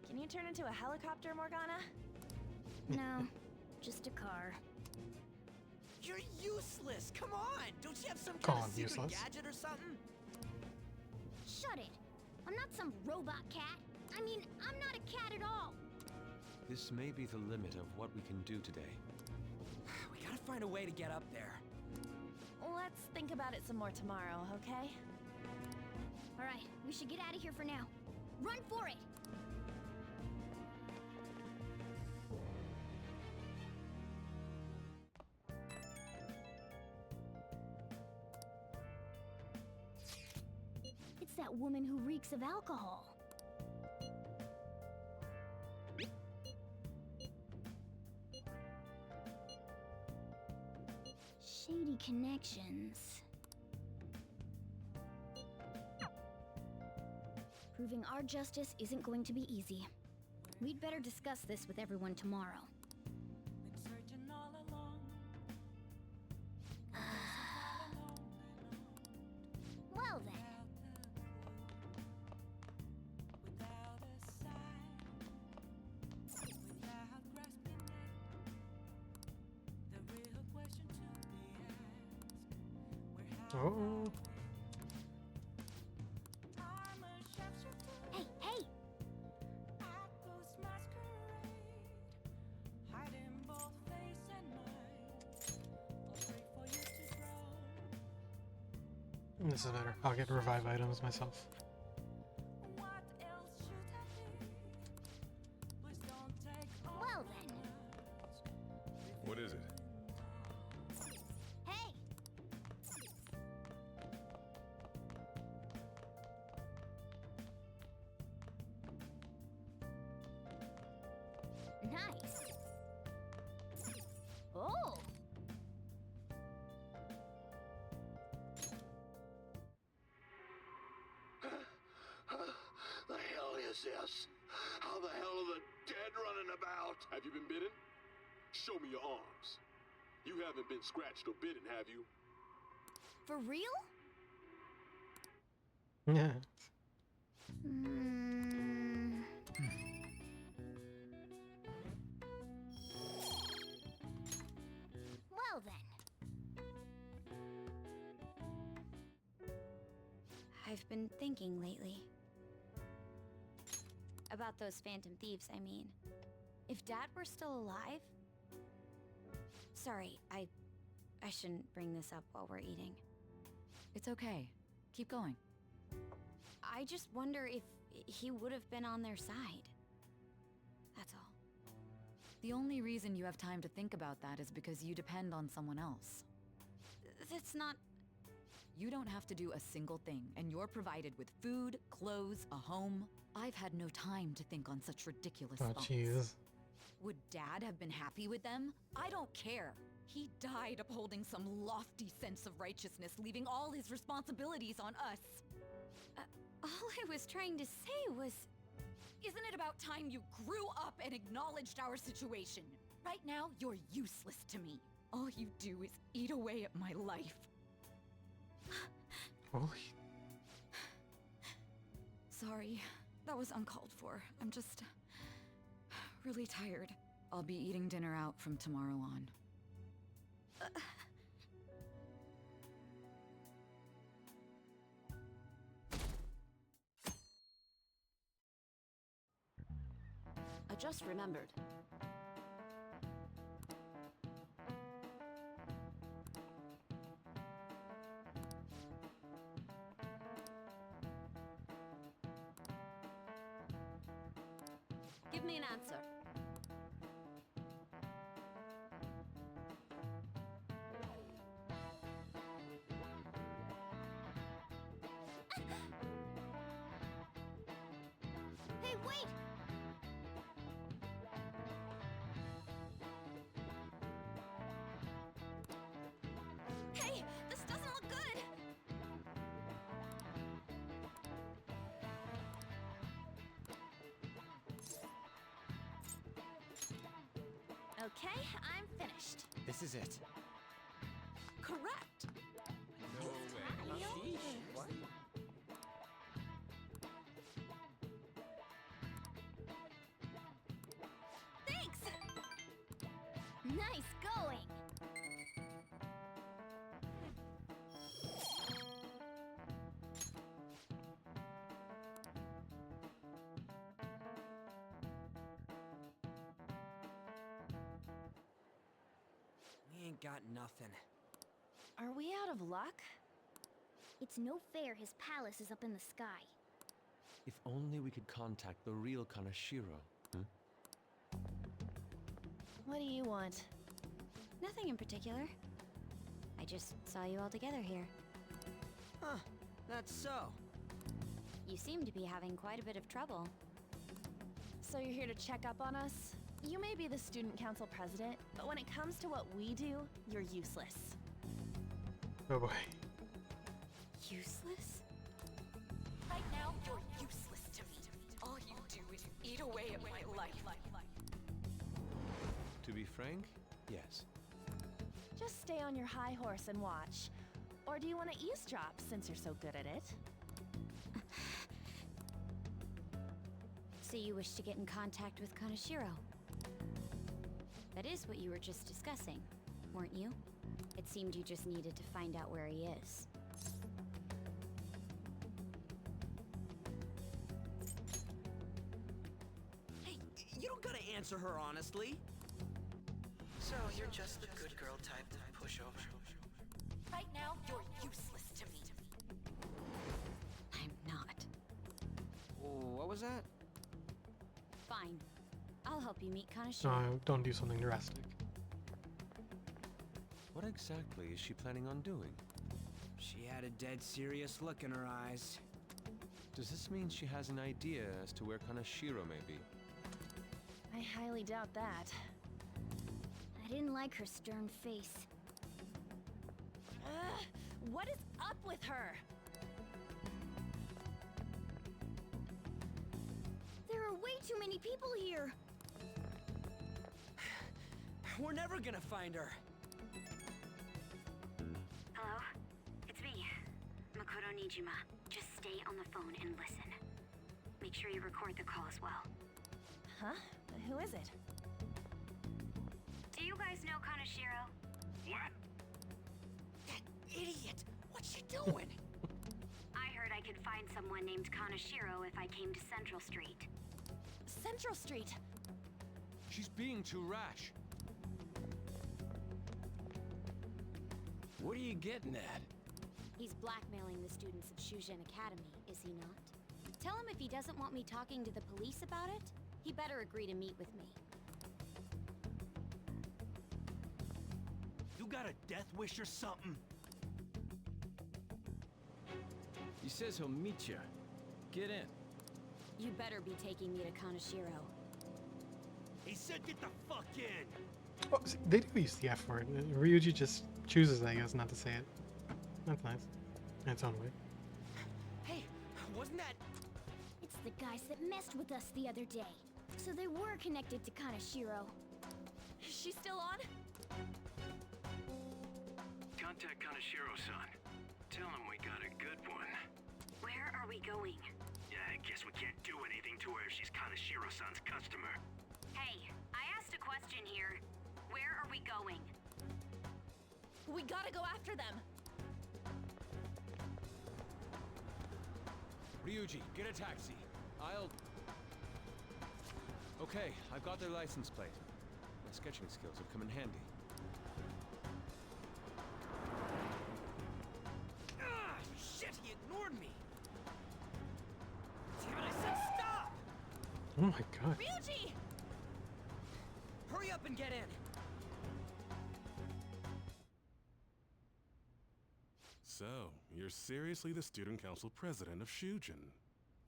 Can you turn into a helicopter, Morgana? No, just a car. You're useless! Come on! Don't you have some Call kind of him secret useless. gadget or something? Shut it! I'm not some robot cat. I mean, I'm not a cat at all. This may be the limit of what we can do today. We gotta find a way to get up there. Let's think about it some more tomorrow, okay? Alright, we should get out of here for now. Run for it! It's that woman who reeks of alcohol. Shady connections. Proving our justice isn't going to be easy. We'd better discuss this with everyone tomorrow. Been searching all along. Well then. Without a sign, without grasping it, the real question to be asked: where have Oh. I'm a sharpshooter, Hey, hey! a ghost masquerade, hiding both face and mind. I'll pray for you to grow. This is better. I'll get revive items myself. What else should I be? Please don't take all Well then. What is it? Hey! Nice. Oh! The hell is this? How the hell are the dead running about? Have you been bitten? Show me your arms. You haven't been scratched or bitten, have you? For real? Yeah. Mm. Well then. I've been thinking lately. About those phantom thieves, I mean. If Dad were still alive... Sorry, I shouldn't bring this up while we're eating. It's okay. Keep going. I just wonder if he would have been on their side. That's all. The only reason you have time to think about that is because you depend on someone else. That's not... You don't have to do a single thing, and you're provided with food, clothes, a home. I've had no time to think on such ridiculous Oh, thoughts. jeez. Would Dad have been happy with them? I don't care. He died upholding some lofty sense of righteousness, leaving all his responsibilities on us. All I was trying to say was... Isn't it about time you grew up and acknowledged our situation? Right now, you're useless to me. All you do is eat away at my life. Holy. Sorry, that was uncalled for. I'm just... really tired. I'll be eating dinner out from tomorrow on. I just remembered. Give me an answer. Hey, wait! Okay, I'm finished. This is it. Correct. No way. What? Thanks! Nice going! We ain't got nothing. Are we out of luck? It's no fair his palace is up in the sky. If only we could contact the real Kanashiro. What do you want? Nothing in particular. I just saw you all together here. Huh, that's so. You seem to be having quite a bit of trouble. So you're here to check up on us? You may be the student council president, but when it comes to what we do, you're useless. Oh boy. Useless? Right now, you're useless to me. All you do is eat away at my life. To be frank, yes. Just stay on your high horse and watch. Or do you want to eavesdrop since you're so good at it? So you wish to get in contact with Kanashiro? That is what you were just discussing, weren't you? It seemed you just needed to find out where he is. Hey, you don't gotta answer her honestly. So you're just the good girl type to push over. Right now, you're useless to me. I'm not. What was that? Fine. I'll help you meet Kanashiro. No, don't do something drastic. What exactly is she planning on doing? She had a dead serious look in her eyes. Does this mean she has an idea as to where Kanashiro may be? I highly doubt that. I didn't like her stern face. What is up with her? There are way too many people here. We're never gonna find her. Hello? It's me, Makoto Nijima. Just stay on the phone and listen. Make sure you record the call as well. Huh? Who is it? Do you guys know Kanashiro? What? That idiot! What's she doing? I heard I could find someone named Kanashiro if I came to Central Street. Central Street! She's being too rash. What are you getting at? He's blackmailing the students of Shujin Academy, is he not? Tell him if he doesn't want me talking to the police about it, he better agree to meet with me. You got a death wish or something? He says he'll meet you. Get in. You better be taking me to Kanashiro. He said get the fuck in! Oh, see, they do use the F word. Ryuji just chooses, I guess, not to say it. That's nice. In its own way. Hey, wasn't that... It's the guys that messed with us the other day. So they were connected to Kanashiro. Is she still on? Contact Kanashiro-san. Tell him we got a good one. Where are we going? Yeah, I guess we can't do anything to her if she's Kanashiro-san's customer. Hey, I asked a question here. Where are we going? We gotta go after them. Ryuji, get a taxi. I'll... Okay, I've got their license plate. My sketching skills have come in handy. Ah, shit, he ignored me! Damn it, I said stop! Oh my god. Ryuji! Hurry up and get in! So, you're seriously the student council president of Shujin.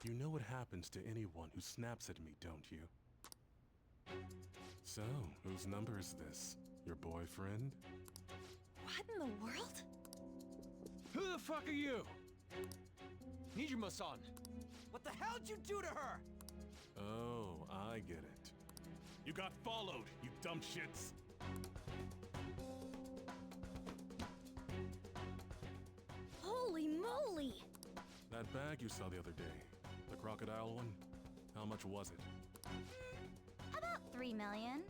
You know what happens to anyone who snaps at me, don't you? So, whose number is this? Your boyfriend? What in the world? Who the fuck are you? Nijima-san! What the hell'd you do to her? Oh, I get it. You got followed, you dumb shits. Holy moly! That bag you saw the other day, the crocodile one, how much was it? About 3 million.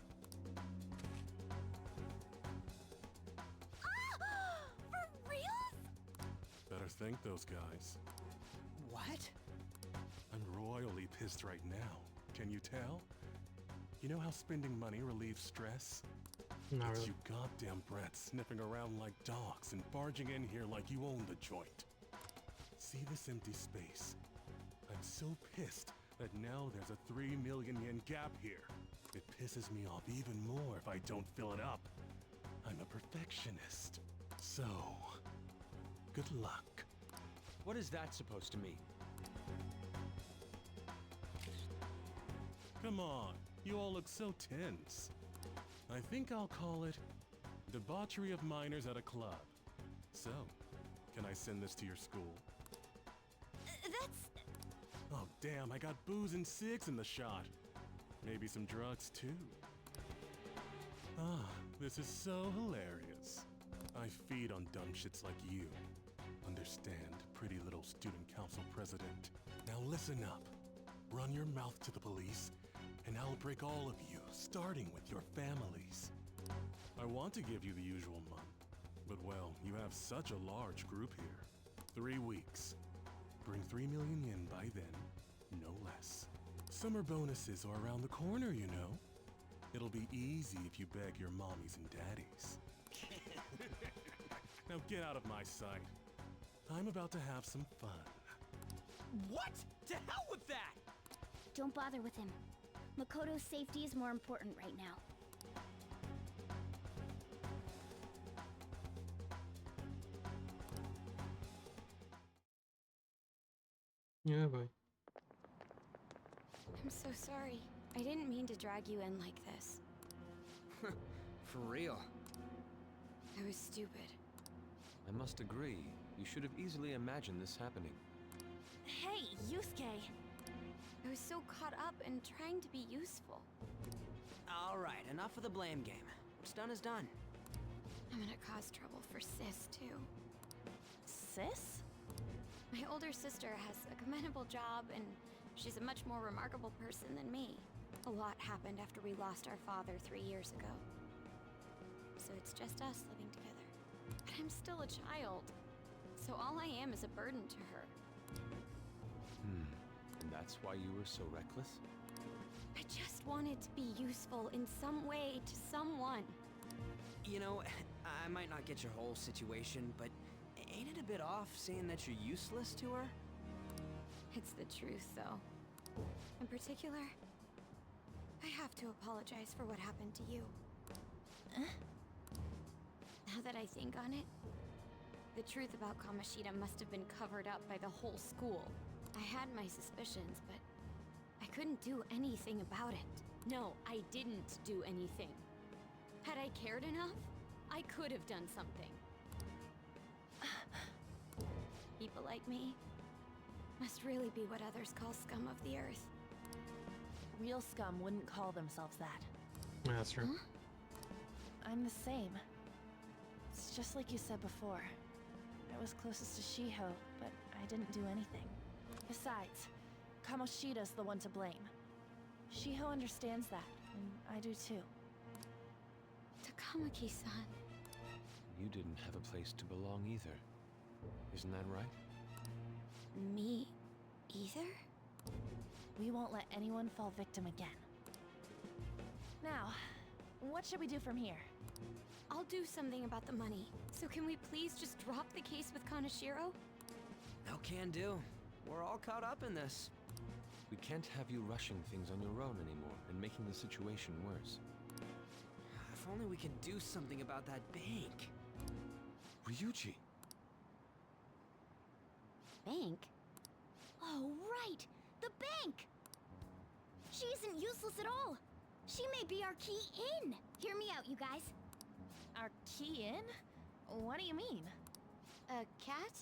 For reals? Better thank those guys. What? I'm royally pissed right now. Can you tell? You know how spending money relieves stress? Not It's really. you goddamn brats sniffing around like dogs and barging in here like you own the joint. See this empty space? I'm so pissed that now there's a 3 million yen gap here. It pisses me off even more if I don't fill it up. I'm a perfectionist. So, good luck. What is that supposed to mean? Come on, you all look so tense. I think I'll call it debauchery of minors at a club. So, can I send this to your school? That's... Oh damn, I got booze and cigs in the shot. Maybe some drugs too. Ah, this is so hilarious. I feed on dumb shits like you. Understand, pretty little student council president. Now listen up. Run your mouth to the police, and I'll break all of you, starting with your families. I want to give you the usual month, but well, you have such a large group here. 3 weeks. Bring 3 million yen by then, no less. Summer bonuses are around the corner, you know. It'll be easy if you beg your mommies and daddies. Now get out of my sight. I'm about to have some fun. What? To hell with that! Don't bother with him. Makoto's safety is more important right now. Yeah, boy. I'm so sorry. I didn't mean to drag you in like this. For real. I was stupid. I must agree. You should have easily imagined this happening. Hey, Yusuke! I was so caught up in trying to be useful. Alright, enough of the blame game. What's done is done. I'm gonna cause trouble for Sis, too. Sis? My older sister has a commendable job, and she's a much more remarkable person than me. A lot happened after we lost our father 3 years ago. So it's just us living together. But I'm still a child. So all I am is a burden to her. And that's why you were so reckless? I just wanted to be useful in some way to someone. You know, I might not get your whole situation, but ain't it a bit off saying that you're useless to her? It's the truth, though. In particular, I have to apologize for what happened to you. Now that I think on it, the truth about Kamoshida must have been covered up by the whole school. I had my suspicions, but I couldn't do anything about it. No, I didn't do anything. Had I cared enough, I could have done something. People like me must really be what others call scum of the earth. Real scum wouldn't call themselves that. Yeah, that's true. I'm the same. It's just like you said before. I was closest to Shiho, but I didn't do anything. Besides, Kamoshida's the one to blame. Shiho understands that, and I do too. Takamaki-san. You didn't have a place to belong either. Isn't that right? Me either? We won't let anyone fall victim again. Now, what should we do from here? I'll do something about the money. So can we please just drop the case with Kaneshiro? No can do. We're all caught up in this. We can't have you rushing things on your own anymore and making the situation worse. If only we could do something about that bank. Ryuji! Bank? Oh, right! The bank! She isn't useless at all! She may be our key in! Hear me out, you guys. Our key in? What do you mean? A cat?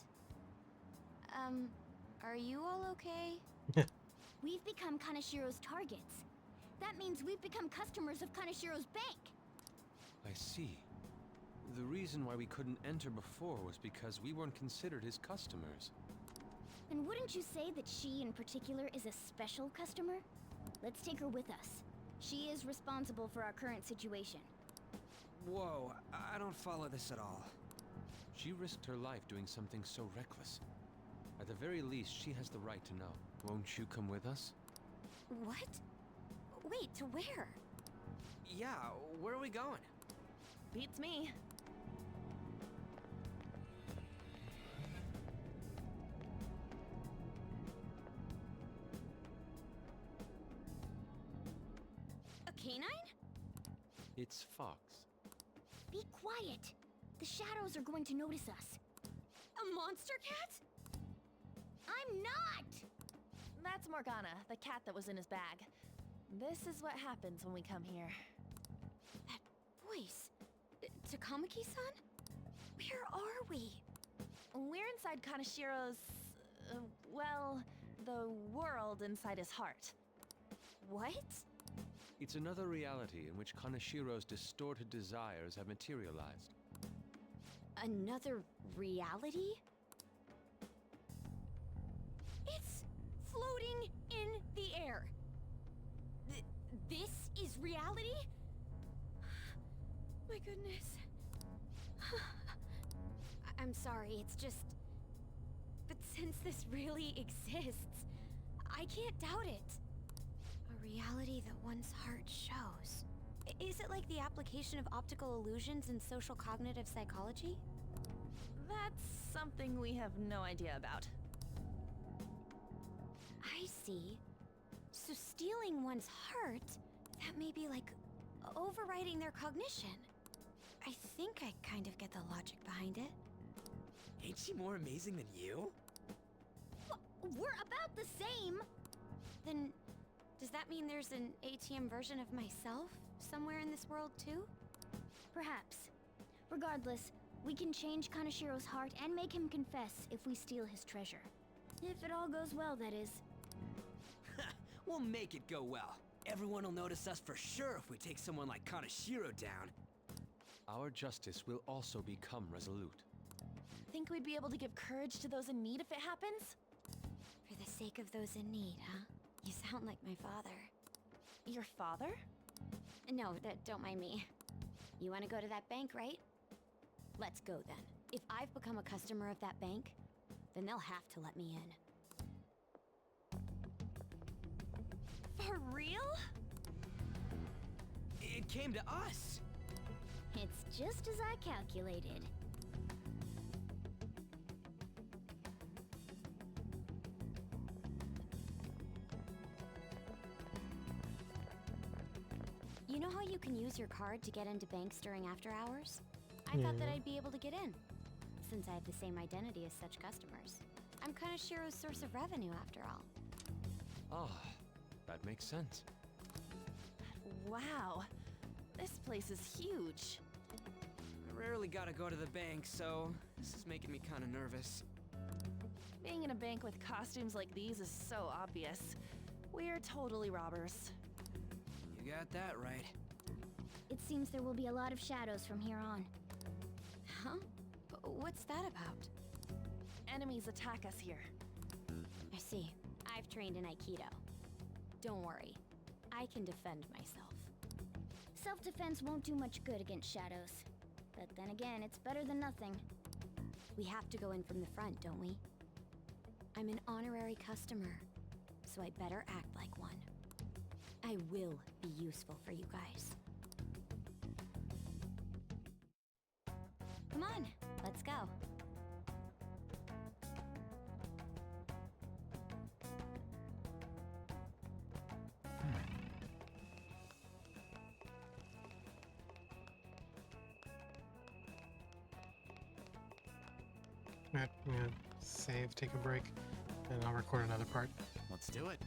Are you all okay? We've become Kaneshiro's targets. That means we've become customers of Kanashiro's bank. I see. The reason why we couldn't enter before was because we weren't considered his customers. And wouldn't you say that she in particular is a special customer? Let's take her with us. She is responsible for our current situation. Whoa, I don't follow this at all. She risked her life doing something so reckless. At the very least, she has the right to know. Won't you come with us? What? Wait, to where? Yeah, where are we going? Beats me. A canine? It's Fox. Be quiet. The shadows are going to notice us. A monster cat? I'm not! That's Morgana, the cat that was in his bag. This is what happens when we come here. That voice. Takamaki-san? Where are we? We're inside Kanashiro's... well, the world inside his heart. What? It's another reality in which Kanashiro's distorted desires have materialized. Another reality? It's floating in the air. This is reality? My goodness. I'm sorry, it's just... But since this really exists, I can't doubt it. A reality that one's heart shows. Is it like the application of optical illusions in social cognitive psychology? That's something we have no idea about. I see. So stealing one's heart, that may be like overriding their cognition. I think I kind of get the logic behind it. Ain't she more amazing than you? We're about the same! Then, does that mean there's an ATM version of myself somewhere in this world too? Perhaps. Regardless, we can change Kanashiro's heart and make him confess if we steal his treasure. If it all goes well, that is. We'll make it go well. Everyone will notice us for sure if we take someone like Kanashiro down. Our justice will also become resolute. Think we'd be able to give courage to those in need if it happens? For the sake of those in need, huh? You sound like my father. Your father? No, don't mind me. You want to go to that bank, right? Let's go then. If I've become a customer of that bank, then they'll have to let me in. For real? It came to us! It's just as I calculated. You know how you can use your card to get into banks during after hours? I thought that I'd be able to get in, since I have the same identity as such customers. I'm Kanashiro's source of revenue, after all. Ah, that makes sense. Wow. This place is huge. I rarely gotta go to the bank, so this is making me kinda nervous. Being in a bank with costumes like these is so obvious. We're totally robbers. You got that right. It seems there will be a lot of shadows from here on. Huh? What's that about? Enemies attack us here. I see. I've trained in Aikido. Don't worry. I can defend myself. Self-defense won't do much good against shadows. But then again, it's better than nothing. We have to go in from the front, don't we? I'm an honorary customer, so I better act like one. I will be useful for you guys. Come on, let's go. I'm gonna save, take a break, and I'll record another part. Let's do it.